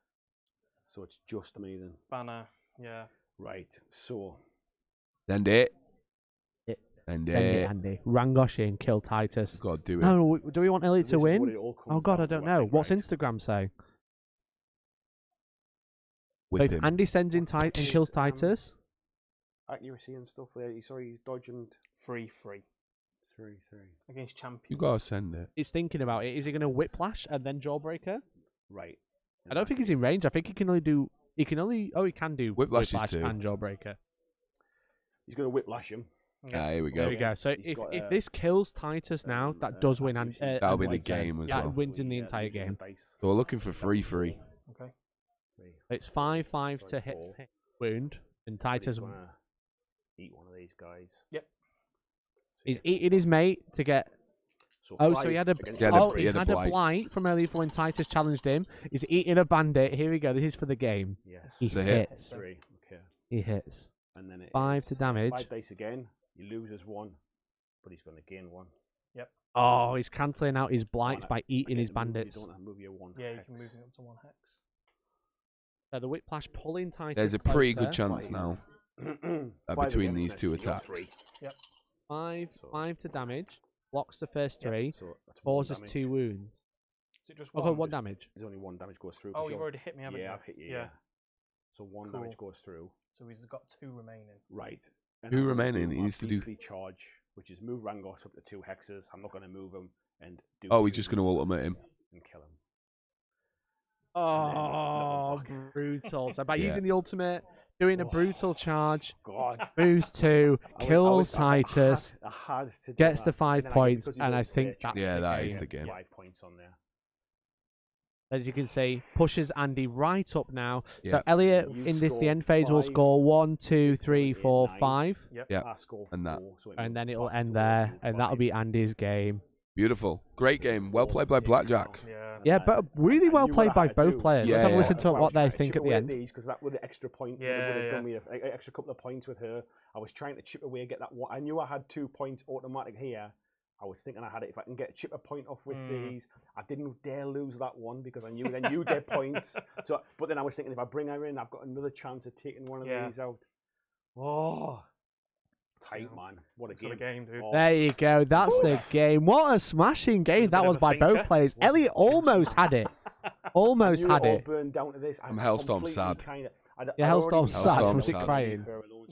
So it's just me then. Banner, yeah. Right, so... Send it. And Andy. Rangosh in, kill Titus. God, do it. No, do we want Elliot to win? Oh God, I don't know. What's Instagram say? So if Andy sends in and kills Titus, accuracy and stuff. Sorry, he's dodging 3-3. 3-3 against champion. You gotta send it. He's thinking about it. Is he going to whiplash and then jawbreaker? Right. I don't think he's in range. I think he can only do. He can only. Oh, he can do Whiplash whiplash and jawbreaker. He's going to whiplash him. Ah, here we go. There we go. So if this kills Titus now, that does win. And that'll be the game as well. That wins in the entire game. So we're looking for 3-3. Okay. It's 5-5 to hit wound, and Titus. Eat one of these guys. Yep. He's eating his mate to get. So he had a blight from earlier when Titus challenged him. He's eating a bandit. Here we go. This is for the game. Yes. He hits. 3. Okay. He hits. And then 5 to damage. 5 dice again. He loses 1, but he's going to gain 1. Yep. Oh, he's cancelling out his blights by eating his bandits. You don't have to move your 1 Yeah, hex. you can move it up to 1 hex. So the whiplash pulling Titus. There's a pretty good chance now between these two attacks. Yep. 5 to damage. Blocks the first 3. Causes 2 wounds. Is it just Oh, 1 damage. There's only 1 damage goes through. Oh, you've already hit me, haven't you? Yeah, I've hit you. Yeah. So 1 damage goes through. So he's got 2 remaining. Right. And 2 remaining. He needs to do charge, which is move Rangos up to 2 hexes. I'm not going to move him and do. Oh, we're just going to ultimate him and kill him. Oh, brutal! So by using the ultimate, doing a brutal charge, moves 2, I kills Titus, I had to gets that. the 5 points, and I think that's that is the game. 5 points on there. As you can see, pushes Andy right up now. Yeah. So Elliot in the end phase will score 1, 2, 3, 4, 5. Yeah, and that, and then it'll end there, and that'll be Andy's game. Beautiful, great game, well played by Blackjack. Yeah, but really well played by both players. Let's have a listen to what they think at the end. Because that was the extra point. Would have done me an extra couple of points with her. I was trying to chip away, get that one. I knew I had 2 points automatic here. I was thinking I had it. If I can get a chip a point off with these, I didn't dare lose that one because I knew then you get points. So, but then I was thinking if I bring her in, I've got another chance of taking one of these out. Oh, tight man! What a game, dude! There you go. That's the game. What a smashing game that was by both players. Elliot almost had it. Almost had it. Burned down to this. I'm Hellstorm sad. Yeah, Hellstorm's sad. Was it crying?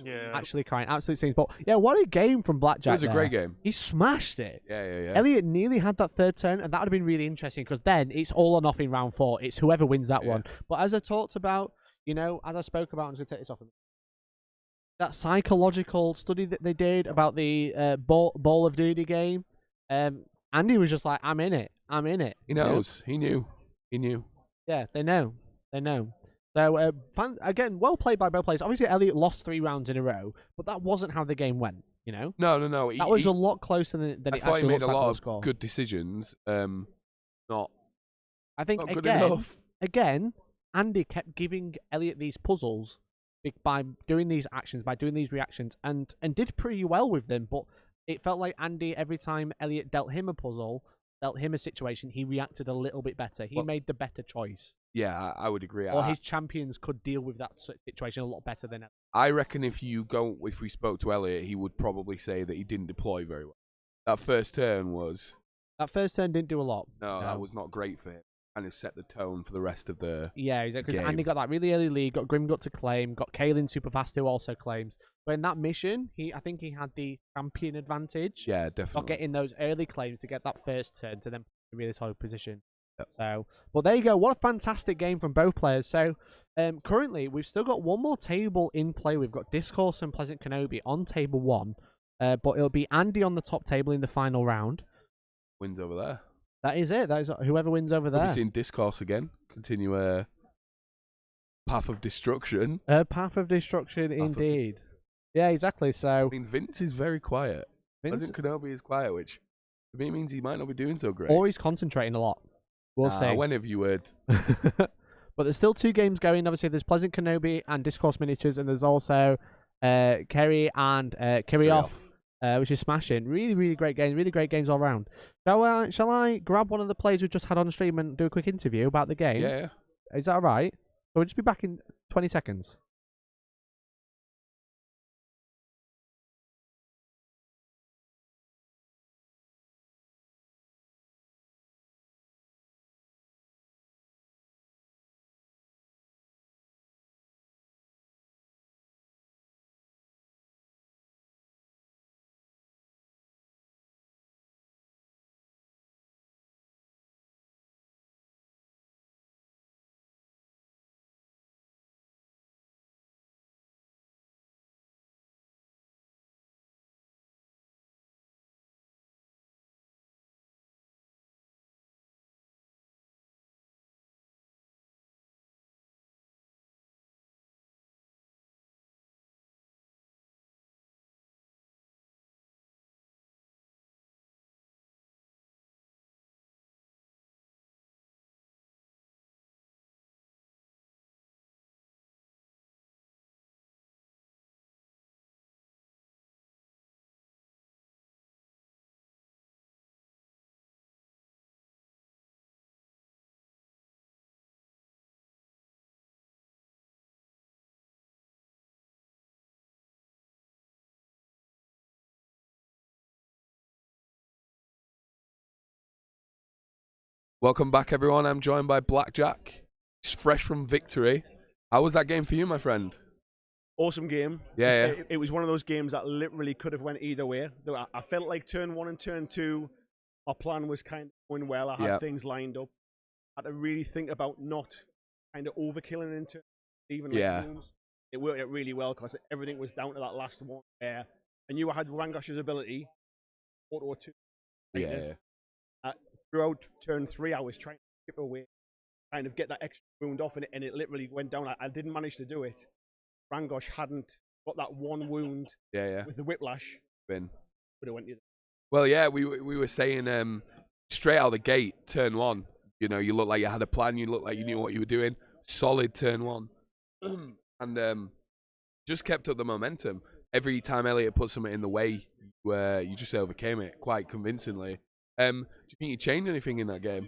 Yeah. Actually crying. Absolute scenes. But yeah, what a game from Blackjack. It was a great game. He smashed it. Yeah. Elliot nearly had that 3rd turn, and that would have been really interesting because then it's all or nothing round 4. It's whoever wins that one. But as I talked about, as I spoke about, I'm just going to take this off. That psychological study that they did about the Ball of Duty game, Andy was just like, I'm in it. He knows. He knew. Yeah, they know. So, again, well played by both players. Obviously, Elliot lost 3 rounds in a row, but that wasn't how the game went, No. That was a lot closer than it actually he made a lot of good decisions. Not good enough. Again, Andy kept giving Elliot these puzzles by doing these actions, by doing these reactions, and did pretty well with them, but it felt like Andy, every time Elliot dealt him a puzzle, dealt him a situation, he reacted a little bit better. He made the better choice. Yeah, I would agree. Or his champions could deal with that situation a lot better than Elliot. I reckon if we spoke to Elliot, he would probably say that he didn't deploy very well. That first turn didn't do a lot. No, that was not great for him. Kind of set the tone for the rest of the because Andy got that really early lead, got Grimgut to claim, got Kaelin super fast who also claims. But in that mission, I think he had the champion advantage. Yeah, definitely. Not getting those early claims to get that first turn to then put in a really solid position. Yep. So, but there you go. What a fantastic game from both players. So, currently we've still got one more table in play. We've got Discourse and Pleasant Kenobi on table 1, but it'll be Andy on the top table in the final round. Wins over there. That is it. That is whoever wins over there. We'll be seeing Discourse again. Continue a path of destruction. Path of destruction, indeed. Yeah, exactly. So, Vince is very quiet. Pleasant Kenobi is quiet, which to me means he might not be doing so great. Or he's concentrating a lot. We'll see. When have you heard? But there's still 2 games going. Obviously, there's Pleasant Kenobi and Discourse Miniatures, and there's also Kerry and Kirioff, which is smashing. Really, really great games. Really great games all round. Shall I grab one of the players we just had on stream and do a quick interview about the game? Yeah. Is that all right? We'll just be back in 20 seconds. Welcome back, everyone. I'm joined by Blackjack. He's fresh from victory. How was that game for you, my friend? Awesome game. Yeah, It was one of those games that literally could have went either way. I felt like turn 1 and turn 2, our plan was kind of going well. I had things lined up. I had to really think about not kind of overkilling into even wounds. It worked out really well because everything was down to that last one there. I knew I had Rangosh's ability, auto 2. Throughout turn 3, I was trying to chip away, kind of get that extra wound off, and it literally went down. I didn't manage to do it. Rangosh hadn't got that one wound with the whiplash. But it went either. Well, yeah, we were saying straight out of the gate, turn 1. You know, you looked like you had a plan. You looked like you knew what you were doing. Solid turn 1. And just kept up the momentum. Every time Elliot put something in the way, you just overcame it quite convincingly. Do you think you changed anything in that game?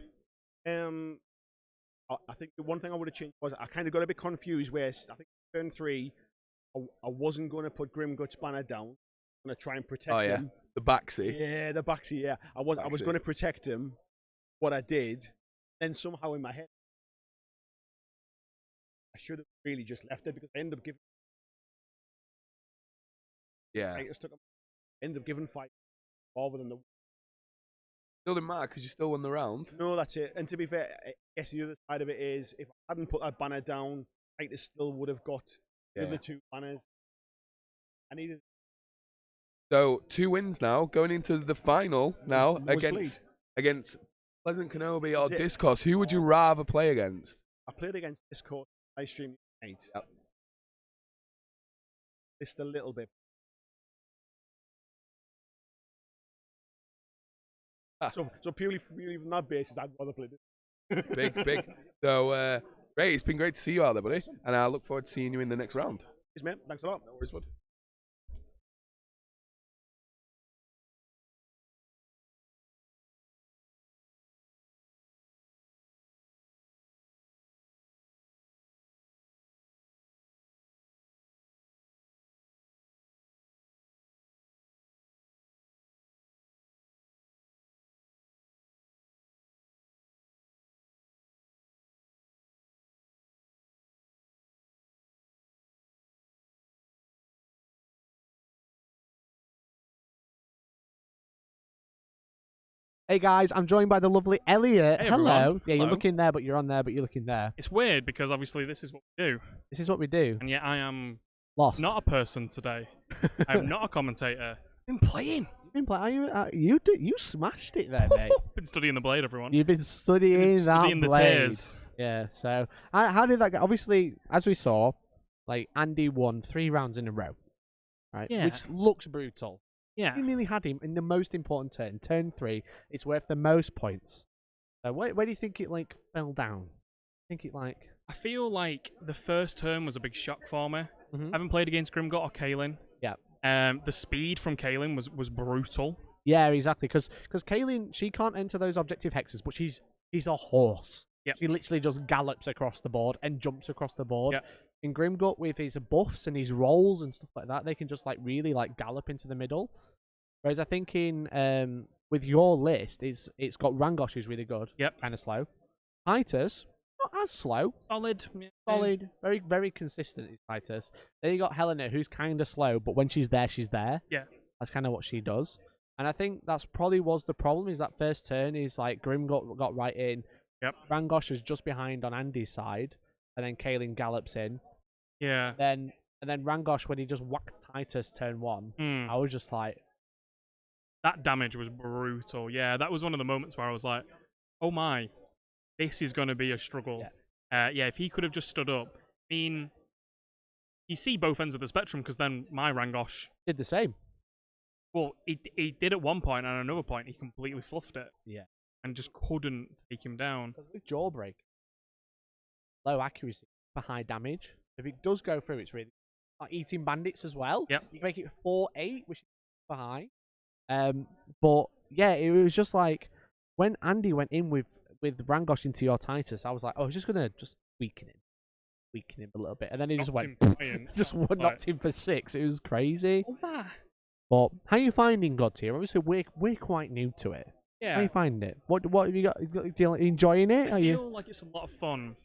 I think the one thing I would have changed was I kind of got a bit confused where I think turn 3, I wasn't going to put Grimgut's banner down. I'm going to try and protect him. The backsy. Yeah, the backsy, yeah. I was going to protect him. What I did, then somehow in my head, I should have really just left it because I ended up giving. Ended up giving fight rather than the. Still didn't matter because you still won the round. No, that's it. And to be fair, I guess the other side of it is if I hadn't put that banner down, Titus still would have got the other 2 banners. I needed. So 2 wins now, going into the final now against Pleasant Kenobi or Discourse. Who would you rather play against? I played against Discourse. I streamed 8. Yep. Just a little bit. So purely from that basis, I'd rather play this. Big. So, great. It's been great to see you out there, buddy. And I look forward to seeing you in the next round. Cheers, mate. Thanks a lot. No worries, bud. Hey guys, I'm joined by the lovely Elliot. Hey, Hello. everyone. Yeah, you're looking there, but you're on there, but you're looking there. It's weird because obviously this is what we do, This is what we do. and yet I am Lost. not a person today. I'm not a commentator. I've been playing. You've been playing. You smashed it there, mate. Been studying the blade, everyone. You've been studying studying the blade. tears. Yeah. So, how did that go? Obviously, as we saw, like Andy won 3 rounds in a row, right? Yeah. Which looks brutal. Yeah. You nearly had him in the most important turn, turn 3. It's worth the most points. So, where do you think it fell down? I feel like the first turn was a big shock for me. Mm-hmm. I haven't played against Grimgot or Kaelin. Yeah. The speed from Kaelin was brutal. Yeah, exactly. Because Kaelin, she can't enter those objective hexes, but she's a horse. Yep. She literally just gallops across the board and jumps across the board. Yep. In Grimgut, with his buffs and his rolls and stuff like that, they can just really gallop into the middle. Whereas I think with your list, it's got Rangosh, who's really good. Yep. Kind of slow. Titus, not as slow. Solid. Yeah. Solid. Very, very consistent is Titus. Then you got Helena, who's kind of slow, but when she's there, she's there. Yeah. That's kind of what she does. And I think that's probably was the problem, is that first turn is Grim got right in. Yep. Rangosh was just behind on Andy's side, and then Kaelin gallops in. Yeah. And then Rangosh, when he just whacked Titus turn 1, I was just like... That damage was brutal. Yeah, that was one of the moments where I was like, oh my, this is going to be a struggle. Yeah. If he could have just stood up. I mean, you see both ends of the spectrum, because then my Rangosh did the same. Well, he did at one point, and at another point, he completely fluffed it. Yeah. And just couldn't take him down. With Jawbreak, low accuracy for high damage. If it does go through, it's really... Eating Bandits as well. Yep. You can make it 4-8, which is for high. But yeah, it was just like when Andy went in with Rangosh into your Titus, I was like, oh, he's just gonna weaken him a little bit, and then he just went knocked him for 6. It was crazy. Oh, but how are you finding God Tier? Obviously, we're quite new to it. Yeah. How you find it? What have you got? Do you enjoying it? I feel like it's a lot of fun.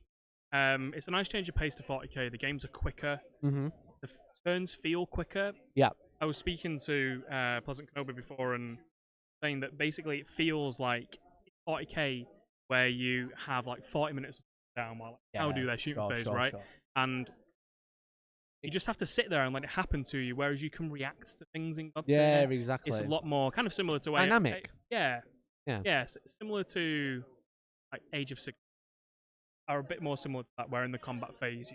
It's a nice change of pace to 40k. The games are quicker. Mm-hmm. The turns feel quicker. Yeah. I was speaking to Pleasant Kenobi before and saying that basically it feels like 40k where you have like 40 minutes of down while how do their shooting phase, right? Sure. And you just have to sit there and let it happen to you, whereas you can react to things in God's Yeah, name. exactly. It's a lot more kind of similar to dynamic. Yeah. Similar to like Age of Sigmar, are a bit more similar to that, where in the combat phase,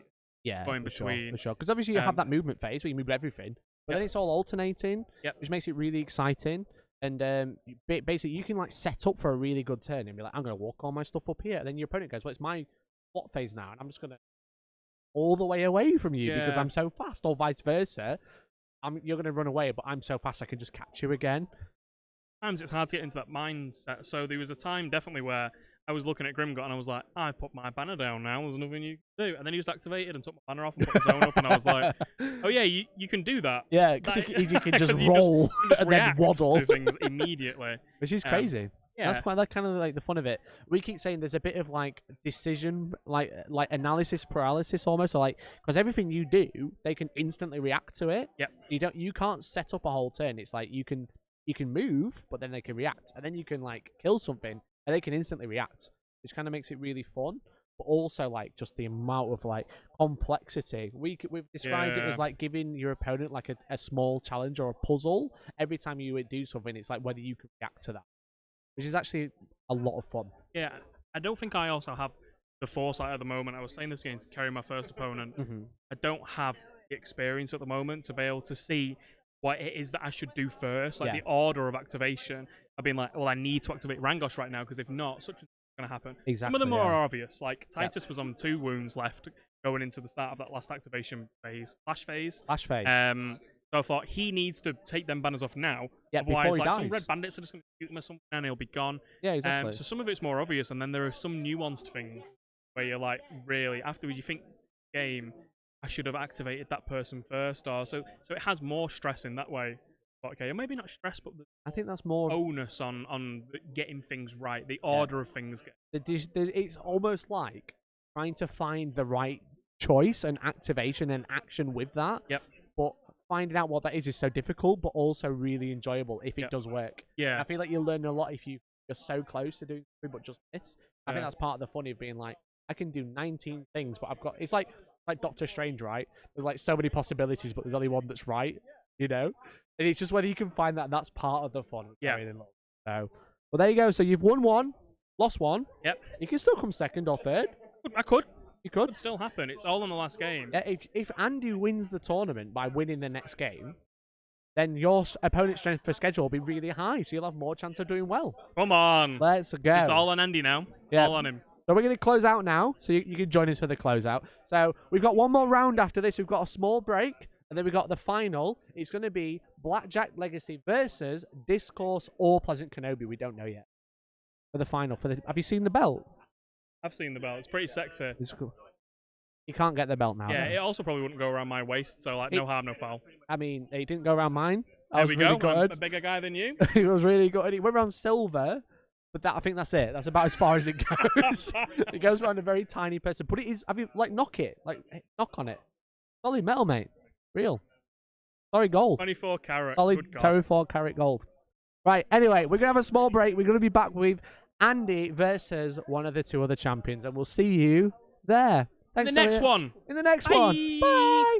going between. For sure. Because obviously you have that movement phase where you move everything, but then it's all alternating, which makes it really exciting. And basically, you can like set up for a really good turn and be like, I'm going to walk all my stuff up here. And then your opponent goes, well, it's my plot phase now, and I'm just going to all the way away from you because I'm so fast, or vice versa. You're going to run away, but I'm so fast I can just catch you again. Sometimes it's hard to get into that mindset. So there was a time definitely where I was looking at Grimgut and I was like, I've put my banner down now, there's nothing you can do. And then he was activated and took my banner off and put his own up, and I was like, oh yeah, you can do that. Yeah, because you can just roll and then waddle to things immediately. Which is crazy. Yeah. That's kind of like the fun of it. We keep saying there's a bit of like decision, like analysis paralysis almost. So like, because everything you do, they can instantly react to it. Yep. You can't set up a whole turn. It's like you can move, but then they can react, and then you can like kill something, and they can instantly react, which kind of makes it really fun. But also like just the amount of like complexity. We've described it as like giving your opponent like a small challenge or a puzzle every time you do something. It's like whether you can react to that, which is actually a lot of fun. Yeah, I don't think I also have the foresight at the moment. I was saying this against Kerry, my first opponent. Mm-hmm. I don't have the experience at the moment to be able to see what it is that I should do first, like the order of activation. I've been like, well, I need to activate Rangosh right now, because if not, such is going to happen. Exactly. Some of them are obvious, like Titus was on 2 wounds left going into the start of that last activation phase, flash phase. So I thought he needs to take them banners off now. Yeah, otherwise, like some red bandits are just going to shoot him or something, and he'll be gone. Yeah, exactly. So some of it's more obvious, and then there are some nuanced things where you're like, really, afterwards you think, game, I should have activated that person first, or so it has more stress in that way. Okay, or maybe not stress, but I think that's more onus on getting things right, the order of things. It's almost like trying to find the right choice and activation and action with that. Yep. But finding out what that is so difficult, but also really enjoyable if it does work. Yeah. I feel like you'll learn a lot if you're so close to doing something, but just miss. I think that's part of the fun of being like, I can do 19 things, but it's like Doctor Strange, right? There's like so many possibilities, but there's only one that's right, you know? And it's just whether you can find that. That's part of the fun. So, well, there you go. So you've won 1, lost 1. Yep. You can still come 2nd or 3rd. I could. You could. It could still happen. It's all in the last game. If Andy wins the tournament by winning the next game, then your opponent's strength for schedule will be really high, so you'll have more chance of doing well. Come on. Let's go. It's all on Andy now. It's all on him. So we're going to close out now, so you can join us for the closeout. So we've got one more round after this. We've got a small break, and then we've got the final. It's going to be Blackjack Legacy versus Discourse or Pleasant Kenobi. We don't know yet. For the final. Have you seen the belt? I've seen the belt. It's pretty sexy. It's cool. You can't get the belt now. Yeah, though. it also probably wouldn't go around my waist, so like no harm, no foul. I mean, it didn't go around mine. There we go. Good. I'm a bigger guy than you. It was really good. It went around silver. But I think that's it. That's about as far as it goes. It goes around a very tiny person. But it is, knock on it. Solid metal, mate. Real. Sorry, gold. 24 carat. Solid 24 carat gold. Right, anyway, we're going to have a small break. We're going to be back with Andy versus one of the 2 other champions. And we'll see you there. Thanks in the next one. In the next one. Bye.